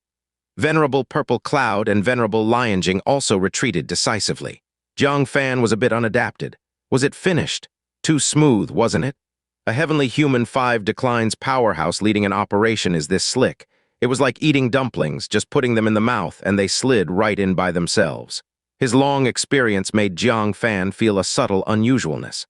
S1: Venerable Purple Cloud and Venerable Lioning also retreated decisively. Jang Fan was a bit unadapted. Was it finished? Too smooth, wasn't it? A heavenly human 5 declines powerhouse leading an operation is this slick. It was like eating dumplings, just putting them in the mouth, and they slid right in by themselves. His long experience made Jang Fan feel a subtle unusualness.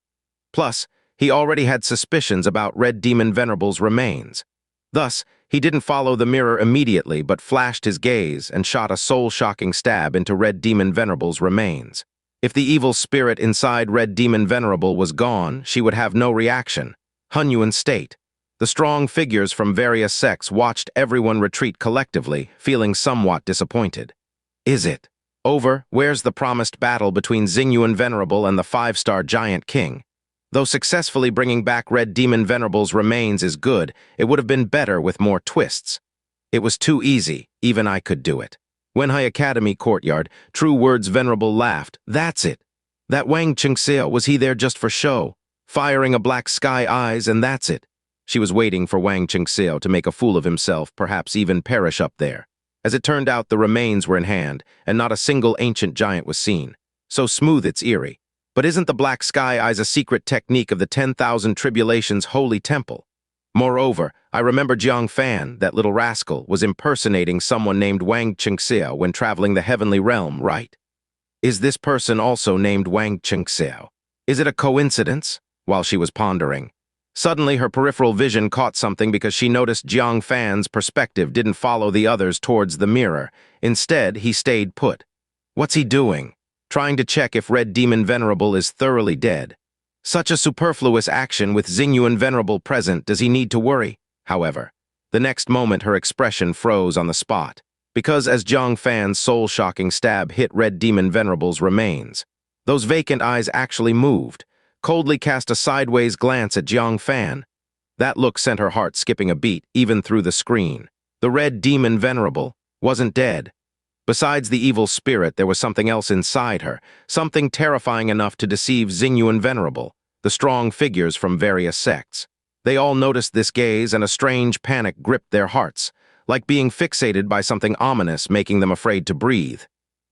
S1: Plus, he already had suspicions about Red Demon Venerable's remains. Thus, he didn't follow the mirror immediately, but flashed his gaze and shot a soul-shocking stab into Red Demon Venerable's remains. If the evil spirit inside Red Demon Venerable was gone, she would have no reaction. Hunyuan state. The strong figures from various sects watched everyone retreat collectively, feeling somewhat disappointed. Is it over? Where's the promised battle between Xingyuan Venerable and the 5-star giant king? Though successfully bringing back Red Demon Venerable's remains is good, it would have been better with more twists. It was too easy, even I could do it. Wenhai Academy courtyard, True Words Venerable laughed. That's it. That Wang Qingxia, was he there just for show? Firing a black sky eyes, and that's it. She was waiting for Wang Qingxia to make a fool of himself, perhaps even perish up there. As it turned out, the remains were in hand, and not a single ancient giant was seen. So smooth it's eerie. But isn't the black sky eyes a secret technique of the 10,000 Tribulations' holy temple? Moreover, I remember Jang Fan, that little rascal, was impersonating someone named Wang Qingxia when traveling the heavenly realm, right? Is this person also named Wang Qingxia? Is it a coincidence? While she was pondering, suddenly her peripheral vision caught something because she noticed Jang Fan's perspective didn't follow the others towards the mirror. Instead, he stayed put. What's he doing? Trying to check if Red Demon Venerable is thoroughly dead. Such a superfluous action with Xingyuan Venerable present, does he need to worry? However, the next moment her expression froze on the spot, because as Jang Fan's soul-shocking stab hit Red Demon Venerable's remains, those vacant eyes actually moved. coldly cast a sideways glance at Jang Fan. That look sent her heart skipping a beat, even through the screen. The red demon Venerable wasn't dead. Besides the evil spirit, there was something else inside her, something terrifying enough to deceive Xingyuan Venerable, the strong figures from various sects. They all noticed this gaze, and a strange panic gripped their hearts, like being fixated by something ominous, making them afraid to breathe.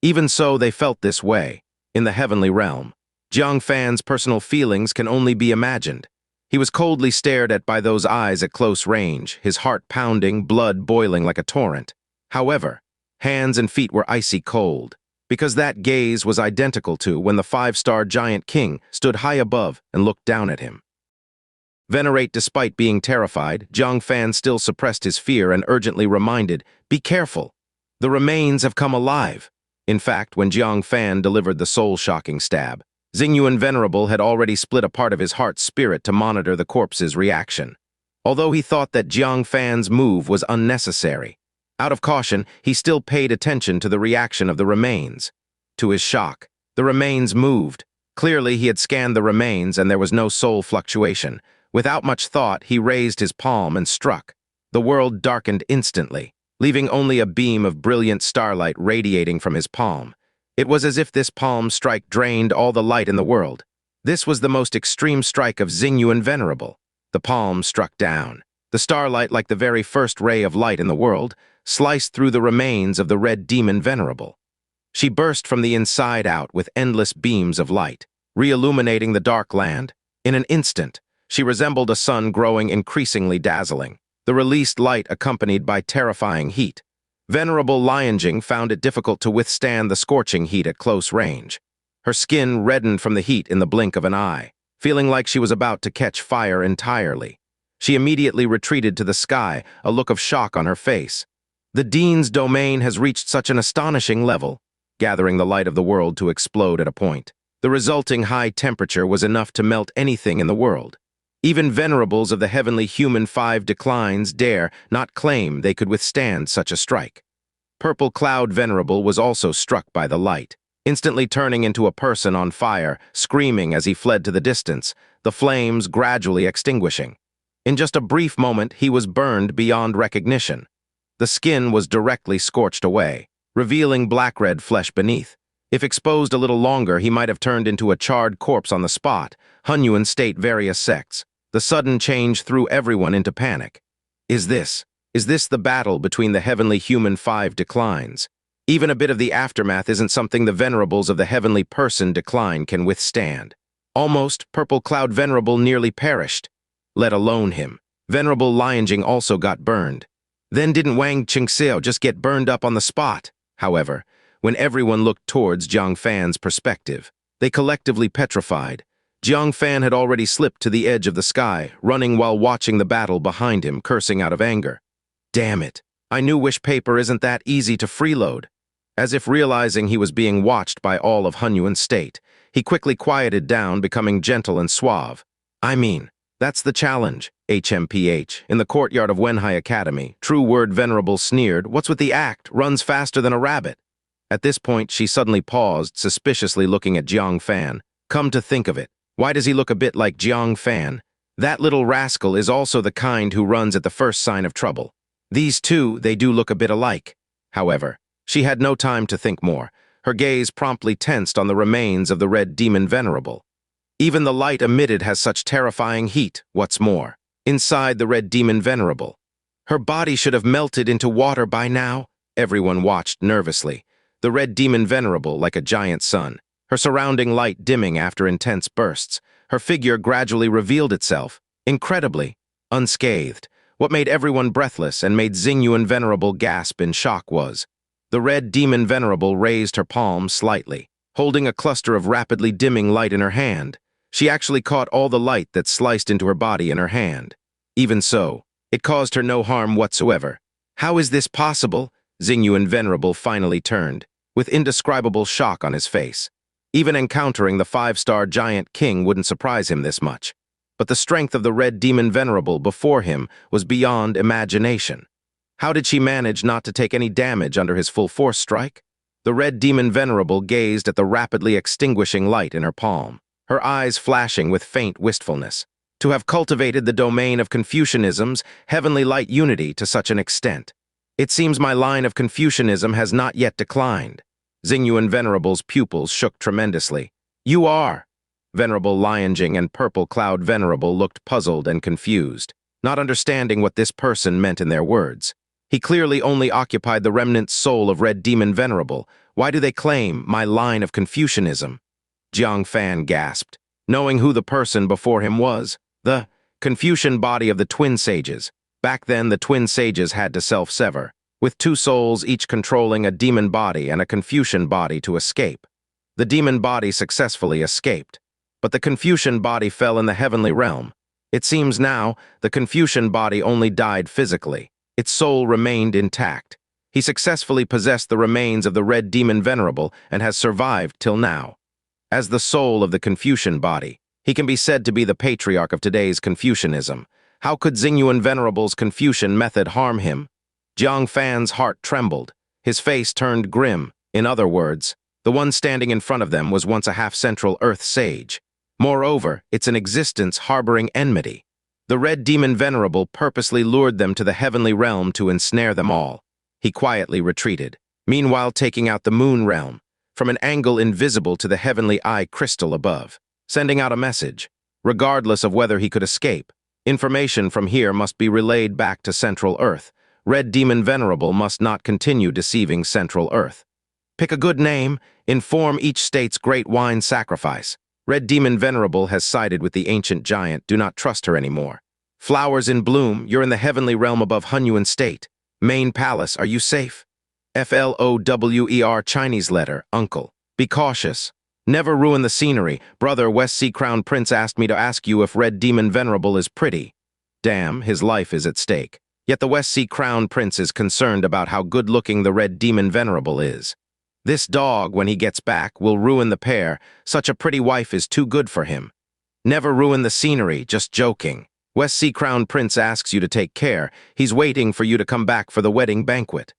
S1: Even so, they felt this way. In the heavenly realm, Jang Fan's personal feelings can only be imagined. He was coldly stared at by those eyes at close range, his heart pounding, blood boiling like a torrent. However, hands and feet were icy cold, because that gaze was identical to when the five-star giant king stood high above and looked down at him. Venerate, despite being terrified, Jang Fan still suppressed his fear and urgently reminded, "Be careful. The remains have come alive." In fact, when Jang Fan delivered the soul-shocking stab, Xingyuan Venerable had already split a part of his heart's spirit to monitor the corpse's reaction. Although he thought that Jang Fan's move was unnecessary, out of caution, he still paid attention to the reaction of the remains. To his shock, the remains moved. Clearly, he had scanned the remains and there was no soul fluctuation. Without much thought, he raised his palm and struck. The world darkened instantly, leaving only a beam of brilliant starlight radiating from his palm. It was as if this palm strike drained all the light in the world. This was the most extreme strike of Xingyuan Venerable. The palm struck down. The starlight, like the very first ray of light in the world, sliced through the remains of the red demon Venerable. She burst from the inside out with endless beams of light, re-illuminating the dark land. In an instant, she resembled a sun growing increasingly dazzling, the released light accompanied by terrifying heat. Venerable Lioning found it difficult to withstand the scorching heat at close range. Her skin reddened from the heat in the blink of an eye, feeling like she was about to catch fire entirely. She immediately retreated to the sky, a look of shock on her face. The Dean's domain has reached such an astonishing level, gathering the light of the world to explode at a point. The resulting high temperature was enough to melt anything in the world. Even venerables of the heavenly human five declines dare not claim they could withstand such a strike. Purple Cloud Venerable was also struck by the light, instantly turning into a person on fire, screaming as he fled to the distance, the flames gradually extinguishing. In just a brief moment, he was burned beyond recognition. The skin was directly scorched away, revealing black-red flesh beneath. If exposed a little longer, he might have turned into a charred corpse on the spot. Hunyuan state various sects. The sudden change threw everyone into panic. Is this the battle between the heavenly human five declines? Even a bit of the aftermath isn't something the venerables of the heavenly person decline can withstand. Almost, Purple Cloud Venerable nearly perished. Let alone him. Venerable Lioning also got burned. Then didn't Wang Qingxiao just get burned up on the spot? However, when everyone looked towards Jang Fan's perspective, they collectively petrified. Jang Fan had already slipped to the edge of the sky, running while watching the battle behind him, cursing out of anger. Damn it, I knew wish paper isn't that easy to freeload. As if realizing he was being watched by all of Hunyuan state, he quickly quieted down, becoming gentle and suave. I mean, that's the challenge, HMPH. In the courtyard of Wenhai Academy, True Word Venerable sneered, "What's with the act? Runs faster than a rabbit." At this point, she suddenly paused, suspiciously looking at Jang Fan. Come to think of it, why does he look a bit like Jang Fan? That little rascal is also the kind who runs at the first sign of trouble. These two, they do look a bit alike. However, she had no time to think more. Her gaze promptly tensed on the remains of the red demon Venerable. Even the light emitted has such terrifying heat, what's more. Inside the red demon Venerable. Her body should have melted into water by now. Everyone watched nervously. The red demon Venerable like a giant sun, her surrounding light dimming after intense bursts. Her figure gradually revealed itself, incredibly, unscathed. What made everyone breathless and made Xingyuan Venerable gasp in shock was, the red demon Venerable raised her palm slightly, holding a cluster of rapidly dimming light in her hand. She actually caught all the light that sliced into her body in her hand. Even so, it caused her no harm whatsoever. How is this possible? Xingyuan Venerable finally turned, with indescribable shock on his face. Even encountering the five-star giant king wouldn't surprise him this much. But the strength of the red demon Venerable before him was beyond imagination. How did she manage not to take any damage under his full-force strike? The red demon Venerable gazed at the rapidly extinguishing light in her palm. her eyes flashing with faint wistfulness. To have cultivated the domain of Confucianism's heavenly light unity to such an extent. It seems my line of Confucianism has not yet declined. Xingyuan Venerable's pupils shook tremendously. You are. Venerable Lioning and Purple Cloud Venerable looked puzzled and confused, not understanding what this person meant in their words. He clearly only occupied the remnant soul of Red Demon Venerable. Why do they claim my line of Confucianism? Jang Fan gasped, knowing who the person before him was. The Confucian body of the twin sages. Back then, the twin sages had to self-sever, with two souls each controlling a demon body and a Confucian body to escape. The demon body successfully escaped, but the Confucian body fell in the heavenly realm. It seems now the Confucian body only died physically. Its soul remained intact. He successfully possessed the remains of the Red Demon Venerable and has survived till now. As the soul of the Confucian body, he can be said to be the patriarch of today's Confucianism. How could Xingyuan Venerable's Confucian method harm him? Jiang Fan's heart trembled. His face turned grim. In other words, the one standing in front of them was once a half-central earth sage. Moreover, it's an existence harboring enmity. The Red Demon Venerable purposely lured them to the heavenly realm to ensnare them all. He quietly retreated, meanwhile taking out the moon realm, from an angle invisible to the heavenly eye crystal above, sending out a message. Regardless of whether he could escape, information from here must be relayed back to Central Earth. Red Demon Venerable must not continue deceiving Central Earth. Pick a good name, inform each state's great wine sacrifice. Red Demon Venerable has sided with the ancient giant, do not trust her anymore. Flowers in bloom, you're in the heavenly realm above Hunyuan State. Main Palace, are you safe? FLOWER Chinese letter, uncle. Be cautious. Never ruin the scenery. Brother, West Sea Crown Prince asked me to ask you if Red Demon Venerable is pretty. Damn, his life is at stake. Yet the West Sea Crown Prince is concerned about how good-looking the Red Demon Venerable is. This dog, when he gets back, will ruin the pair. Such a pretty wife is too good for him. Never ruin the scenery, just joking. West Sea Crown Prince asks you to take care. He's waiting for you to come back for the wedding banquet.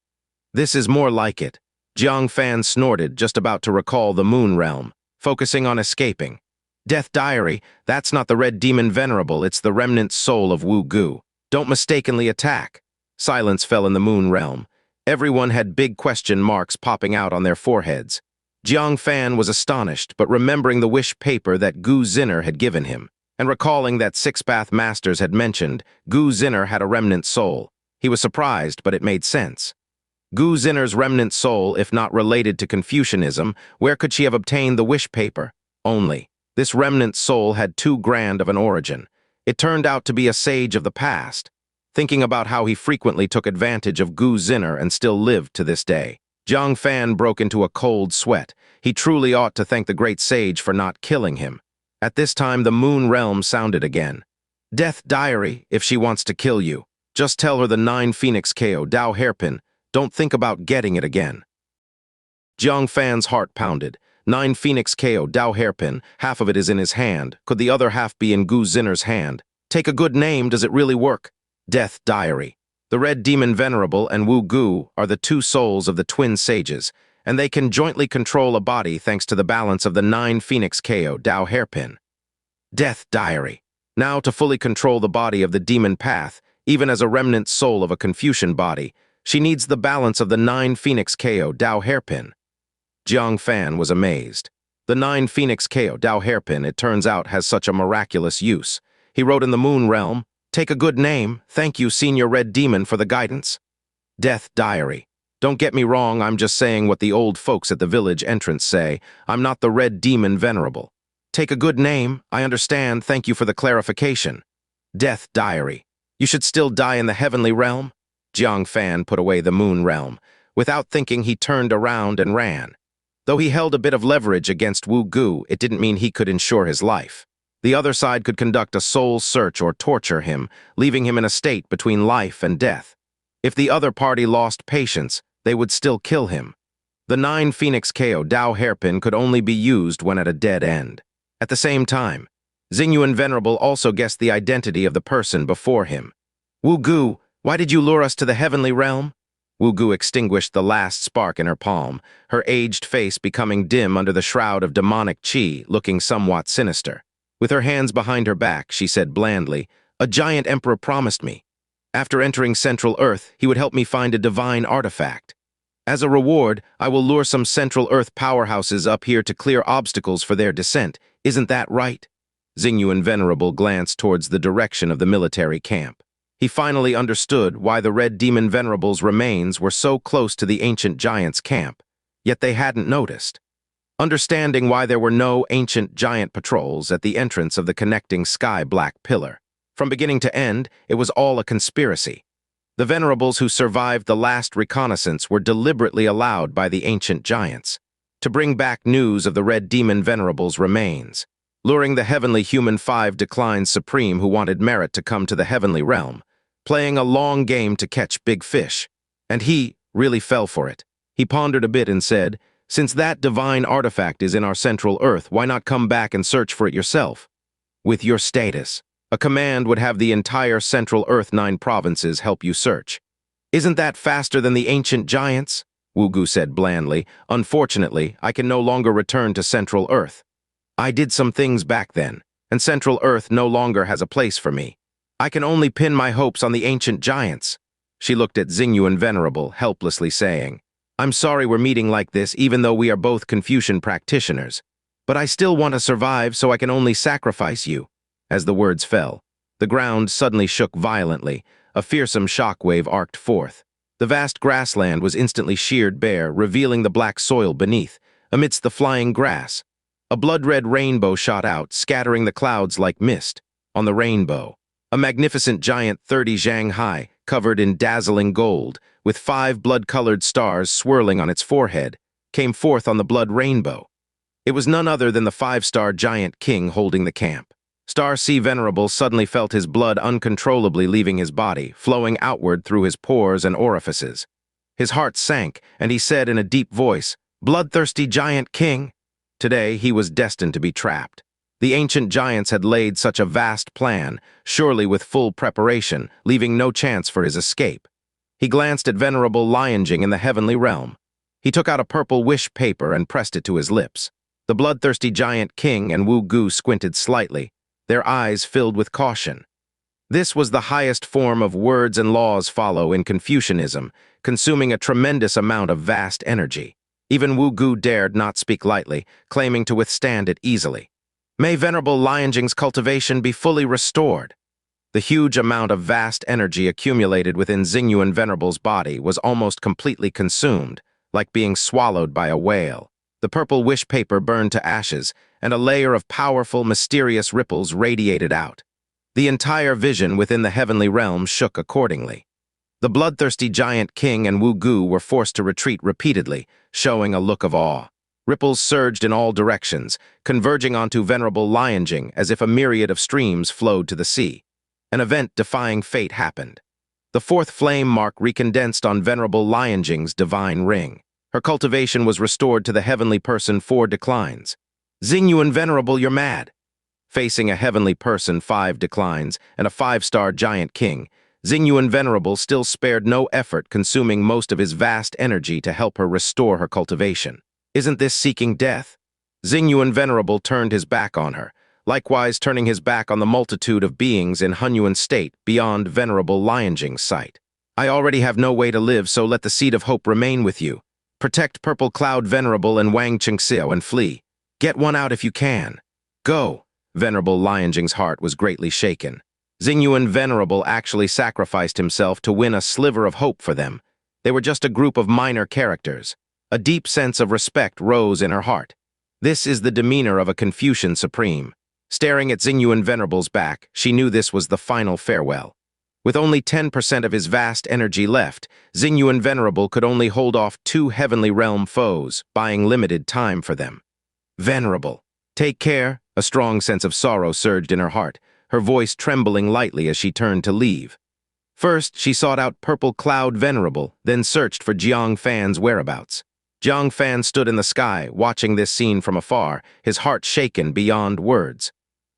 S1: This is more like it. Jiang Fan snorted, just about to recall the moon realm, focusing on escaping. Death Diary, that's not the Red Demon Venerable, it's the remnant soul of Wu Gu. Don't mistakenly attack. Silence fell in the moon realm. Everyone had big question marks popping out on their foreheads. Jiang Fan was astonished, but remembering the wish paper that Gu Zinner had given him, and recalling that Six-Path Masters had mentioned, Gu Zinner had a remnant soul. He was surprised, but it made sense. Gu Zinner's remnant soul, if not related to Confucianism, where could she have obtained the wish paper? Only. This remnant soul had too grand of an origin. It turned out to be a sage of the past. Thinking about how he frequently took advantage of Gu Zinner and still lived to this day, Jiang Fan broke into a cold sweat. He truly ought to thank the great sage for not killing him. At this time, the moon realm sounded again. Death Diary, if she wants to kill you, just tell her the 9 Phoenix KO Dao hairpin. Don't think about getting it again. Jiang Fan's heart pounded. 9 Phoenix KO Dao hairpin, half of it is in his hand. Could the other half be in Gu Zinner's hand? Take a good name, does it really work? Death Diary. The Red Demon Venerable and Wu Gu are the two souls of the twin sages, and they can jointly control a body thanks to the balance of the 9 Phoenix KO Dao hairpin. Death Diary. Now to fully control the body of the demon path, even as a remnant soul of a Confucian body, she needs the balance of the 9 Phoenix KO Dao hairpin. Jiang Fan was amazed. The 9 Phoenix KO Dao hairpin, it turns out, has such a miraculous use. He wrote in the moon realm, "Take a good name. Thank you, Senior Red Demon, for the guidance." Death Diary. Don't get me wrong, I'm just saying what the old folks at the village entrance say. I'm not the Red Demon Venerable. Take a good name. I understand. Thank you for the clarification. Death Diary. You should still die in the heavenly realm? Jiang Fan put away the moon realm. Without thinking, he turned around and ran. Though he held a bit of leverage against Wu Gu, it didn't mean he could ensure his life. The other side could conduct a soul search or torture him, leaving him in a state between life and death. If the other party lost patience, they would still kill him. The 9 Phoenix KO Dao hairpin could only be used when at a dead end. At the same time, Xingyuan Venerable also guessed the identity of the person before him. Wu Gu, why did you lure us to the heavenly realm? Gu extinguished the last spark in her palm, her aged face becoming dim under the shroud of demonic chi, looking somewhat sinister. With her hands behind her back, she said blandly, "A giant emperor promised me. After entering Central Earth, he would help me find a divine artifact. As a reward, I will lure some Central Earth powerhouses up here to clear obstacles for their descent. Isn't that right?" Xingyuan Venerable glanced towards the direction of the military camp. He finally understood why the Red Demon Venerable's remains were so close to the ancient giant's camp, yet they hadn't noticed. Understanding why there were no ancient giant patrols at the entrance of the connecting sky-black pillar. From beginning to end, it was all a conspiracy. The Venerables who survived the last reconnaissance were deliberately allowed by the ancient giants to bring back news of the Red Demon Venerable's remains, luring the heavenly human 5 declines supreme who wanted merit to come to the heavenly realm, playing a long game to catch big fish. And he really fell for it. He pondered a bit and said, "Since that divine artifact is in our Central Earth, why not come back and search for it yourself? With your status, a command would have the entire Central Earth 9 provinces help you search. Isn't that faster than the ancient giants?" Gu said blandly. "Unfortunately, I can no longer return to Central Earth. I did some things back then, and Central Earth no longer has a place for me. I can only pin my hopes on the ancient giants." She looked at Xingyuan Venerable, helplessly saying, "I'm sorry we're meeting like this even though we are both Confucian practitioners, but I still want to survive so I can only sacrifice you." As the words fell, the ground suddenly shook violently, a fearsome shockwave arced forth. The vast grassland was instantly sheared bare, revealing the black soil beneath. Amidst the flying grass, a blood-red rainbow shot out, scattering the clouds like mist. On the rainbow, a magnificent giant 30 zhang high, covered in dazzling gold, with 5 blood-colored stars swirling on its forehead, came forth on the blood rainbow. It was none other than the 5-star giant king holding the camp. Star C Venerable suddenly felt his blood uncontrollably leaving his body, flowing outward through his pores and orifices. His heart sank, and he said in a deep voice, "Bloodthirsty giant king." Today he was destined to be trapped. The ancient giants had laid such a vast plan, surely with full preparation, leaving no chance for his escape. He glanced at Venerable Lioning in the heavenly realm. He took out a purple wish paper and pressed it to his lips. The bloodthirsty giant king and Gu squinted slightly, their eyes filled with caution. This was the highest form of words and laws follow in Confucianism, consuming a tremendous amount of vast energy. Even Gu dared not speak lightly, claiming to withstand it easily. "May Venerable Lioning's cultivation be fully restored." The huge amount of vast energy accumulated within Xingyuan Venerable's body was almost completely consumed, like being swallowed by a whale. The purple wish paper burned to ashes, and a layer of powerful, mysterious ripples radiated out. The entire vision within the heavenly realm shook accordingly. The bloodthirsty giant king and Gu were forced to retreat repeatedly, showing a look of awe. Ripples surged in all directions, converging onto Venerable Lioning as if a myriad of streams flowed to the sea. An event defying fate happened. The 4th flame mark recondensed on Venerable Lioning's divine ring. Her cultivation was restored to the heavenly person 4 declines. "Xingyuan Venerable, you're mad." Facing a heavenly person 5 declines and a 5-star giant king, Xingyuan Venerable still spared no effort, consuming most of his vast energy to help her restore her cultivation. "Isn't this seeking death?" Xingyuan Venerable turned his back on her, likewise turning his back on the multitude of beings in Hunyuan state beyond Venerable Lioning's sight. "I already have no way to live, so let the seed of hope remain with you. Protect Purple Cloud Venerable and Wang Qingxiao and flee. Get one out if you can. Go." Venerable Lioning's heart was greatly shaken. Xingyuan Venerable actually sacrificed himself to win a sliver of hope for them. They were just a group of minor characters. A deep sense of respect rose in her heart. This is the demeanor of a Confucian supreme. Staring at Xingyuan Venerable's back, she knew this was the final farewell. With only 10% of his vast energy left, Xingyuan Venerable could only hold off 2 heavenly realm foes, buying limited time for them. "Venerable, take care." A strong sense of sorrow surged in her heart, her voice trembling lightly as she turned to leave. First, she sought out Purple Cloud Venerable, then searched for Jang Fan's whereabouts. Jang Fan stood in the sky, watching this scene from afar, his heart shaken beyond words.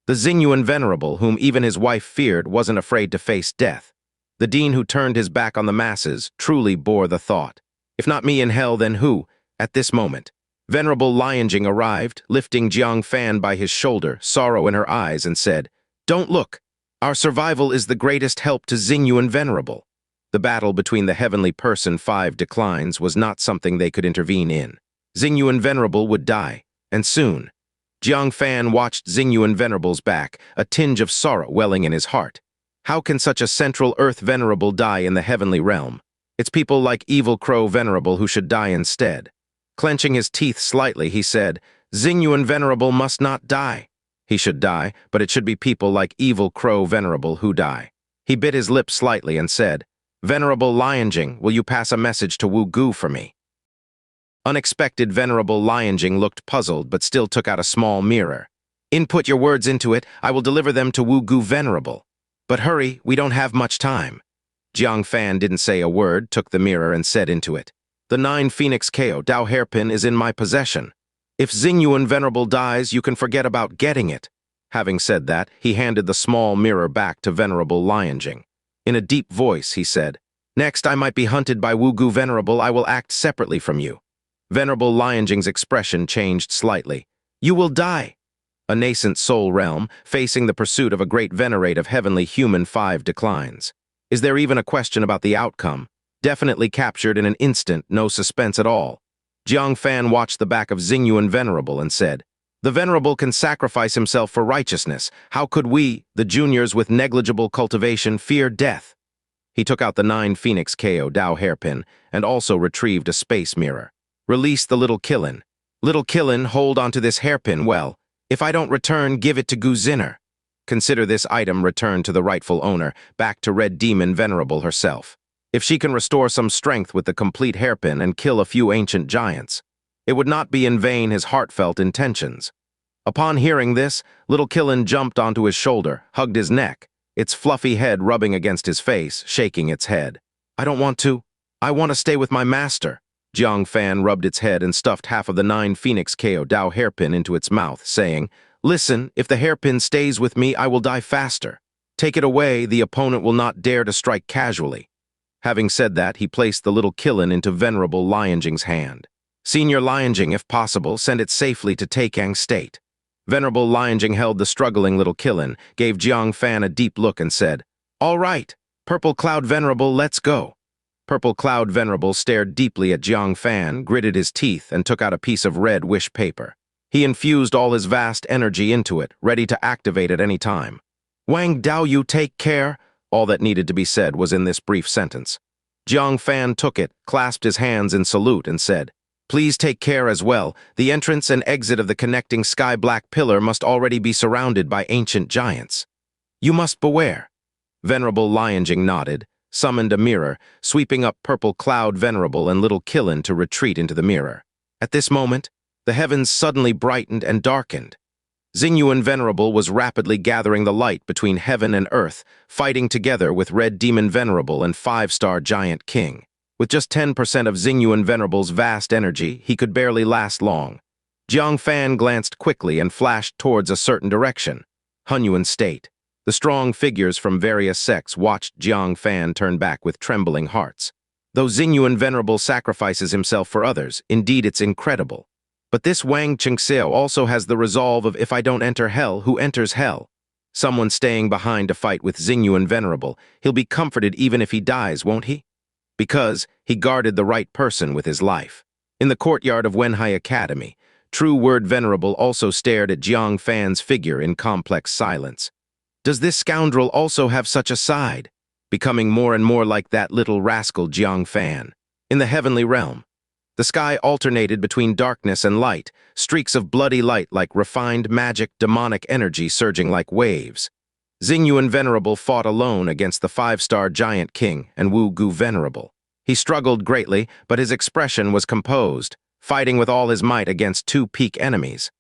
S1: The Xingyuan Venerable, whom even his wife feared, wasn't afraid to face death. The dean who turned his back on the masses truly bore the thought. If not me in hell, then who? At this moment, Venerable Lioning arrived, lifting Jang Fan by his shoulder, sorrow in her eyes, and said, "Don't look. Our survival is the greatest help to Xingyuan Venerable." The battle between the heavenly person 5 declines was not something they could intervene in. Xingyuan Venerable would die, and soon. Jang Fan watched Xingyuan Venerable's back, a tinge of sorrow welling in his heart. How can such a Central Earth Venerable die in the heavenly realm? It's people like Evil Crow Venerable who should die instead. Clenching his teeth slightly, he said, "Xingyuan Venerable must not die. He should die, but it should be people like Evil Crow Venerable who die." He bit his lip slightly and said, "Venerable Lioning, will you pass a message to Wu Gu for me?" Unexpected Venerable Lioning looked puzzled but still took out a small mirror. "Input your words into it, I will deliver them to Wu Gu Venerable. But hurry, we don't have much time." Jang Fan didn't say a word, took the mirror and said into it, "The 9 Phoenix KO Dao hairpin is in my possession. If Xingyuan Venerable dies, you can forget about getting it." Having said that, he handed the small mirror back to Venerable Lioning. In a deep voice, he said, "Next, I might be hunted by Wu Gu Venerable. I will act separately from you." Venerable Lioning's expression changed slightly. "You will die." A nascent soul realm, facing the pursuit of a great venerate of heavenly human 5 declines. Is there even a question about the outcome? Definitely captured in an instant, no suspense at all. Jang Fan watched the back of Xingyuan Venerable and said, "The Venerable can sacrifice himself for righteousness. How could we, the juniors with negligible cultivation, fear death?" He took out the 9 Phoenix KO Dao hairpin and also retrieved a space mirror. "Release the little Killin. Little Killin, hold onto this hairpin well. If I don't return, give it to Gu Zinner. Consider this item returned to the rightful owner, back to Red Demon Venerable herself. If she can restore some strength with the complete hairpin and kill a few ancient giants, it would not be in vain his heartfelt intentions." Upon hearing this, little Killin jumped onto his shoulder, hugged his neck, its fluffy head rubbing against his face, shaking its head. "I don't want to. I want to stay with my master." Jang Fan rubbed its head and stuffed half of the 9 Phoenix KO Dao hairpin into its mouth, saying, "Listen, if the hairpin stays with me, I will die faster. Take it away, the opponent will not dare to strike casually." Having said that, he placed the little Killin into Venerable Lioning's hand. "Senior Lioning, if possible, send it safely to Taikang State." Venerable Lioning held the struggling little Killin, gave Jang Fan a deep look and said, "All right, Purple Cloud Venerable, let's go." Purple Cloud Venerable stared deeply at Jang Fan, gritted his teeth, and took out a piece of red wish paper. He infused all his vast energy into it, ready to activate at any time. "Wang Dao, you take care." All that needed to be said was in this brief sentence. Jang Fan took it, clasped his hands in salute, and said, "Please take care as well. The entrance and exit of the connecting sky-black pillar must already be surrounded by ancient giants. You must beware." Venerable Lioning nodded, summoned a mirror, sweeping up Purple Cloud Venerable and little Killin to retreat into the mirror. At this moment, the heavens suddenly brightened and darkened. Xingyuan Venerable was rapidly gathering the light between heaven and earth, fighting together with Red Demon Venerable and 5-star Giant King. With just 10% of Xingyuan Venerable's vast energy, he could barely last long. Jang Fan glanced quickly and flashed towards a certain direction, Hunyuan State. The strong figures from various sects watched Jang Fan turn back with trembling hearts. Though Xingyuan Venerable sacrifices himself for others, indeed it's incredible. But this Wang Qingxiao also has the resolve of if I don't enter hell, who enters hell? Someone staying behind to fight with Xingyuan Venerable, he'll be comforted even if he dies, won't he? Because he guarded the right person with his life. In the courtyard of Wenhai Academy, True Word Venerable also stared at Jang Fan's figure in complex silence. Does this scoundrel also have such a side? Becoming more and more like that little rascal Jang Fan. In the heavenly realm, the sky alternated between darkness and light, streaks of bloody light like refined magic demonic energy surging like waves. Xingyuan Venerable fought alone against the 5-star Giant King and Wu Gu Venerable. He struggled greatly, but his expression was composed, fighting with all his might against 2 peak enemies.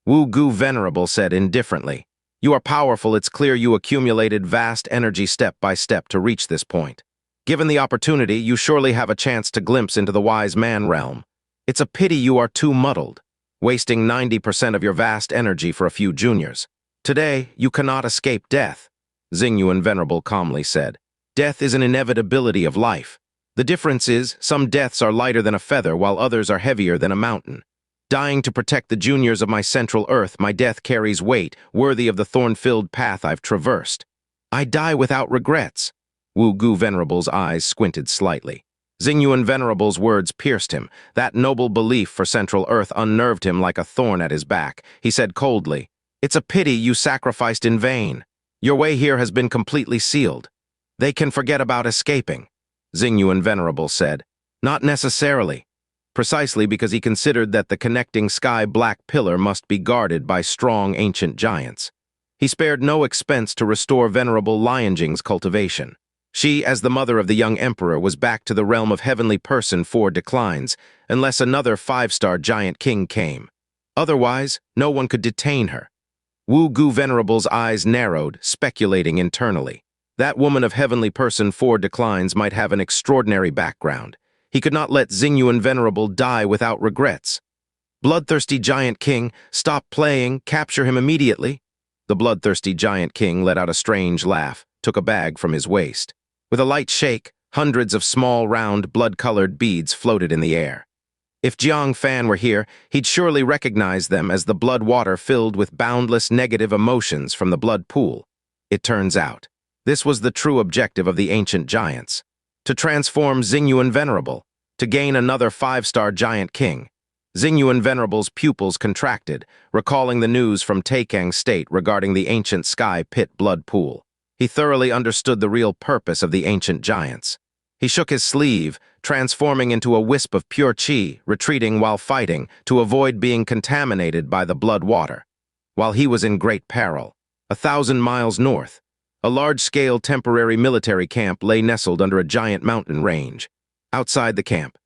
S1: Wu Gu Venerable said indifferently, "You are powerful, it's clear you accumulated vast energy step by step to reach this point. Given the opportunity, you surely have a chance to glimpse into the wise man realm. It's a pity you are too muddled, wasting 90% of your vast energy for a few juniors. Today, you cannot escape death," Xingyuan Venerable calmly said. Death is an inevitability of life. The difference is, some deaths are lighter than a feather, while others are heavier than a mountain. Dying to protect the juniors of my central earth, my death carries weight, worthy of the thorn-filled path I've traversed. I die without regrets. Wu Gu Venerable's eyes squinted slightly. Xingyuan Venerable's words pierced him. That noble belief for Central Earth unnerved him like a thorn at his back. He said coldly, "It's a pity you sacrificed in vain. Your way here has been completely sealed. They can forget about escaping." Xingyuan Venerable said, "Not necessarily." Precisely because he considered that the connecting sky-black pillar must be guarded by strong ancient giants. He spared no expense to restore Venerable Lioning's cultivation. She, as the mother of the young emperor, was back to the realm of heavenly person 4 declines, unless another 5-star giant king came. Otherwise, no one could detain her. Wu Gu Venerable's eyes narrowed, speculating internally. That woman of heavenly person 4 declines might have an extraordinary background. He could not let Xingyuan Venerable die without regrets. "Bloodthirsty giant king, stop playing, capture him immediately." The bloodthirsty giant king let out a strange laugh, took a bag from his waist. With a light shake, hundreds of small, round, blood-colored beads floated in the air. If Jang Fan were here, he'd surely recognize them as the blood water filled with boundless negative emotions from the blood pool. It turns out, this was the true objective of the ancient giants: to transform Xingyuan Venerable, to gain another 5-star giant king. Xingyuan Venerable's pupils contracted, recalling the news from Taikang State regarding the ancient sky pit blood pool. He thoroughly understood the real purpose of the ancient giants. He shook his sleeve, transforming into a wisp of pure qi, retreating while fighting to avoid being contaminated by the blood water. While he was in great peril, 1,000 miles north, a large-scale temporary military camp lay nestled under a giant mountain range. Outside the camp,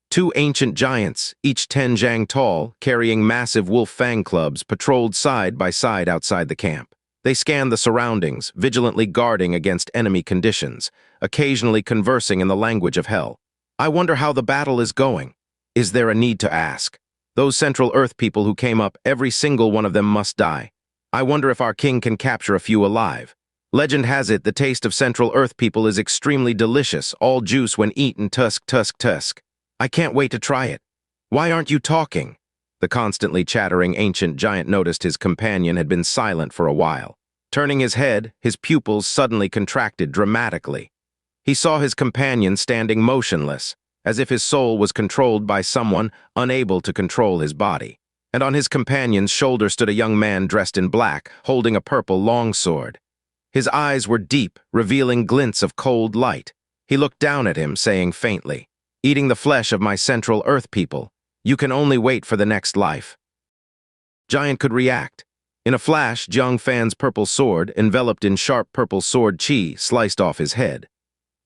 S1: 2 ancient giants, each 10 jang tall, carrying massive wolf fang clubs, patrolled side by side outside the camp. They scanned the surroundings, vigilantly guarding against enemy conditions, occasionally conversing in the language of hell. "I wonder how the battle is going. Is there a need to ask? Those Central Earth people who came up, every single one of them must die. I wonder if our king can capture a few alive. Legend has it the taste of Central Earth people is extremely delicious, all juice when eaten, tusk, tusk, tusk. I can't wait to try it. Why aren't you talking?" The constantly chattering ancient giant noticed his companion had been silent for a while. Turning his head, his pupils suddenly contracted dramatically. He saw his companion standing motionless, as if his soul was controlled by someone unable to control his body. And on his companion's shoulder stood a young man dressed in black, holding a purple longsword. His eyes were deep, revealing glints of cold light. He looked down at him, saying faintly, "Eating the flesh of my Central Earth people. You can only wait for the next life." Giant could react. In a flash, Jang Fan's purple sword, enveloped in sharp purple sword qi, sliced off his head.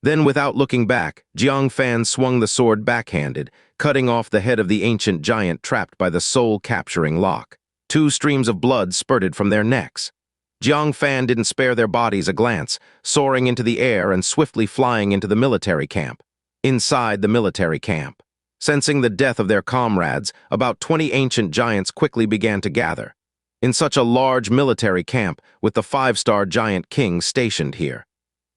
S1: Then, without looking back, Jang Fan swung the sword backhanded, cutting off the head of the ancient giant trapped by the soul-capturing lock. 2 streams of blood spurted from their necks. Jang Fan didn't spare their bodies a glance, soaring into the air and swiftly flying into the military camp. Inside the military camp, sensing the death of their comrades, about 20 ancient giants quickly began to gather. In such a large military camp, with the 5-star giant king stationed here.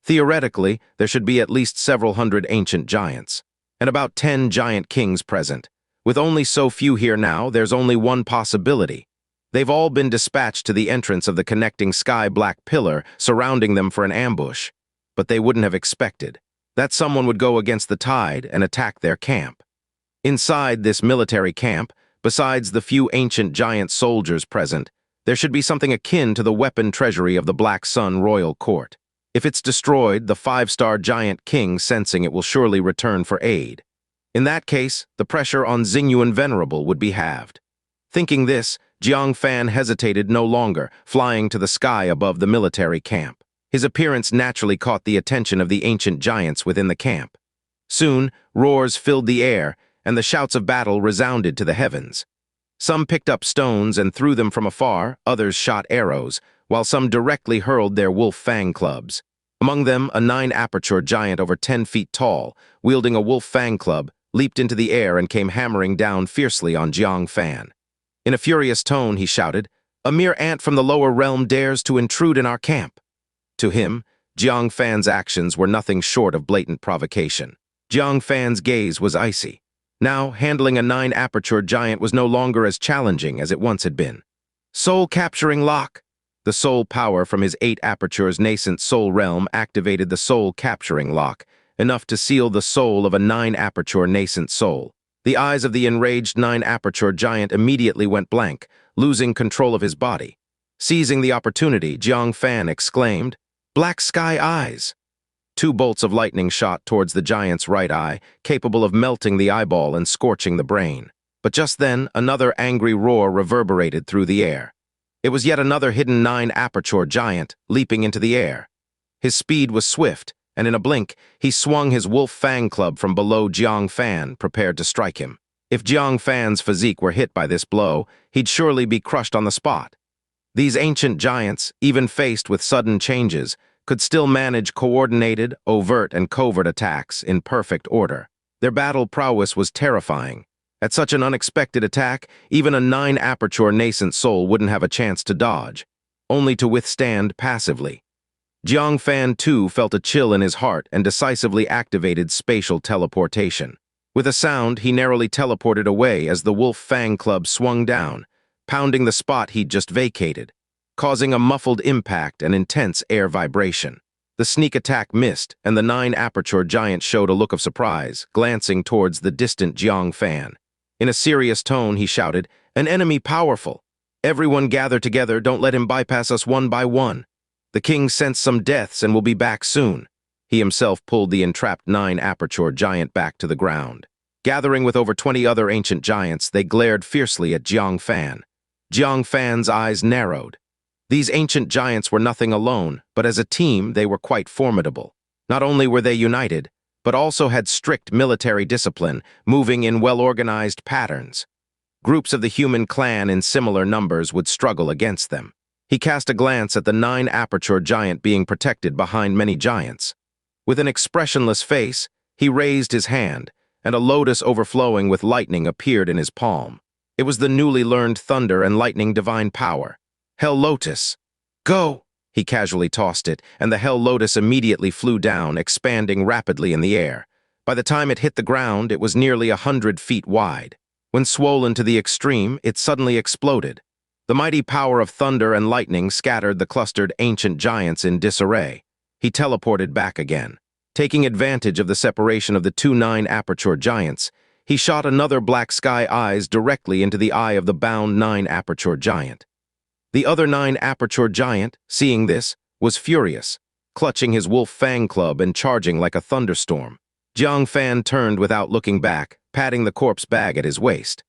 S1: Theoretically, there should be at least several hundred ancient giants, and about 10 giant kings present. With only so few here now, there's only one possibility. They've all been dispatched to the entrance of the connecting sky-black pillar, surrounding them for an ambush. But they wouldn't have expected that someone would go against the tide and attack their camp. Inside this military camp, besides the few ancient giant soldiers present, there should be something akin to the weapon treasury of the Black Sun Royal Court. If it's destroyed, the 5-star giant king, sensing it, will surely return for aid. In that case, the pressure on Xingyuan Venerable would be halved. Thinking this, Jang Fan hesitated no longer, flying to the sky above the military camp. His appearance naturally caught the attention of the ancient giants within the camp. Soon, roars filled the air, and the shouts of battle resounded to the heavens. Some picked up stones and threw them from afar, others shot arrows, while some directly hurled their wolf fang clubs. Among them, a 9-aperture giant over 10 feet tall, wielding a wolf fang club, leaped into the air and came hammering down fiercely on Jang Fan. In a furious tone, he shouted, "A mere ant from the lower realm dares to intrude in our camp." To him, Jang Fan's actions were nothing short of blatant provocation. Jang Fan's gaze was icy. Now, handling a 9-aperture giant was no longer as challenging as it once had been. Soul-capturing lock! The soul power from his 8 apertures nascent soul realm activated the soul-capturing lock, enough to seal the soul of a 9-aperture nascent soul. The eyes of the enraged 9-aperture giant immediately went blank, losing control of his body. Seizing the opportunity, Jang Fan exclaimed, "Black sky eyes!" 2 bolts of lightning shot towards the giant's right eye, capable of melting the eyeball and scorching the brain. But just then, another angry roar reverberated through the air. It was yet another hidden 9-aperture giant, leaping into the air. His speed was swift, and in a blink, he swung his wolf fang club from below Jang Fan, prepared to strike him. If Jang Fan's physique were hit by this blow, he'd surely be crushed on the spot. These ancient giants, even faced with sudden changes, could still manage coordinated, overt, and covert attacks in perfect order. Their battle prowess was terrifying. At such an unexpected attack, even a 9-aperture nascent soul wouldn't have a chance to dodge, only to withstand passively. Jang Fan, too, felt a chill in his heart and decisively activated spatial teleportation. With a sound, he narrowly teleported away as the wolf fang club swung down, pounding the spot he'd just vacated, causing a muffled impact and intense air vibration. The sneak attack missed, and the 9-aperture giant showed a look of surprise, glancing towards the distant Jang Fan. In a serious tone, he shouted, "An enemy powerful! Everyone gather together, don't let him bypass us one by one. The king sensed some deaths and will be back soon." He himself pulled the entrapped 9-aperture giant back to the ground. Gathering with over 20 other ancient giants, they glared fiercely at Jang Fan. Jang Fan's eyes narrowed. These ancient giants were nothing alone, but as a team they were quite formidable. Not only were they united, but also had strict military discipline, moving in well-organized patterns. Groups of the human clan in similar numbers would struggle against them. He cast a glance at the 9-aperture giant being protected behind many giants. With an expressionless face, he raised his hand, and a lotus overflowing with lightning appeared in his palm. It was the newly learned thunder and lightning divine power. Hell Lotus! Go! He casually tossed it, and the Hell Lotus immediately flew down, expanding rapidly in the air. By the time it hit the ground, it was nearly 100 feet wide. When swollen to the extreme, it suddenly exploded. The mighty power of thunder and lightning scattered the clustered ancient giants in disarray. He teleported back again. Taking advantage of the separation of the 2 9-aperture giants, he shot another black sky eyes directly into the eye of the bound 9-aperture giant. The other 9-aperture giant, seeing this, was furious, clutching his wolf fang club and charging like a thunderstorm. Jang Fan turned without looking back, patting the corpse bag at his waist.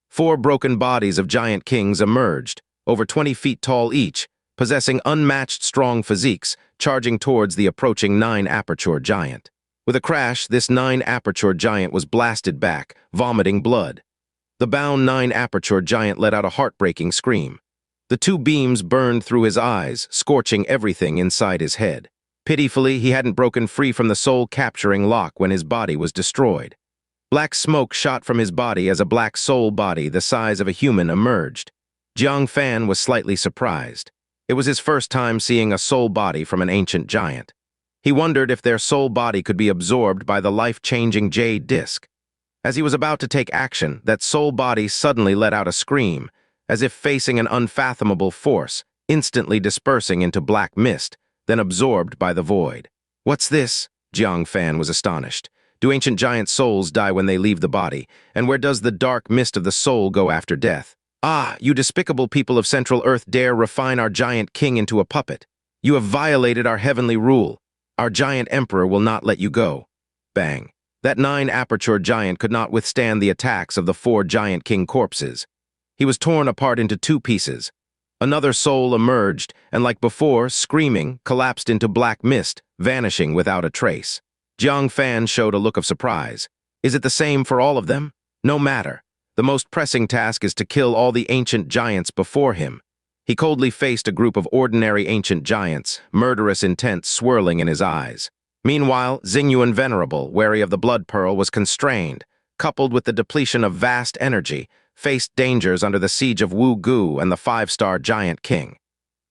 S1: 4 broken bodies of giant kings emerged, over 20 feet tall each, possessing unmatched strong physiques, charging towards the approaching 9-aperture giant. With a crash, this 9-aperture giant was blasted back, vomiting blood. The bound 9-aperture giant let out a heartbreaking scream. The 2 beams burned through his eyes, scorching everything inside his head. Pitifully, he hadn't broken free from the soul-capturing lock when his body was destroyed. Black smoke shot from his body as a black soul body the size of a human emerged. Jang Fan was slightly surprised. It was his first time seeing a soul body from an ancient giant. He wondered if their soul body could be absorbed by the life-changing jade disc. As he was about to take action, that soul body suddenly let out a scream, as if facing an unfathomable force, instantly dispersing into black mist, then absorbed by the void. "What's this?" Jang Fan was astonished. "Do ancient giant souls die when they leave the body? And where does the dark mist of the soul go after death? Ah, you despicable people of Central Earth dare refine our giant king into a puppet. You have violated our heavenly rule. Our giant emperor will not let you go." Bang. That 9-aperture giant could not withstand the attacks of the 4 giant king corpses. He was torn apart into 2 pieces. Another soul emerged, and like before, screaming, collapsed into black mist, vanishing without a trace. Jang Fan showed a look of surprise. Is it the same for all of them? No matter. The most pressing task is to kill all the ancient giants before him. He coldly faced a group of ordinary ancient giants, murderous intent swirling in his eyes. Meanwhile, Xingyuan Venerable, wary of the blood pearl, was constrained, coupled with the depletion of vast energy, faced dangers under the siege of Wu Gu and the 5-star giant king.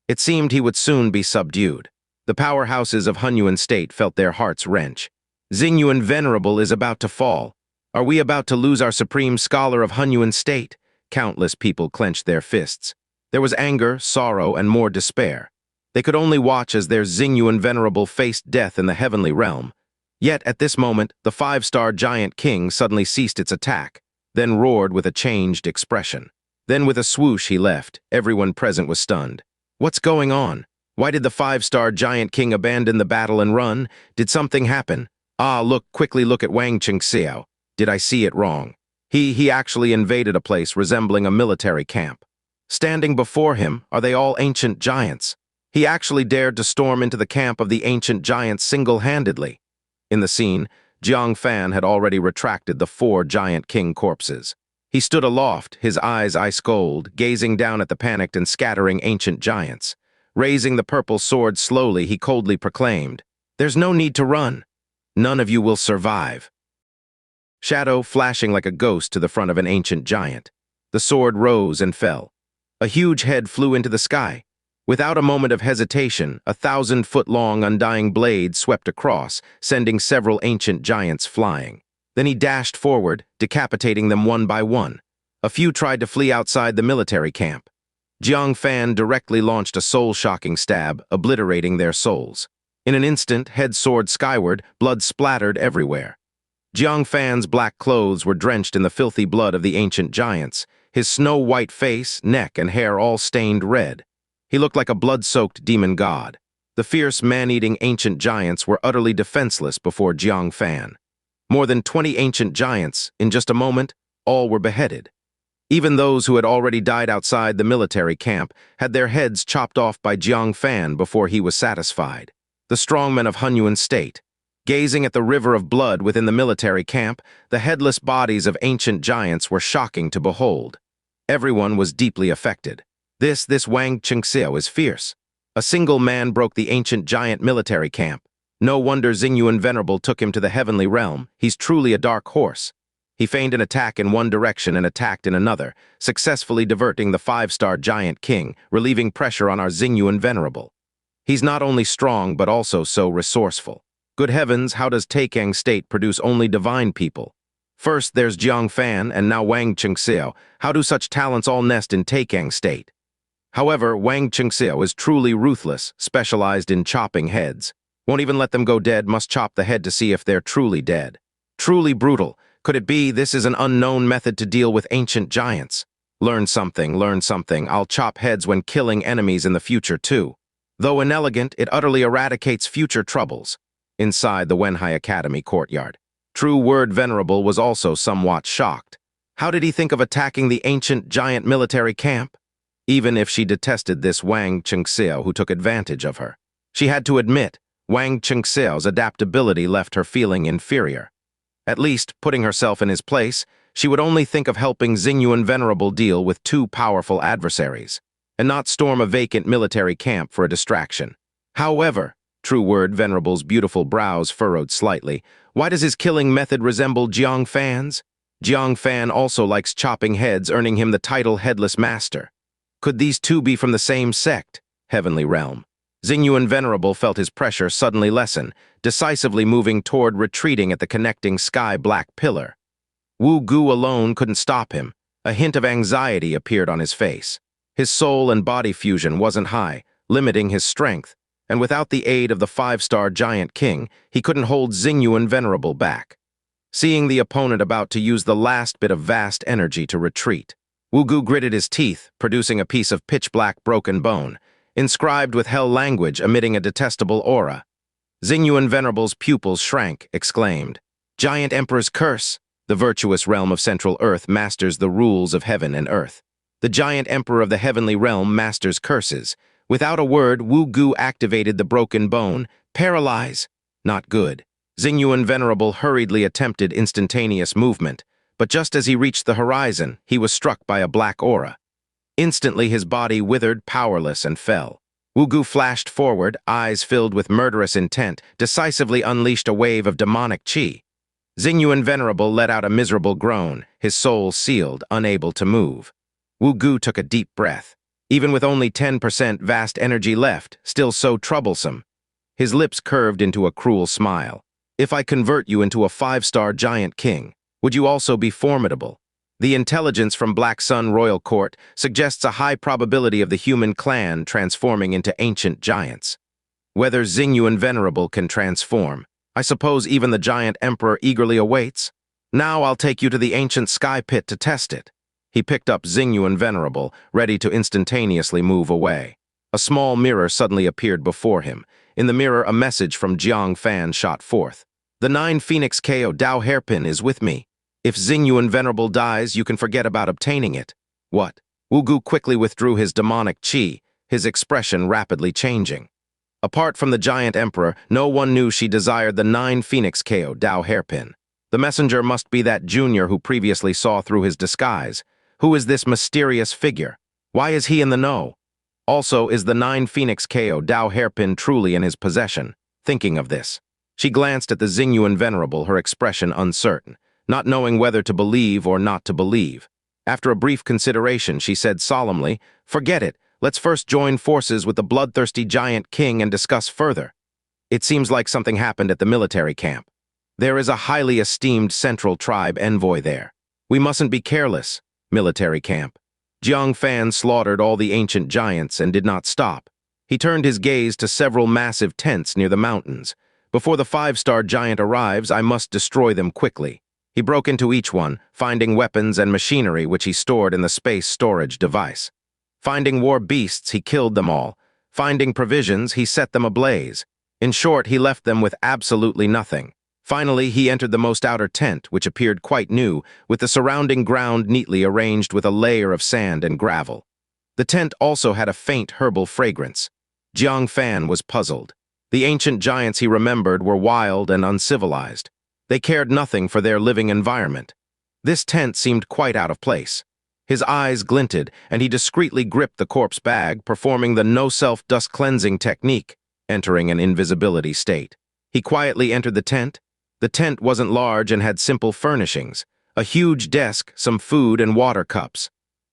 S1: It seemed he would soon be subdued. The powerhouses of Hunyuan State felt their hearts wrench. Xingyuan Venerable is about to fall. Are we about to lose our supreme scholar of Hunyuan State? Countless people clenched their fists. There was anger, sorrow, and more despair. They could only watch as their Xingyuan Venerable faced death in the heavenly realm. Yet, at this moment, the five-star giant king suddenly ceased its attack, then roared with a changed expression. Then with a swoosh he left. Everyone present was stunned. What's going on? Why did the five-star giant king abandon the battle and run? Did something happen? Quickly look at Wang Qingxiao. Did I see it wrong? He actually invaded a place resembling a military camp. Standing before him, are they all ancient giants? He actually dared to storm into the camp of the ancient giants single-handedly. In the scene, Jang Fan had already retracted the 4 giant king corpses. He stood aloft, his eyes ice-cold, gazing down at the panicked and scattering ancient giants. Raising the purple sword slowly, he coldly proclaimed, "There's no need to run. None of you will survive." Shadow flashing like a ghost to the front of an ancient giant. The sword rose and fell. A huge head flew into the sky. Without a moment of hesitation, a 1,000-foot-long undying blade swept across, sending several ancient giants flying. Then he dashed forward, decapitating them one by one. A few tried to flee outside the military camp. Jiang Fan directly launched a soul-shocking stab, obliterating their souls. In an instant, head soared skyward, blood splattered everywhere. Jiang Fan's black clothes were drenched in the filthy blood of the ancient giants, his snow-white face, neck, and hair all stained red. He looked like a blood-soaked demon god. The fierce, man-eating ancient giants were utterly defenseless before Jiang Fan. More than 20 ancient giants, in just a moment, all were beheaded. Even those who had already died outside the military camp had their heads chopped off by Jiang Fan before he was satisfied. The strongmen of Hunyuan State. Gazing at the river of blood within the military camp, the headless bodies of ancient giants were shocking to behold. Everyone was deeply affected. This Wang Qingxiao is fierce. A single man broke the ancient giant military camp. No wonder Xingyuan Venerable took him to the heavenly realm. He's truly a dark horse. He feigned an attack in one direction and attacked in another, successfully diverting the 5-star giant king, relieving pressure on our Xingyuan Venerable. He's not only strong, but also so resourceful. Good heavens, how does Taikang State produce only divine people? First, there's Jiang Fan, and now Wang Qingxiao. How do such talents all nest in Taikang State? However, Wang Qingxiao is truly ruthless, specialized in chopping heads. Won't even let them go dead, must chop the head to see if they're truly dead. Truly brutal. Could it be this is an unknown method to deal with ancient giants? Learn something. I'll chop heads when killing enemies in the future too. Though inelegant, it utterly eradicates future troubles. Inside the Wenhai Academy courtyard, True Word Venerable was also somewhat shocked. How did he think of attacking the ancient giant military camp? Even if she detested this Wang Qingxiao who took advantage of her, she had to admit Wang Qingxiao's adaptability left her feeling inferior. At least, putting herself in his place, she would only think of helping Xingyuan Venerable deal with 2 powerful adversaries, and not storm a vacant military camp for a distraction. However, True Word Venerable's beautiful brows furrowed slightly. Why does his killing method resemble Jiang Fan's? Jiang Fan also likes chopping heads, earning him the title Headless Master. Could these two be from the same sect, Heavenly Realm? Xingyuan Venerable felt his pressure suddenly lessen, decisively moving toward retreating at the connecting sky-black pillar. Wu Gu alone couldn't stop him. A hint of anxiety appeared on his face. His soul and body fusion wasn't high, limiting his strength, and without the aid of the 5-star giant king, he couldn't hold Xingyuan Venerable back. Seeing the opponent about to use the last bit of vast energy to retreat, Wu Gu gritted his teeth, producing a piece of pitch-black broken bone, inscribed with hell language emitting a detestable aura. Xingyuan Venerable's pupils shrank, exclaimed, "Giant Emperor's curse! The virtuous realm of Central Earth masters the rules of heaven and earth. The giant emperor of the heavenly realm masters curses." Without a word, Wu Gu activated the broken bone. Paralyze. Not good. Xingyuan Venerable hurriedly attempted instantaneous movement, but just as he reached the horizon, he was struck by a black aura. Instantly, his body withered, powerless, and fell. Wu Gu flashed forward, eyes filled with murderous intent, decisively unleashed a wave of demonic qi. Xingyuan Venerable let out a miserable groan, his soul sealed, unable to move. Wu Gu took a deep breath. Even with only 10% vast energy left, still so troublesome. His lips curved into a cruel smile. If I convert you into a 5-star giant king, would you also be formidable? The intelligence from Black Sun Royal Court suggests a high probability of the human clan transforming into ancient giants. Whether Xingyuan Venerable can transform, I suppose even the giant emperor eagerly awaits. Now I'll take you to the ancient sky pit to test it. He picked up Xingyuan Venerable, ready to instantaneously move away. A small mirror suddenly appeared before him. In the mirror, a message from Jang Fan shot forth. The 9 Phoenix KO Dao hairpin is with me. If Xingyuan Venerable dies, you can forget about obtaining it. What? Wugu quickly withdrew his demonic qi, his expression rapidly changing. Apart from the giant emperor, no one knew she desired the 9 Phoenix KO Dao hairpin. The messenger must be that junior who previously saw through his disguise. Who is this mysterious figure? Why is he in the know? Also, is the 9 Phoenix KO Dao hairpin truly in his possession? Thinking of this, she glanced at the Xingyuan Venerable, her expression uncertain, not knowing whether to believe or not to believe. After a brief consideration, she said solemnly, "Forget it. Let's first join forces with the bloodthirsty giant king and discuss further." It seems like something happened at the military camp. There is a highly esteemed central tribe envoy there. We mustn't be careless. Military camp. Jang Fan slaughtered all the ancient giants and did not stop. He turned his gaze to several massive tents near the mountains. Before the 5-star giant arrives, I must destroy them quickly. He broke into each one, finding weapons and machinery which he stored in the space storage device. Finding war beasts, he killed them all. Finding provisions, he set them ablaze. In short, he left them with absolutely nothing. Finally, he entered the most outer tent, which appeared quite new, with the surrounding ground neatly arranged with a layer of sand and gravel. The tent also had a faint herbal fragrance. Jang Fan was puzzled. The ancient giants he remembered were wild and uncivilized. They cared nothing for their living environment. This tent seemed quite out of place. His eyes glinted, and he discreetly gripped the corpse bag, performing the no-self dust cleansing technique, entering an invisibility state. He quietly entered the tent. The tent wasn't large and had simple furnishings, a huge desk, some food and water cups.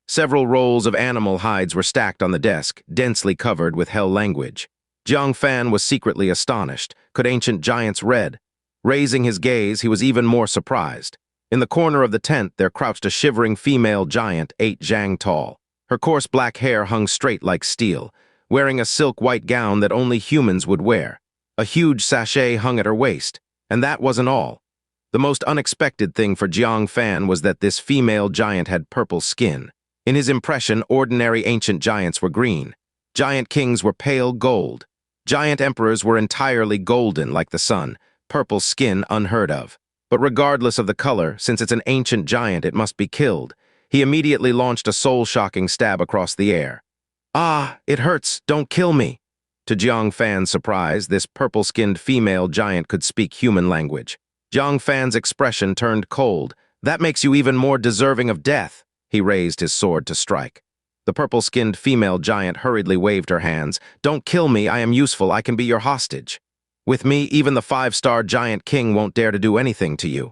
S1: Several rolls of animal hides were stacked on the desk, densely covered with Hell language. Jang Fan was secretly astonished. Could ancient giants read? Raising his gaze, he was even more surprised. In the corner of the tent, there crouched a shivering female giant, 8 zhang tall. Her coarse black hair hung straight like steel, wearing a silk white gown that only humans would wear. A huge sachet hung at her waist. And that wasn't all. The most unexpected thing for Jang Fan was that this female giant had purple skin. In his impression, ordinary ancient giants were green. Giant kings were pale gold. Giant emperors were entirely golden like the sun, purple skin unheard of. But regardless of the color, since it's an ancient giant, it must be killed. He immediately launched a soul-shocking stab across the air. "Ah, it hurts, don't kill me." To Jang Fan's surprise, this purple-skinned female giant could speak human language. Jang Fan's expression turned cold. "That makes you even more deserving of death." He raised his sword to strike. The purple-skinned female giant hurriedly waved her hands. "Don't kill me, I am useful, I can be your hostage. With me, even the 5-star giant king won't dare to do anything to you."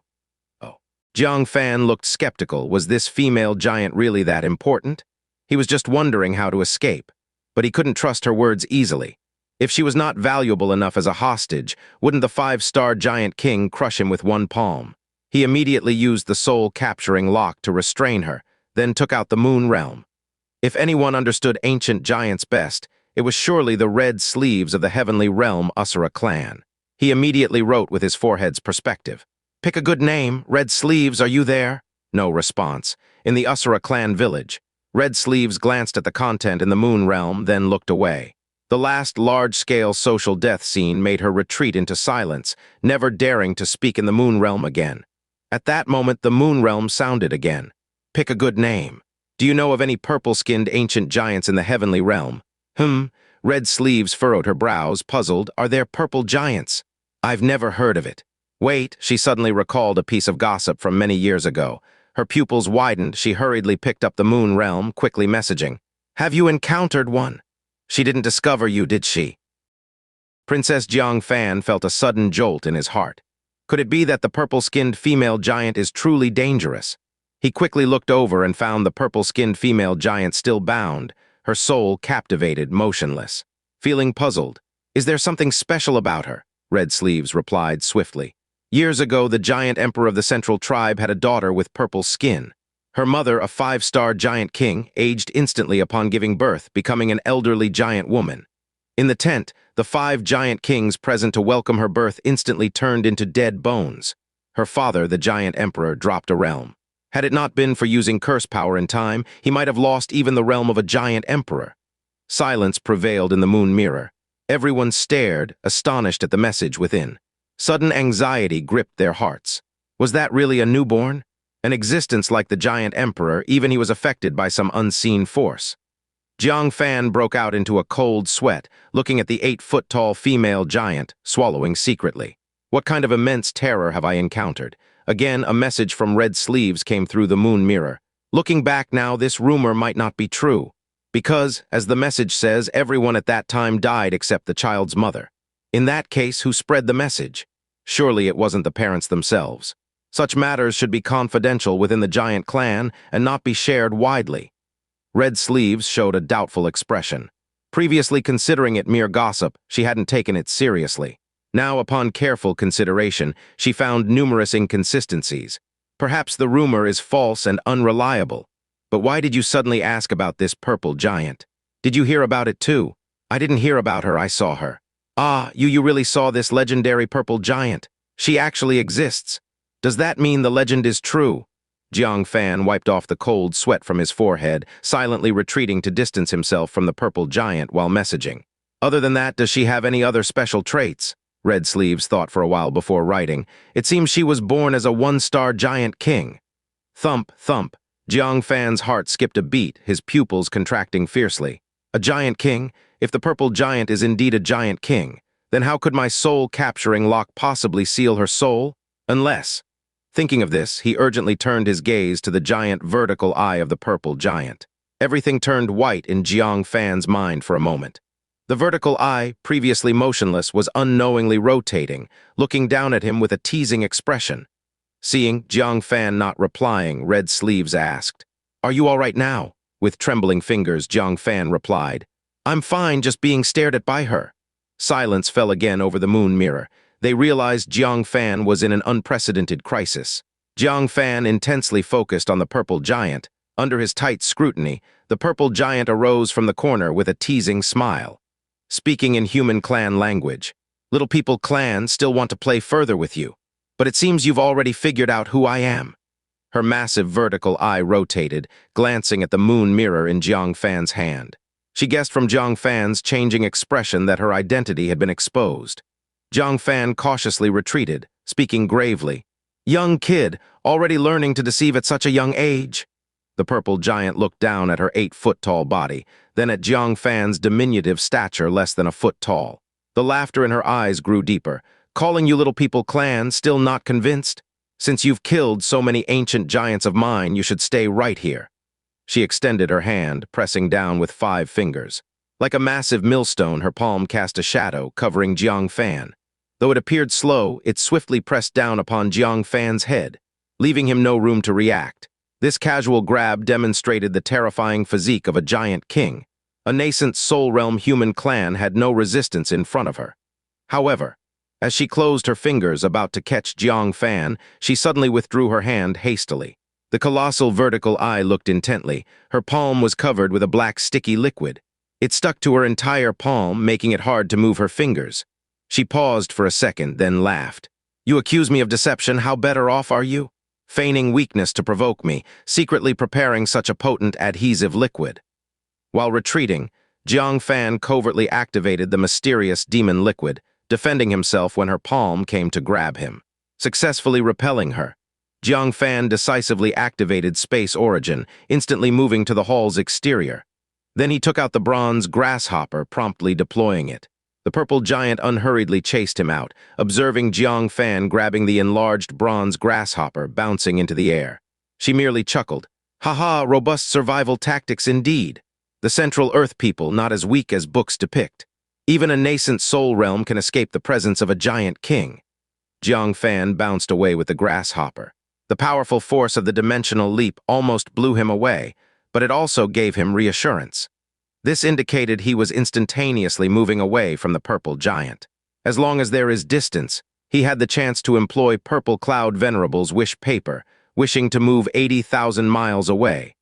S1: Oh. Jang Fan looked skeptical. Was this female giant really that important? He was just wondering how to escape, but he couldn't trust her words easily. If she was not valuable enough as a hostage, wouldn't the 5-star giant king crush him with one palm? He immediately used the soul-capturing lock to restrain her, then took out the moon realm. If anyone understood ancient giants best, it was surely the red sleeves of the heavenly realm Asura clan. He immediately wrote with his forehead's perspective. "Pick a good name. Red Sleeves, are you there?" No response. In the Asura clan village, Red Sleeves glanced at the content in the moon realm, then looked away. The last large-scale social death scene made her retreat into silence, never daring to speak in the moon realm again. At that moment, the moon realm sounded again. "Pick a good name. Do you know of any purple-skinned ancient giants in the heavenly realm?" Red Sleeves furrowed her brows, puzzled. "Are there purple giants? I've never heard of it." Wait, she suddenly recalled a piece of gossip from many years ago. Her pupils widened. She hurriedly picked up the moon realm, quickly messaging. "Have you encountered one? She didn't discover you, did she?" Princess Jang Fan felt a sudden jolt in his heart. Could it be that the purple-skinned female giant is truly dangerous? He quickly looked over and found the purple-skinned female giant still bound, her soul captivated, motionless. Feeling puzzled, Is there something special about her? Red Sleeves replied swiftly. Years ago, the giant emperor of the central tribe had a daughter with purple skin. Her mother, a 5-star giant king, aged instantly upon giving birth, becoming an elderly giant woman. In the tent, the 5 giant kings present to welcome her birth instantly turned into dead bones. Her father, the giant emperor, dropped a realm. Had it not been for using curse power in time, he might have lost even the realm of a giant emperor. Silence prevailed in the moon mirror. Everyone stared, astonished at the message within. Sudden anxiety gripped their hearts. Was that really a newborn? An existence like the giant emperor, even he was affected by some unseen force. Jang Fan broke out into a cold sweat, looking at the 8-foot-tall female giant, swallowing secretly. What kind of immense terror have I encountered? Again, a message from Red Sleeves came through the moon mirror. Looking back now, this rumor might not be true. Because, as the message says, everyone at that time died except the child's mother. In that case, who spread the message? Surely it wasn't the parents themselves. Such matters should be confidential within the giant clan and not be shared widely. Red Sleeves showed a doubtful expression. Previously considering it mere gossip, she hadn't taken it seriously. Now, upon careful consideration, she found numerous inconsistencies. Perhaps the rumor is false and unreliable. But why did you suddenly ask about this purple giant? Did you hear about it too? I didn't hear about her, I saw her. Ah, you really saw this legendary purple giant. She actually exists. Does that mean the legend is true? Jang Fan wiped off the cold sweat from his forehead, silently retreating to distance himself from the purple giant while messaging. Other than that, does she have any other special traits? Red Sleeves thought for a while before writing. It seems she was born as a 1-star giant king. Thump, thump. Jang Fan's heart skipped a beat, his pupils contracting fiercely. A giant king? If the purple giant is indeed a giant king, then how could my soul-capturing lock possibly seal her soul? Unless... Thinking of this, he urgently turned his gaze to the giant vertical eye of the purple giant. Everything turned white in Jang Fan's mind for a moment. The vertical eye, previously motionless, was unknowingly rotating, looking down at him with a teasing expression. Seeing Jang Fan not replying, Red Sleeves asked, "Are you all right now?" With trembling fingers, Jang Fan replied, "I'm fine, just being stared at by her." Silence fell again over the moon mirror. They realized Jang Fan was in an unprecedented crisis. Jang Fan intensely focused on the purple giant. Under his tight scrutiny, the purple giant arose from the corner with a teasing smile. Speaking in human clan language, "Little people clan still want to play further with you, but it seems you've already figured out who I am." Her massive vertical eye rotated, glancing at the moon mirror in Jang Fan's hand. She guessed from Jang Fan's changing expression that her identity had been exposed. Jang Fan cautiously retreated, speaking gravely. "Young kid, already learning to deceive at such a young age?" The purple giant looked down at her 8-foot-tall body, then at Jang Fan's diminutive stature less than a foot tall. The laughter in her eyes grew deeper. "Calling you little people clan, still not convinced? Since you've killed so many ancient giants of mine, you should stay right here." She extended her hand, pressing down with 5 fingers. Like a massive millstone, her palm cast a shadow, covering Jang Fan. Though it appeared slow, it swiftly pressed down upon Jang Fan's head, leaving him no room to react. This casual grab demonstrated the terrifying physique of a giant king. A nascent soul realm human clan had no resistance in front of her. However, as she closed her fingers about to catch Jang Fan, she suddenly withdrew her hand hastily. The colossal vertical eye looked intently. Her palm was covered with a black sticky liquid. It stuck to her entire palm, making it hard to move her fingers. She paused for a second, then laughed. "You accuse me of deception, how better off are you? Feigning weakness to provoke me, secretly preparing such a potent adhesive liquid." While retreating, Jang Fan covertly activated the mysterious demon liquid, defending himself when her palm came to grab him. Successfully repelling her, Jang Fan decisively activated Space Origin, instantly moving to the hall's exterior. Then he took out the bronze grasshopper, promptly deploying it. The purple giant unhurriedly chased him out, observing Jang Fan grabbing the enlarged bronze grasshopper, bouncing into the air. She merely chuckled. "Haha, robust survival tactics indeed. The Central Earth people not as weak as books depict. Even a nascent soul realm can escape the presence of a giant king." Jang Fan bounced away with the grasshopper. The powerful force of the dimensional leap almost blew him away, but it also gave him reassurance. This indicated he was instantaneously moving away from the purple giant. As long as there is distance, he had the chance to employ Purple Cloud Venerable's wish paper, wishing to move 80,000 miles away.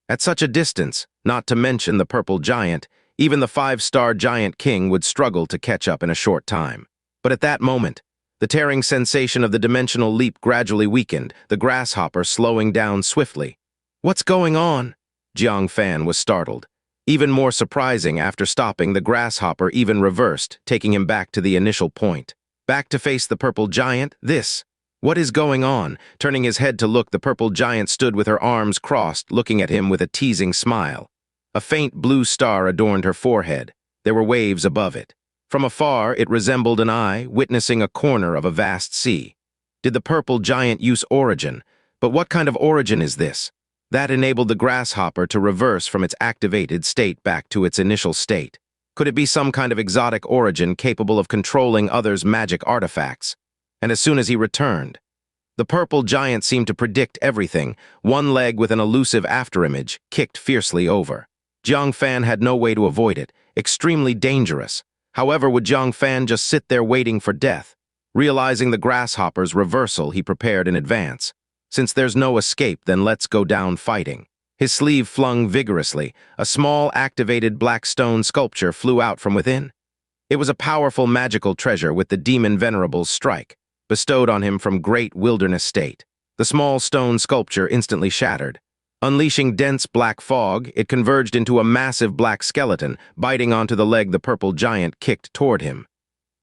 S1: At such a distance, not to mention the purple giant, even the 5-star giant king would struggle to catch up in a short time. But at that moment, the tearing sensation of the dimensional leap gradually weakened, the grasshopper slowing down swiftly. "What's going on?" Jang Fan was startled. Even more surprising, after stopping, the grasshopper even reversed, taking him back to the initial point. Back to face the purple giant? What is going on? Turning his head to look, the purple giant stood with her arms crossed, looking at him with a teasing smile. A faint blue star adorned her forehead. There were waves above it. From afar, it resembled an eye, witnessing a corner of a vast sea. Did the purple giant use origin? But what kind of origin is this? That enabled the grasshopper to reverse from its activated state back to its initial state. Could it be some kind of exotic origin capable of controlling others' magic artifacts? And as soon as he returned, the purple giant seemed to predict everything. One leg with an elusive afterimage kicked fiercely over. Jang Fan had no way to avoid it. Extremely dangerous. However, would Jang Fan just sit there waiting for death? Realizing the grasshopper's reversal, he prepared in advance. Since there's no escape, then let's go down fighting. His sleeve flung vigorously. A small, activated black stone sculpture flew out from within. It was a powerful magical treasure with the demon Venerable's strike, bestowed on him from great wilderness state. The small stone sculpture instantly shattered. Unleashing dense black fog, it converged into a massive black skeleton, biting onto the leg the purple giant kicked toward him.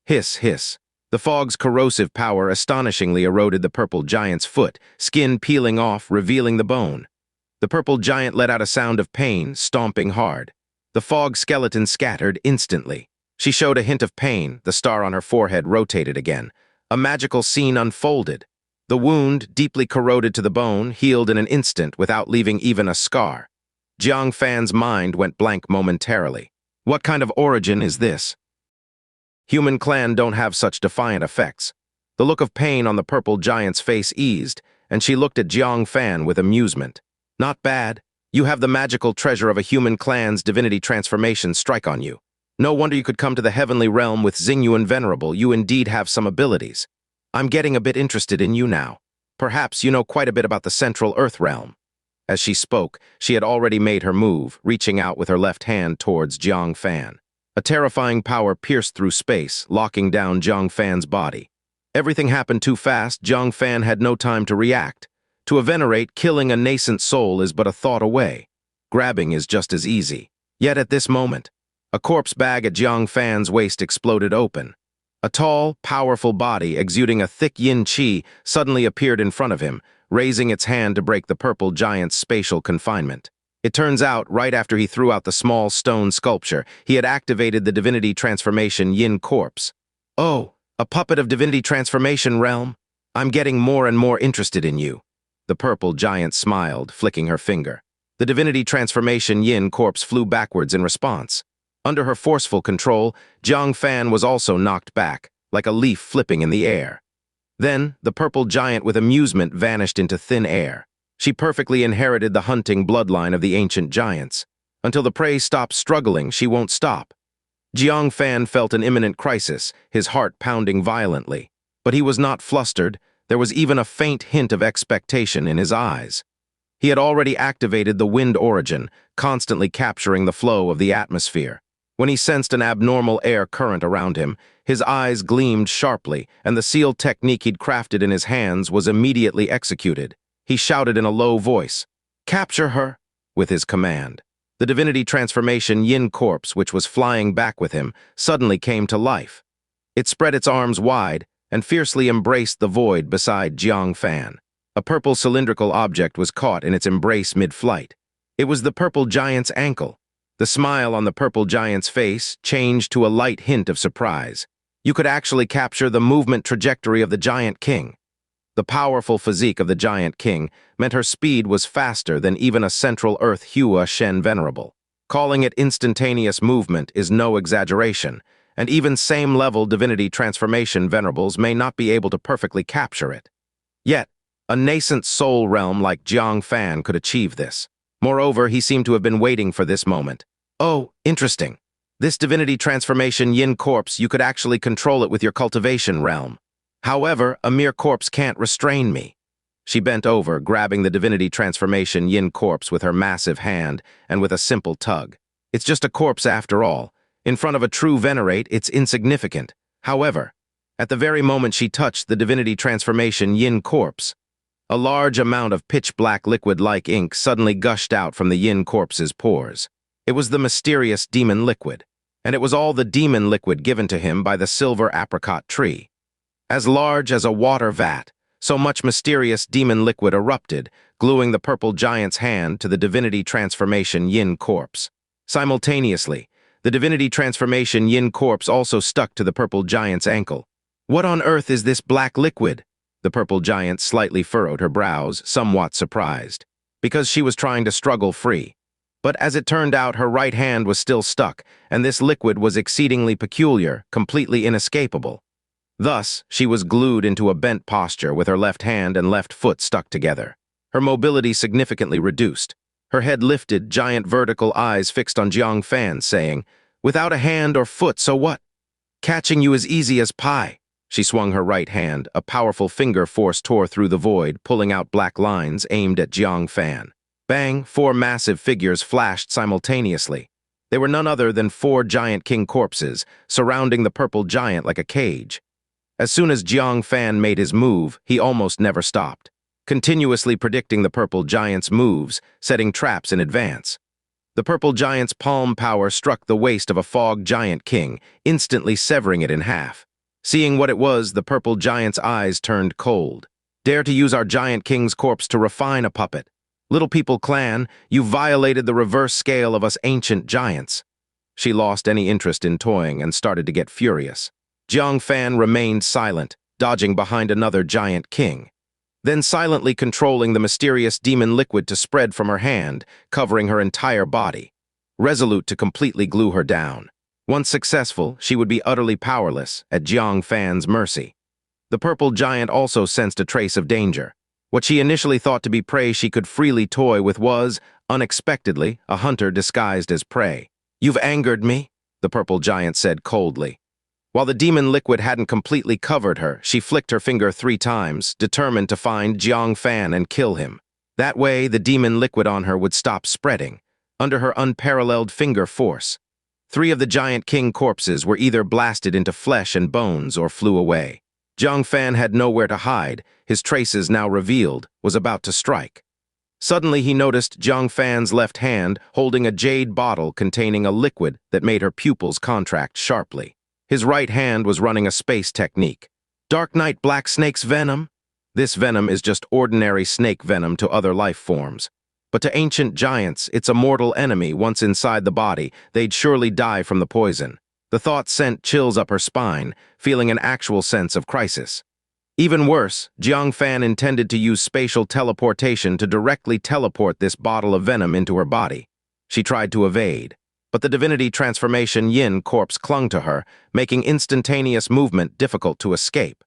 S1: Hiss, hiss. The fog's corrosive power astonishingly eroded the purple giant's foot, skin peeling off, revealing the bone. The purple giant let out a sound of pain, stomping hard. The fog skeleton scattered instantly. She showed a hint of pain, the star on her forehead rotated again. A magical scene unfolded. The wound, deeply corroded to the bone, healed in an instant without leaving even a scar. Jang Fan's mind went blank momentarily. What kind of origin is this? Human clan don't have such defiant effects. The look of pain on the purple giant's face eased, and she looked at Jang Fan with amusement. Not bad. You have the magical treasure of a human clan's divinity transformation strike on you. No wonder you could come to the heavenly realm with Xingyuan Venerable. You indeed have some abilities. I'm getting a bit interested in you now. Perhaps you know quite a bit about the Central Earth realm. As she spoke, she had already made her move, reaching out with her left hand towards Jang Fan. A terrifying power pierced through space, locking down Jang Fan's body. Everything happened too fast. Jang Fan had no time to react. To a venerate, killing a nascent soul is but a thought away. Grabbing is just as easy. Yet at this moment, a corpse bag at Jang Fan's waist exploded open. A tall, powerful body exuding a thick yin qi suddenly appeared in front of him, raising its hand to break the purple giant's spatial confinement. It turns out, right after he threw out the small stone sculpture, he had activated the divinity transformation yin corpse. Oh, a puppet of divinity transformation realm? I'm getting more and more interested in you. The purple giant smiled, flicking her finger. The divinity transformation yin corpse flew backwards in response. Under her forceful control, Jang Fan was also knocked back, like a leaf flipping in the air. Then, the purple giant with amusement vanished into thin air. She perfectly inherited the hunting bloodline of the ancient giants. Until the prey stops struggling, she won't stop. Jang Fan felt an imminent crisis, his heart pounding violently. But he was not flustered. There was even a faint hint of expectation in his eyes. He had already activated the wind origin, constantly capturing the flow of the atmosphere. When he sensed an abnormal air current around him, his eyes gleamed sharply, and the sealed technique he'd crafted in his hands was immediately executed. He shouted in a low voice, "Capture her!" with his command. The divinity transformation yin corpse, which was flying back with him, suddenly came to life. It spread its arms wide and fiercely embraced the void beside Jang Fan. A purple cylindrical object was caught in its embrace mid-flight. It was the purple giant's ankle. The smile on the purple giant's face changed to a light hint of surprise. You could actually capture the movement trajectory of the giant king. The powerful physique of the giant king meant her speed was faster than even a Central Earth Hua Shen Venerable. Calling it instantaneous movement is no exaggeration, and even same-level divinity transformation venerables may not be able to perfectly capture it. Yet, a nascent soul realm like Jang Fan could achieve this. Moreover, he seemed to have been waiting for this moment. Oh, interesting. This divinity transformation yin corpse, you could actually control it with your cultivation realm. However, a mere corpse can't restrain me. She bent over, grabbing the divinity transformation yin corpse with her massive hand and with a simple tug. It's just a corpse after all. In front of a true venerate, it's insignificant. However, at the very moment she touched the divinity transformation yin corpse, a large amount of pitch-black liquid-like ink suddenly gushed out from the yin corpse's pores. It was the mysterious demon liquid, and it was all the demon liquid given to him by the silver apricot tree. As large as a water vat, so much mysterious demon liquid erupted, gluing the purple giant's hand to the divinity transformation yin corpse. Simultaneously, the divinity transformation yin corpse also stuck to the purple giant's ankle. What on earth is this black liquid? The purple giant slightly furrowed her brows, somewhat surprised, because she was trying to struggle free. But as it turned out, her right hand was still stuck, and this liquid was exceedingly peculiar, completely inescapable. Thus, she was glued into a bent posture with her left hand and left foot stuck together. Her mobility significantly reduced. Her head lifted, giant vertical eyes fixed on Jang Fan, saying, "Without a hand or foot, so what? Catching you as easy as pie." She swung her right hand. A powerful finger force tore through the void, pulling out black lines aimed at Jang Fan. Bang! 4 massive figures flashed simultaneously. They were none other than 4 giant king corpses, surrounding the purple giant like a cage. As soon as Jang Fan made his move, he almost never stopped, continuously predicting the purple giant's moves, setting traps in advance. The purple giant's palm power struck the waist of a fog giant king, instantly severing it in half. Seeing what it was, the purple giant's eyes turned cold. "Dare to use our giant king's corpse to refine a puppet. Little People Clan, you violated the reverse scale of us ancient giants." She lost any interest in toying and started to get furious. Jang Fan remained silent, dodging behind another giant king, then silently controlling the mysterious demon liquid to spread from her hand, covering her entire body, resolute to completely glue her down. Once successful, she would be utterly powerless, at Jang Fan's mercy. The purple giant also sensed a trace of danger. What she initially thought to be prey she could freely toy with was, unexpectedly, a hunter disguised as prey. "You've angered me," the purple giant said coldly. While the demon liquid hadn't completely covered her, she flicked her finger 3 times, determined to find Jang Fan and kill him. That way, the demon liquid on her would stop spreading, under her unparalleled finger force. 3 of the giant king corpses were either blasted into flesh and bones or flew away. Jang Fan had nowhere to hide, his traces now revealed, was about to strike. Suddenly he noticed Jang Fan's left hand holding a jade bottle containing a liquid that made her pupils contract sharply. His right hand was running a space technique. "Dark Knight Black Snake's venom?" This venom is just ordinary snake venom to other life forms. But to ancient giants, it's a mortal enemy. Once inside the body, they'd surely die from the poison. The thought sent chills up her spine, feeling an actual sense of crisis. Even worse, Jang Fan intended to use spatial teleportation to directly teleport this bottle of venom into her body. She tried to evade, but the divinity transformation yin corpse clung to her, making instantaneous movement difficult to escape.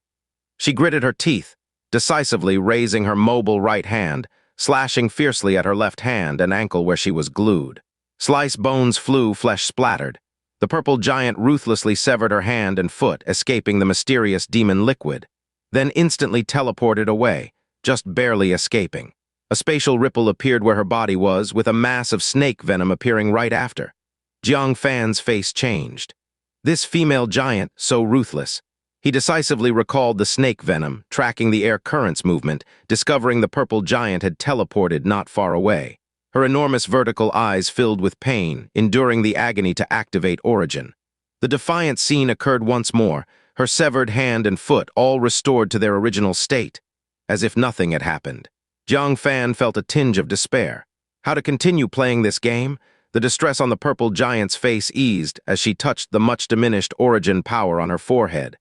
S1: She gritted her teeth, decisively raising her mobile right hand, slashing fiercely at her left hand and ankle where she was glued. Sliced bones flew, flesh splattered. The purple giant ruthlessly severed her hand and foot, escaping the mysterious demon liquid, then instantly teleported away, just barely escaping. A spatial ripple appeared where her body was, with a mass of snake venom appearing right after. Jang Fan's face changed. This female giant, so ruthless. He decisively recalled the snake venom, tracking the air current's movement, discovering the purple giant had teleported not far away. Her enormous vertical eyes filled with pain, enduring the agony to activate Origin. The defiant scene occurred once more, her severed hand and foot all restored to their original state, as if nothing had happened. Jang Fan felt a tinge of despair. How to continue playing this game? The distress on the purple giant's face eased as she touched the much-diminished Origin power on her forehead.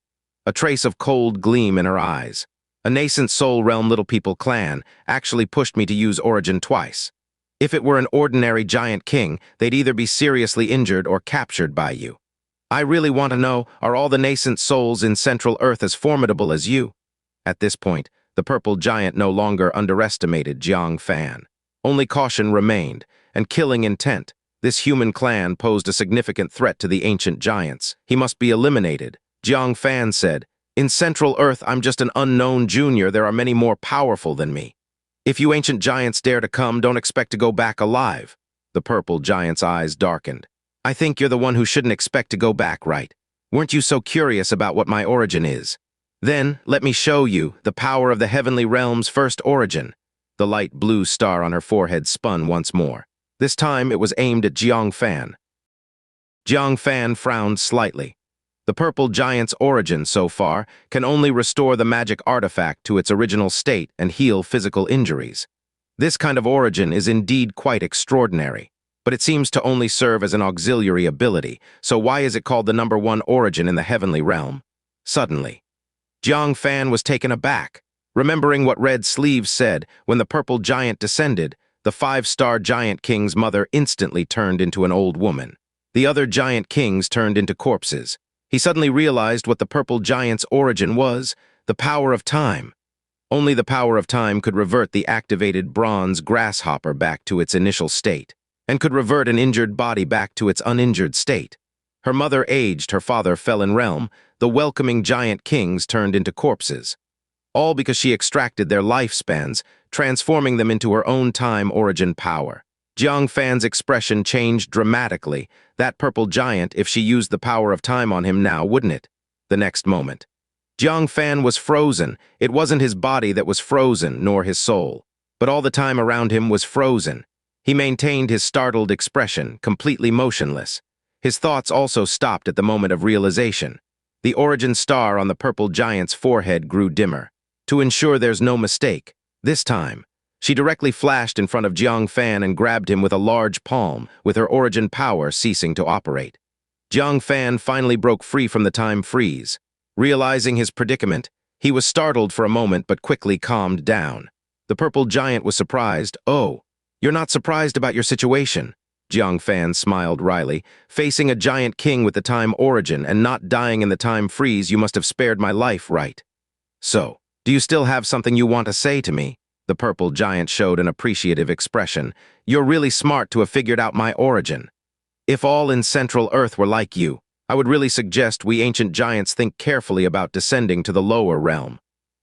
S1: A trace of cold gleam in her eyes. A nascent soul realm Little People Clan actually pushed me to use Origin twice. If it were an ordinary giant king, they'd either be seriously injured or captured by you. I really want to know, are all the nascent souls in Central Earth as formidable as you? At this point, the purple giant no longer underestimated Jang Fan. Only caution remained, and killing intent. This human clan posed a significant threat to the ancient giants. He must be eliminated. Jang Fan said, "In Central Earth, I'm just an unknown junior. There are many more powerful than me. If you ancient giants dare to come, don't expect to go back alive." The purple giant's eyes darkened. "I think you're the one who shouldn't expect to go back, right? Weren't you so curious about what my origin is? Then, let me show you the power of the heavenly realm's first origin." The light blue star on her forehead spun once more. This time it was aimed at Jang Fan. Jang Fan frowned slightly. The purple giant's origin so far can only restore the magic artifact to its original state and heal physical injuries. This kind of origin is indeed quite extraordinary, but it seems to only serve as an auxiliary ability, so why is it called the #1 origin in the heavenly realm? Suddenly, Jang Fan was taken aback, remembering what Red Sleeves said when the purple giant descended. The 5-star giant king's mother instantly turned into an old woman. The other giant kings turned into corpses. He suddenly realized what the purple giant's origin was: the power of time. Only the power of time could revert the activated bronze grasshopper back to its initial state, and could revert an injured body back to its uninjured state. Her mother aged, her father fell in realm, the welcoming giant kings turned into corpses. All because she extracted their lifespans, transforming them into her own time origin power. Jang Fan's expression changed dramatically. That purple giant, if she used the power of time on him now, wouldn't it? The next moment, Jang Fan was frozen. It wasn't his body that was frozen, nor his soul, but all the time around him was frozen. He maintained his startled expression, completely motionless. His thoughts also stopped at the moment of realization. The origin star on the purple giant's forehead grew dimmer. To ensure there's no mistake, this time, she directly flashed in front of Jang Fan and grabbed him with a large palm, with her origin power ceasing to operate. Jang Fan finally broke free from the time freeze. Realizing his predicament, he was startled for a moment but quickly calmed down. The purple giant was surprised. "Oh, you're not surprised about your situation?" Jang Fan smiled wryly. "Facing a giant king with the time origin and not dying in the time freeze, you must have spared my life, right? So, do you still have something you want to say to me?" The purple giant showed an appreciative expression. "You're really smart to have figured out my origin. If all in Central Earth were like you, I would really suggest we ancient giants think carefully about descending to the lower realm.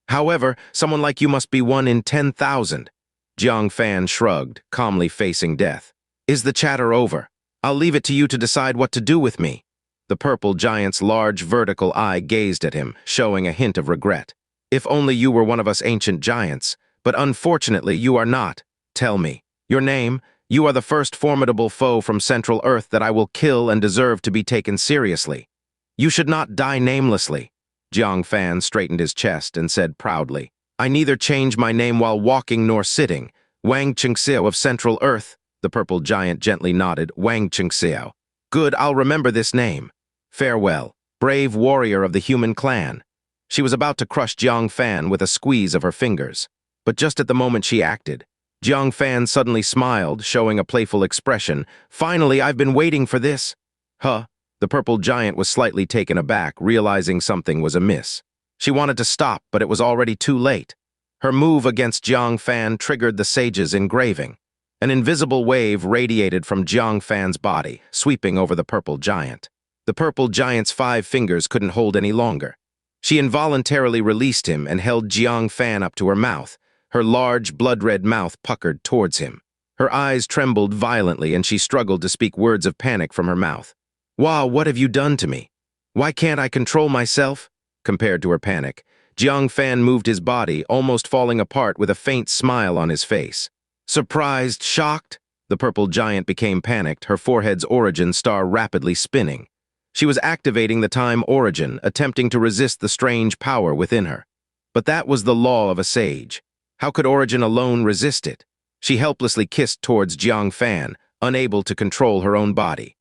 S1: However, someone like you must be 1 in 10,000. Jang Fan shrugged, calmly facing death. "Is the chatter over? I'll leave it to you to decide what to do with me." The purple giant's large vertical eye gazed at him, showing a hint of regret. "If only you were one of us ancient giants, but unfortunately you are not. Tell me, your name. You are the first formidable foe from Central Earth that I will kill and deserve to be taken seriously. You should not die namelessly." Jang Fan straightened his chest and said proudly, "I neither change my name while walking nor sitting. Wang Xianxia of Central Earth." The purple giant gently nodded. "Wang Xianxia. Good, I'll remember this name. Farewell, brave warrior of the human clan." She was about to crush Jang Fan with a squeeze of her fingers, but just at the moment she acted, Jang Fan suddenly smiled, showing a playful expression. "Finally, I've been waiting for this." "Huh?" The purple giant was slightly taken aback, realizing something was amiss. She wanted to stop, but it was already too late. Her move against Jang Fan triggered the sage's engraving. An invisible wave radiated from Jang Fan's body, sweeping over the purple giant. The purple giant's 5 fingers couldn't hold any longer. She involuntarily released him and held Jang Fan up to her mouth. Her large, blood-red mouth puckered towards him. Her eyes trembled violently and she struggled to speak words of panic from her mouth. "Wow, what have you done to me? Why can't I control myself?" Compared to her panic, Jang Fan moved his body, almost falling apart with a faint smile on his face. Surprised, shocked? The purple giant became panicked, her forehead's origin star rapidly spinning. She was activating the time origin, attempting to resist the strange power within her. But that was the law of a sage. How could origin alone resist it? She helplessly kissed towards Jang Fan, unable to control her own body.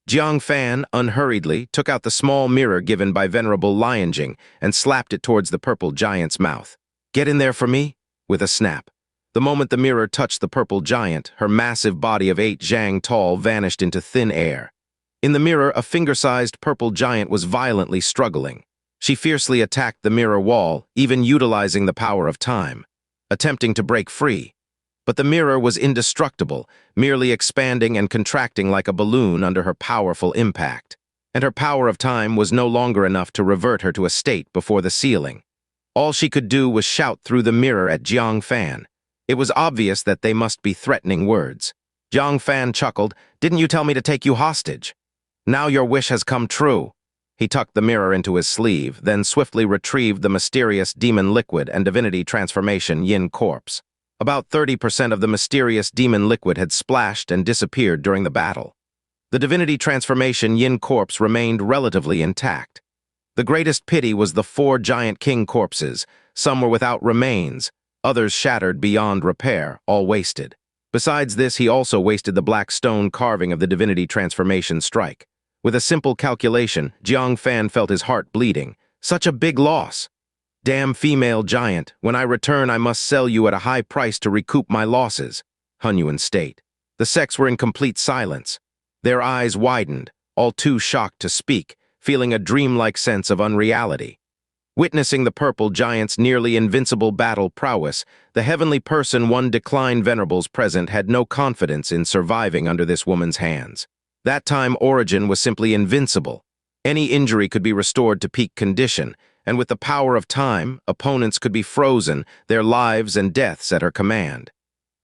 S1: Jang Fan, unhurriedly, took out the small mirror given by Venerable Lioning and slapped it towards the purple giant's mouth. "Get in there for me?" With a snap. The moment the mirror touched the purple giant, her massive body of 8 zhang tall vanished into thin air. In the mirror, a finger-sized purple giant was violently struggling. She fiercely attacked the mirror wall, even utilizing the power of time, attempting to break free. But the mirror was indestructible, merely expanding and contracting like a balloon under her powerful impact. And her power of time was no longer enough to revert her to a state before the ceiling. All she could do was shout through the mirror at Jang Fan. It was obvious that they must be threatening words. Jang Fan chuckled, "Didn't you tell me to take you hostage? Now your wish has come true." He tucked the mirror into his sleeve, then swiftly retrieved the mysterious demon liquid and divinity transformation yin corpse. About 30% of the mysterious demon liquid had splashed and disappeared during the battle. The divinity transformation yin corpse remained relatively intact. The greatest pity was the 4 giant king corpses. Some were without remains, others shattered beyond repair, all wasted. Besides this, he also wasted the black stone carving of the divinity transformation strike. With a simple calculation, Jang Fan felt his heart bleeding. Such a big loss. "Damn female giant, when I return I must sell you at a high price to recoup my losses," Hun Yuan state. The sex were in complete silence. Their eyes widened, all too shocked to speak, feeling a dreamlike sense of unreality. Witnessing the purple giant's nearly invincible battle prowess, the heavenly person one declined venerables present had no confidence in surviving under this woman's hands. That time Origin was simply invincible. Any injury could be restored to peak condition, and with the power of time, opponents could be frozen, their lives and deaths at her command.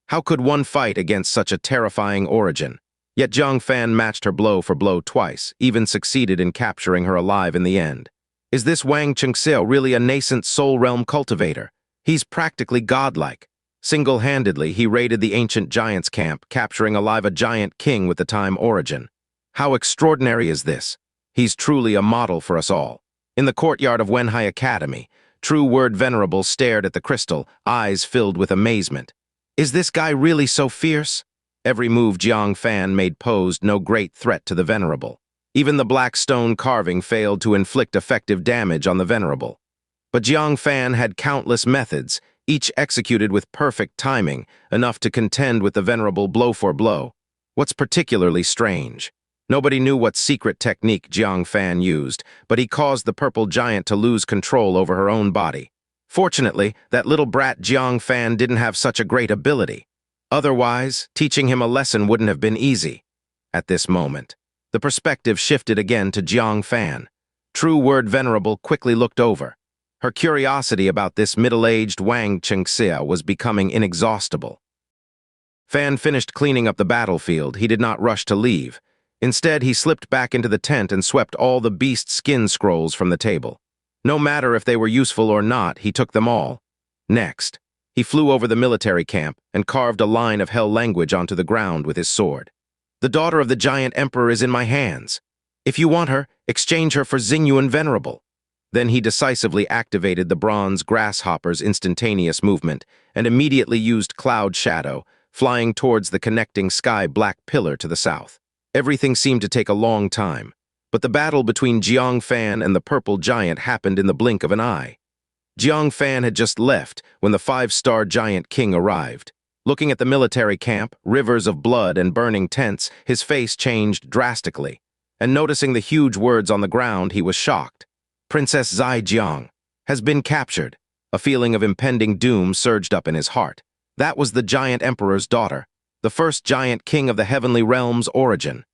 S1: How could one fight against such a terrifying Origin? Yet Jang Fan matched her blow for blow twice, even succeeded in capturing her alive in the end. Is this Wang Xianxia really a nascent soul realm cultivator? He's practically godlike. Single-handedly, he raided the ancient giant's camp, capturing alive a giant king with the time Origin. How extraordinary is this? He's truly a model for us all. In the courtyard of Wenhai Academy, True Word Venerable stared at the crystal, eyes filled with amazement. Is this guy really so fierce? Every move Jang Fan made posed no great threat to the Venerable. Even the black stone carving failed to inflict effective damage on the Venerable. But Jang Fan had countless methods, each executed with perfect timing, enough to contend with the Venerable blow for blow. What's particularly strange? Nobody knew what secret technique Jang Fan used, but he caused the purple giant to lose control over her own body. Fortunately, that little brat Jang Fan didn't have such a great ability. Otherwise, teaching him a lesson wouldn't have been easy. At this moment, the perspective shifted again to Jang Fan. True Word Venerable quickly looked over. Her curiosity about this middle-aged Wang Xianxia was becoming inexhaustible. Fan finished cleaning up the battlefield. He did not rush to leave. Instead, he slipped back into the tent and swept all the beast skin scrolls from the table. No matter if they were useful or not, he took them all. Next, he flew over the military camp and carved a line of Hell language onto the ground with his sword. "The daughter of the giant emperor is in my hands. If you want her, exchange her for Xingyuan Venerable." Then he decisively activated the bronze grasshopper's instantaneous movement and immediately used Cloud Shadow, flying towards the connecting sky-black pillar to the south. Everything seemed to take a long time, but the battle between Jang Fan and the purple giant happened in the blink of an eye. Jang Fan had just left when the 5-star giant king arrived. Looking at the military camp, rivers of blood and burning tents, his face changed drastically, and noticing the huge words on the ground, he was shocked. "Princess Zai has been captured." A feeling of impending doom surged up in his heart. That was the giant emperor's daughter, the first giant king of the heavenly realm's Origin.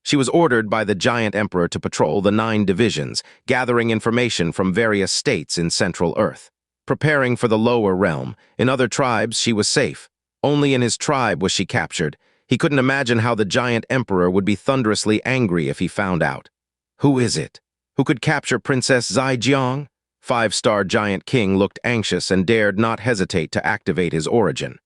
S1: She was ordered by the giant emperor to patrol the 9 divisions, gathering information from various states in Central Earth. Preparing for the lower realm, in other tribes she was safe. Only in his tribe was she captured. He couldn't imagine how the giant emperor would be thunderously angry if he found out. Who is it? Who could capture Princess Zai Jiang? 5-star giant king looked anxious and dared not hesitate to activate his Origin.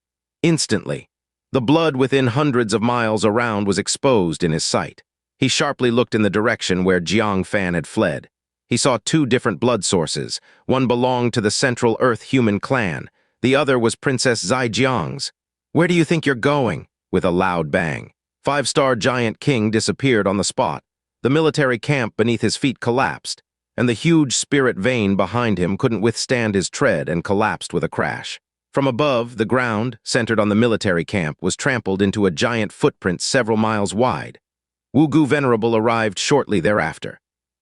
S1: Instantly, the blood within hundreds of miles around was exposed in his sight. He sharply looked in the direction where Jang Fan had fled. He saw 2 different blood sources. One belonged to the Central Earth human clan. The other was Princess Zai Jiang's. "Where do you think you're going?" With a loud bang, 5-star giant king disappeared on the spot. The military camp beneath his feet collapsed, and the huge spirit vein behind him couldn't withstand his tread and collapsed with a crash. From above, the ground, centered on the military camp, was trampled into a giant footprint several miles wide. Wugu Venerable arrived shortly thereafter.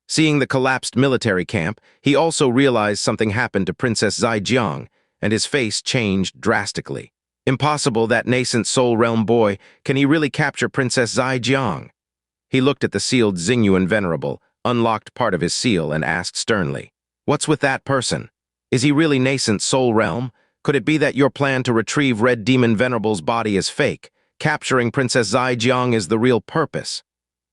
S1: Seeing the collapsed military camp, he also realized something happened to Princess Zai Jiang, and his face changed drastically. Impossible, that nascent soul realm boy. Can he really capture Princess Zaijiang? He looked at the sealed Xingyuan Venerable, unlocked part of his seal, and asked sternly, "What's with that person? Is he really nascent soul realm? Could it be that your plan to retrieve Red Demon Venerable's body is fake? Capturing Princess Zaijiang is the real purpose?"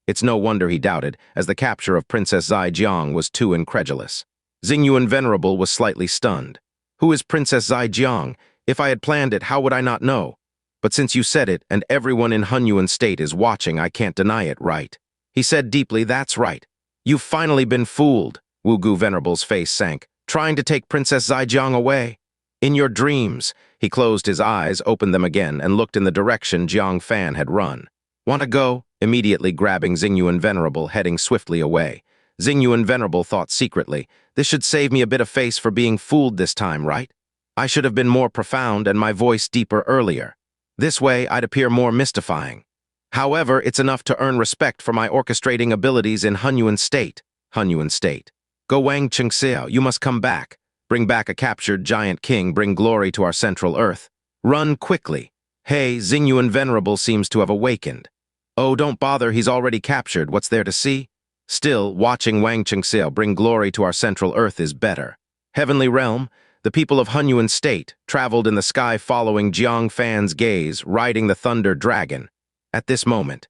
S1: It's no wonder he doubted, as the capture of Princess Zaijiang was too incredulous. Xingyuan Venerable was slightly stunned. "Who is Princess Zaijiang? If I had planned it, how would I not know? But since you said it, and everyone in Hunyuan State is watching, I can't deny it, right?" He said deeply, "That's right. You've finally been fooled." Wugu Venerable's face sank. "Trying to take Princess Zaijiang away? In your dreams." He closed his eyes, opened them again, and looked in the direction Jang Fan had run. "Want to go?" Immediately grabbing Xingyuan Venerable, heading swiftly away. Xingyuan Venerable thought secretly, "This should save me a bit of face for being fooled this time, right? I should have been more profound and my voice deeper earlier. This way, I'd appear more mystifying. However, it's enough to earn respect for my orchestrating abilities in Hunyuan State." Hunyuan State. "Go Wang Chengxiao, you must come back. Bring back a captured giant king, bring glory to our central earth. Run quickly. Hey, Xingyuan Venerable seems to have awakened. Oh, don't bother, he's already captured, what's there to see? Still, watching Wang Chengxiao bring glory to our central earth is better. Heavenly Realm, the people of Hunyuan State traveled in the sky following Jang Fan's gaze, riding the thunder dragon. At this moment,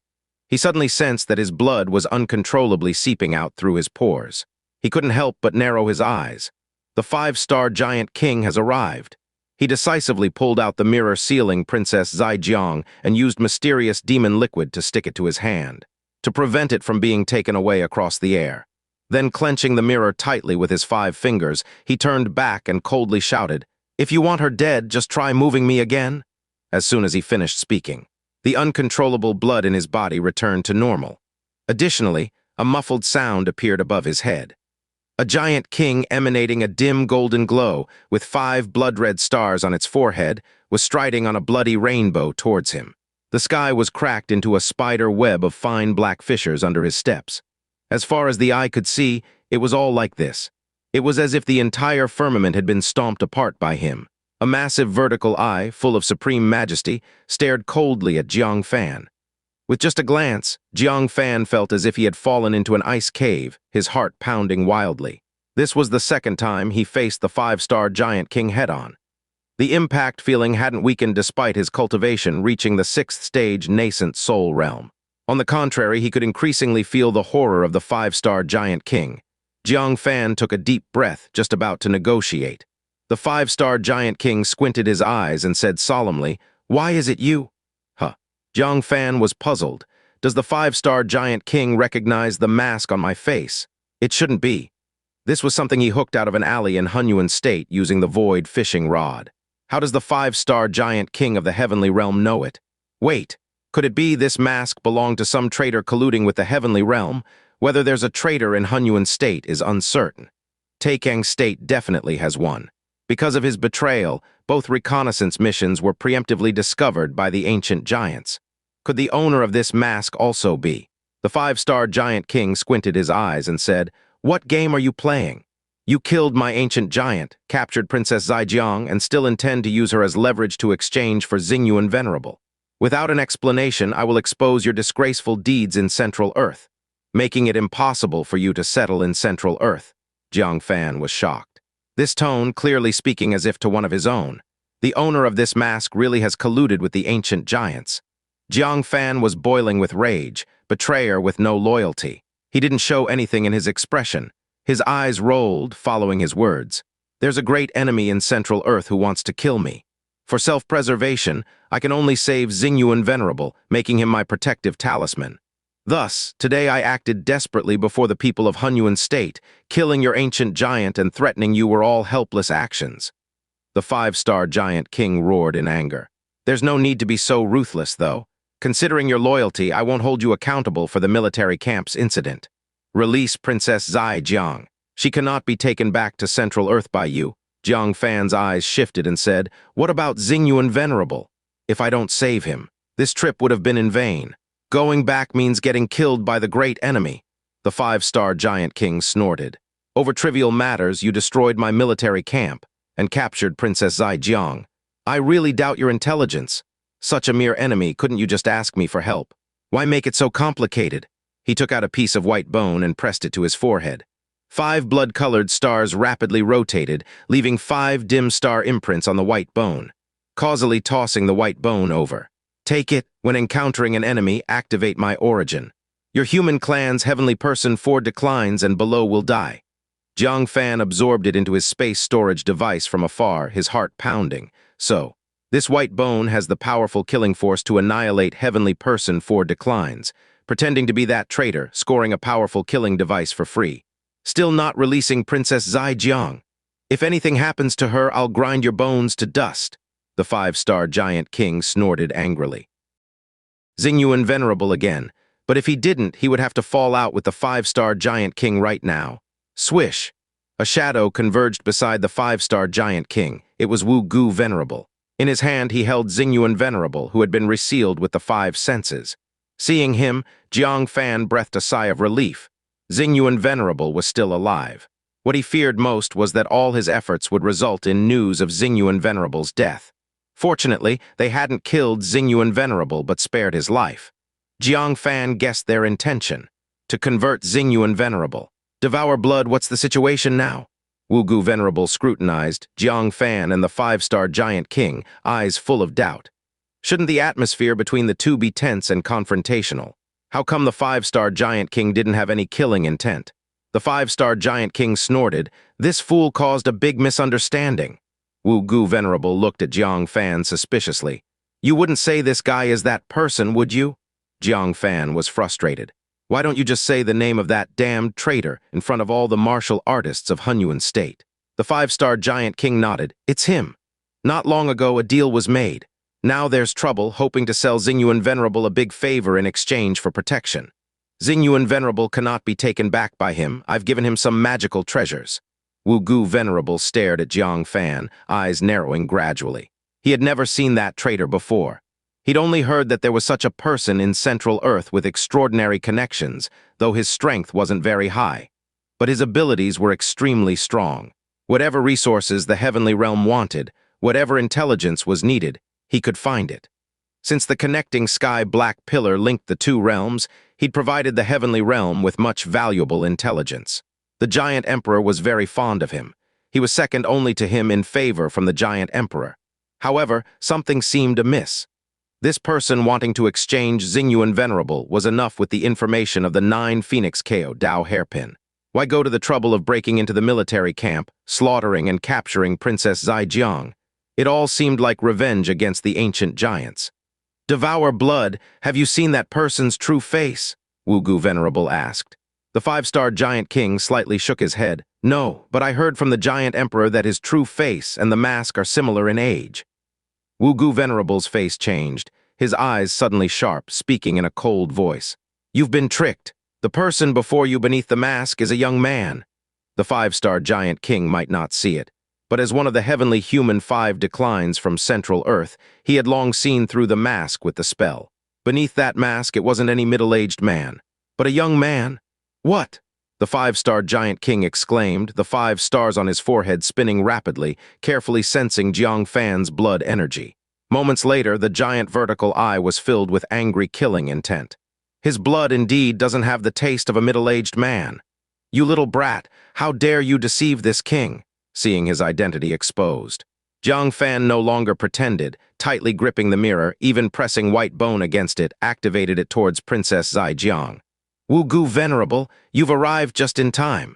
S1: he suddenly sensed that his blood was uncontrollably seeping out through his pores. He couldn't help but narrow his eyes. The 5-star giant king has arrived. He decisively pulled out the mirror sealing Princess Zaijiang and used mysterious demon liquid to stick it to his hand, to prevent it from being taken away across the air. Then, clenching the mirror tightly with his 5 fingers, he turned back and coldly shouted, "If you want her dead, just try moving me again." As soon as he finished speaking, the uncontrollable blood in his body returned to normal. Additionally, a muffled sound appeared above his head. A giant king emanating a dim golden glow, with 5 blood-red stars on its forehead, was striding on a bloody rainbow towards him. The sky was cracked into a spider web of fine black fissures under his steps. As far as the eye could see, it was all like this. It was as if the entire firmament had been stomped apart by him. A massive vertical eye, full of supreme majesty, stared coldly at Jiang Fan. With just a glance, Jiang Fan felt as if he had fallen into an ice cave, his heart pounding wildly. This was the second time he faced the 5-star giant king head-on. The impact feeling hadn't weakened despite his cultivation reaching the 6th stage nascent soul realm. On the contrary, he could increasingly feel the horror of the 5-star giant king. Jiang Fan took a deep breath, just about to negotiate. The 5-star giant king squinted his eyes and said solemnly, "Why is it you?" Jiang Fan was puzzled. Does the 5-star giant king recognize the mask on my face? It shouldn't be. This was something he hooked out of an alley in Hunyuan State using the void fishing rod. How does the 5-star giant king of the heavenly realm know it? Wait, could it be this mask belonged to some traitor colluding with the heavenly realm? Whether there's a traitor in Hunyuan State is uncertain. Taikang State definitely has one. Because of his betrayal, both reconnaissance missions were preemptively discovered by the ancient giants. Could the owner of this mask also be? The 5-star giant king squinted his eyes and said, "What game are you playing? You killed my ancient giant, captured Princess Zaijiang, and still intend to use her as leverage to exchange for Xingyuan Venerable. Without an explanation, I will expose your disgraceful deeds in Central Earth, making it impossible for you to settle in Central Earth." Jiang Fan was shocked. This tone clearly speaking as if to one of his own. The owner of this mask really has colluded with the ancient giants. Jiang Fan was boiling with rage, betrayer with no loyalty. He didn't show anything in his expression. His eyes rolled, following his words. "There's a great enemy in Central Earth who wants to kill me. For self-preservation, I can only save Xingyuan Venerable, making him my protective talisman. Thus, today I acted desperately before the people of Hunyuan State. Killing your ancient giant and threatening you were all helpless actions." The 5-star giant king roared in anger. "There's no need to be so ruthless, though. Considering your loyalty, I won't hold you accountable for the military camp's incident. Release Princess Zaijiang. She cannot be taken back to Central Earth by you." Jiang Fan's eyes shifted and said, "What about Xingyuan Venerable? If I don't save him, this trip would have been in vain. Going back means getting killed by the great enemy." The 5-star giant king snorted. "Over trivial matters, you destroyed my military camp and captured Princess Zaijiang. I really doubt your intelligence. Such a mere enemy, couldn't you just ask me for help? Why make it so complicated? He took out a piece of white bone and pressed it to his forehead. 5 blood-colored stars rapidly rotated, leaving 5 dim star imprints on the white bone, causally tossing the white bone over. Take it. When encountering an enemy, activate my origin. Your human clan's heavenly person 4 declines and below will die. Jang Fan absorbed it into his space storage device from afar, his heart pounding. So, this white bone has the powerful killing force to annihilate heavenly person 4 declines, pretending to be that traitor, scoring a powerful killing device for free. Still not releasing Princess Zaijiang. If anything happens to her, I'll grind your bones to dust. The 5-star giant king snorted angrily. Xingyuan Venerable again, but if he didn't, he would have to fall out with the 5-star giant king right now. Swish! A shadow converged beside the 5-star giant king. It was Wu Gu Venerable. In his hand, he held Xingyuan Venerable, who had been resealed with the 5 senses. Seeing him, Jang Fan breathed a sigh of relief. Xingyuan Venerable was still alive. What he feared most was that all his efforts would result in news of Xingyuan Venerable's death. Fortunately, they hadn't killed Xingyuan Venerable but spared his life. Jiang Fan guessed their intention, to convert Xingyuan Venerable. Devour blood, what's the situation now? Wu Gu Venerable scrutinized Jiang Fan and the 5-star giant king, eyes full of doubt. Shouldn't the atmosphere between the two be tense and confrontational? How come the 5-star giant king didn't have any killing intent? The 5-star giant king snorted. This fool caused a big misunderstanding. Wu Gu Venerable looked at Jiang Fan suspiciously. You wouldn't say this guy is that person, would you? Jiang Fan was frustrated. Why don't you just say the name of that damned traitor in front of all the martial artists of Hunyuan State? The 5-star giant king nodded. It's him. Not long ago, a deal was made. Now there's trouble, hoping to sell Xingyuan Venerable a big favor in exchange for protection. Xingyuan Venerable cannot be taken back by him. I've given him some magical treasures. Wu Gu Venerable stared at Jiang Fan, eyes narrowing gradually. He had never seen that traitor before. He'd only heard that there was such a person in Central Earth with extraordinary connections, though his strength wasn't very high. But his abilities were extremely strong. Whatever resources the heavenly realm wanted, whatever intelligence was needed, he could find it. Since the connecting sky-black pillar linked the two realms, he'd provided the heavenly realm with much valuable intelligence. The giant emperor was very fond of him. He was second only to him in favor from the giant emperor. However, something seemed amiss. This person wanting to exchange Xingyuan Venerable was enough with the information of the 9 Phoenix KO Dao hairpin. Why go to the trouble of breaking into the military camp, slaughtering and capturing Princess Zaijiang? It all seemed like revenge against the ancient giants. Devour blood, have you seen that person's true face? Wu Gu Venerable asked. The 5-star giant king slightly shook his head. No, but I heard from the giant emperor that his true face and the mask are similar in age. Wu Gu Venerable's face changed, his eyes suddenly sharp, speaking in a cold voice. You've been tricked. The person before you beneath the mask is a young man. The 5-star giant king might not see it, but as one of the heavenly human 5 declines from Central Earth, he had long seen through the mask with the spell. Beneath that mask, it wasn't any middle-aged man, but a young man. What? The 5-star giant king exclaimed, the 5 stars on his forehead spinning rapidly, carefully sensing Jiang Fan's blood energy. Moments later, the giant vertical eye was filled with angry killing intent. His blood indeed doesn't have the taste of a middle-aged man. You little brat, how dare you deceive this king? Seeing his identity exposed. Jiang Fan no longer pretended, tightly gripping the mirror, even pressing white bone against it, activated it towards Princess Zaijiang. Wu Gu Venerable, you've arrived just in time.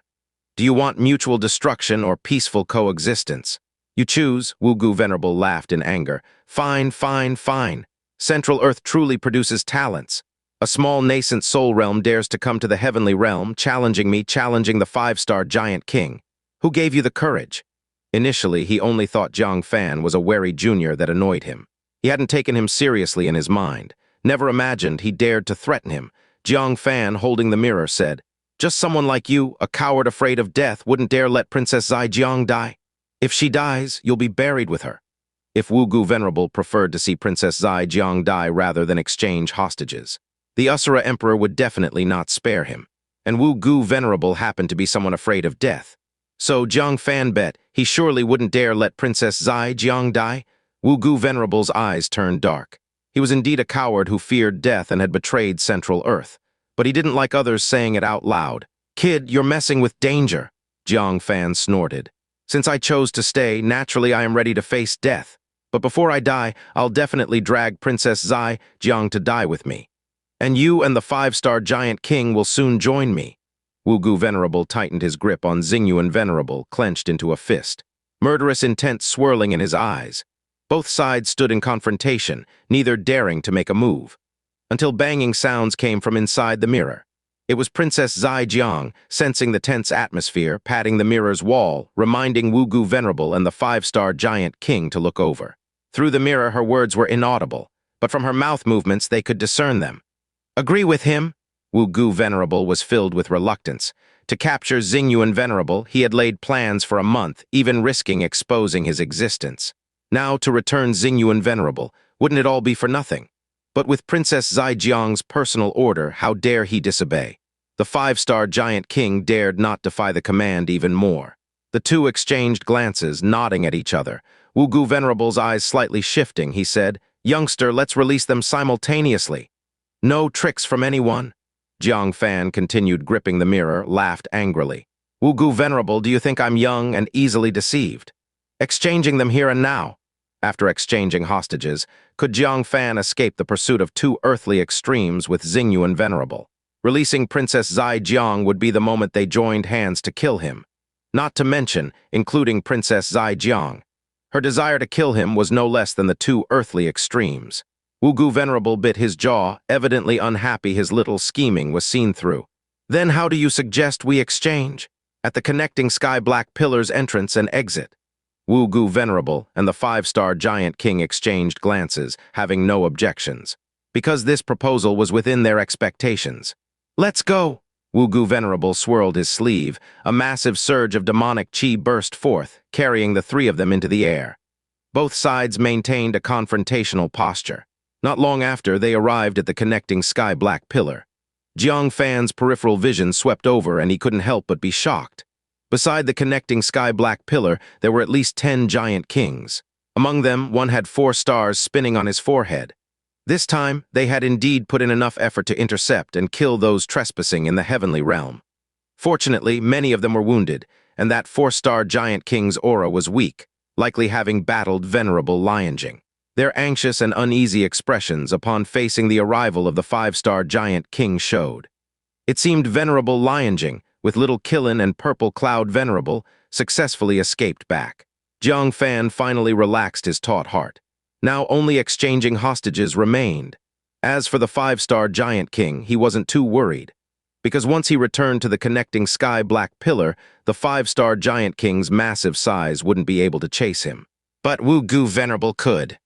S1: Do you want mutual destruction or peaceful coexistence? You choose, Wu Gu Venerable laughed in anger. Fine, fine, fine. Central Earth truly produces talents. A small nascent soul realm dares to come to the heavenly realm, challenging me, challenging the 5-star giant king. Who gave you the courage? Initially, he only thought Jang Fan was a wary junior that annoyed him. He hadn't taken him seriously in his mind. Never imagined he dared to threaten him. Jiang Fan, holding the mirror, said, just someone like you, a coward afraid of death, wouldn't dare let Princess Zaijiang die. If she dies, you'll be buried with her. If Wu Gu Venerable preferred to see Princess Zaijiang die rather than exchange hostages, the Asura Emperor would definitely not spare him. And Wu Gu Venerable happened to be someone afraid of death. So Jiang Fan bet he surely wouldn't dare let Princess Zaijiang die. Wu Gu Venerable's eyes turned dark. He was indeed a coward who feared death and had betrayed Central Earth. But he didn't like others saying it out loud. "Kid, you're messing with danger," Jang Fan snorted. "Since I chose to stay, naturally I am ready to face death. But before I die, I'll definitely drag Princess Zai Jiang to die with me. And you and the five-star giant king will soon join me." Wu Gu Venerable tightened his grip on Xingyuan Venerable, clenched into a fist, murderous intent swirling in his eyes. Both sides stood in confrontation, neither daring to make a move, until banging sounds came from inside the mirror. It was Princess Zai Jiang, sensing the tense atmosphere, patting the mirror's wall, reminding Wu Gu Venerable and the five-star giant king to look over. Through the mirror, her words were inaudible, but from her mouth movements they could discern them. "Agree with him?" Wu Gu Venerable was filled with reluctance. To capture Xingyuan Venerable, he had laid plans for a month, even risking exposing his existence. Now, to return Xingyuan Venerable, wouldn't it all be for nothing? But with Princess Zai Jiang's personal order, how dare he disobey? The five-star giant king dared not defy the command even more. The two exchanged glances, nodding at each other. Wu Gu Venerable's eyes slightly shifting, he said, "Youngster, let's release them simultaneously." "No tricks from anyone." Jang Fan continued gripping the mirror, laughed angrily. "Wu Gu Venerable, do you think I'm young and easily deceived? Exchanging them here and now." After exchanging hostages, could Jiang Fan escape the pursuit of two earthly extremes with Xingyuan Venerable? Releasing Princess Zai Jiang would be the moment they joined hands to kill him. Not to mention, including Princess Zai Jiang. Her desire to kill him was no less than the two earthly extremes. Wu Gu Venerable bit his jaw, evidently unhappy his little scheming was seen through. "Then how do you suggest we exchange?" "At the connecting sky-black pillars entrance and exit." Wu Gu Venerable and the five-star giant king exchanged glances, having no objections, because this proposal was within their expectations. "Let's go!" Wu Gu Venerable swirled his sleeve. A massive surge of demonic chi burst forth, carrying the three of them into the air. Both sides maintained a confrontational posture. Not long after, they arrived at the connecting sky-black pillar. Jiang Fan's peripheral vision swept over, and he couldn't help but be shocked. Beside the connecting sky-black pillar, there were at least 10 giant kings. Among them, one had 4 stars spinning on his forehead. This time, they had indeed put in enough effort to intercept and kill those trespassing in the heavenly realm. Fortunately, many of them were wounded, and that 4-star giant king's aura was weak, likely having battled Venerable Lioning. Their anxious and uneasy expressions upon facing the arrival of the 5-star giant king showed. It seemed Venerable Lioning, with Little Killin and Purple Cloud Venerable, successfully escaped back. Jang Fan finally relaxed his taut heart. Now only exchanging hostages remained. As for the 5-star giant king, he wasn't too worried, because once he returned to the connecting sky-black pillar, the 5-star giant king's massive size wouldn't be able to chase him. But Wu Gu Venerable could.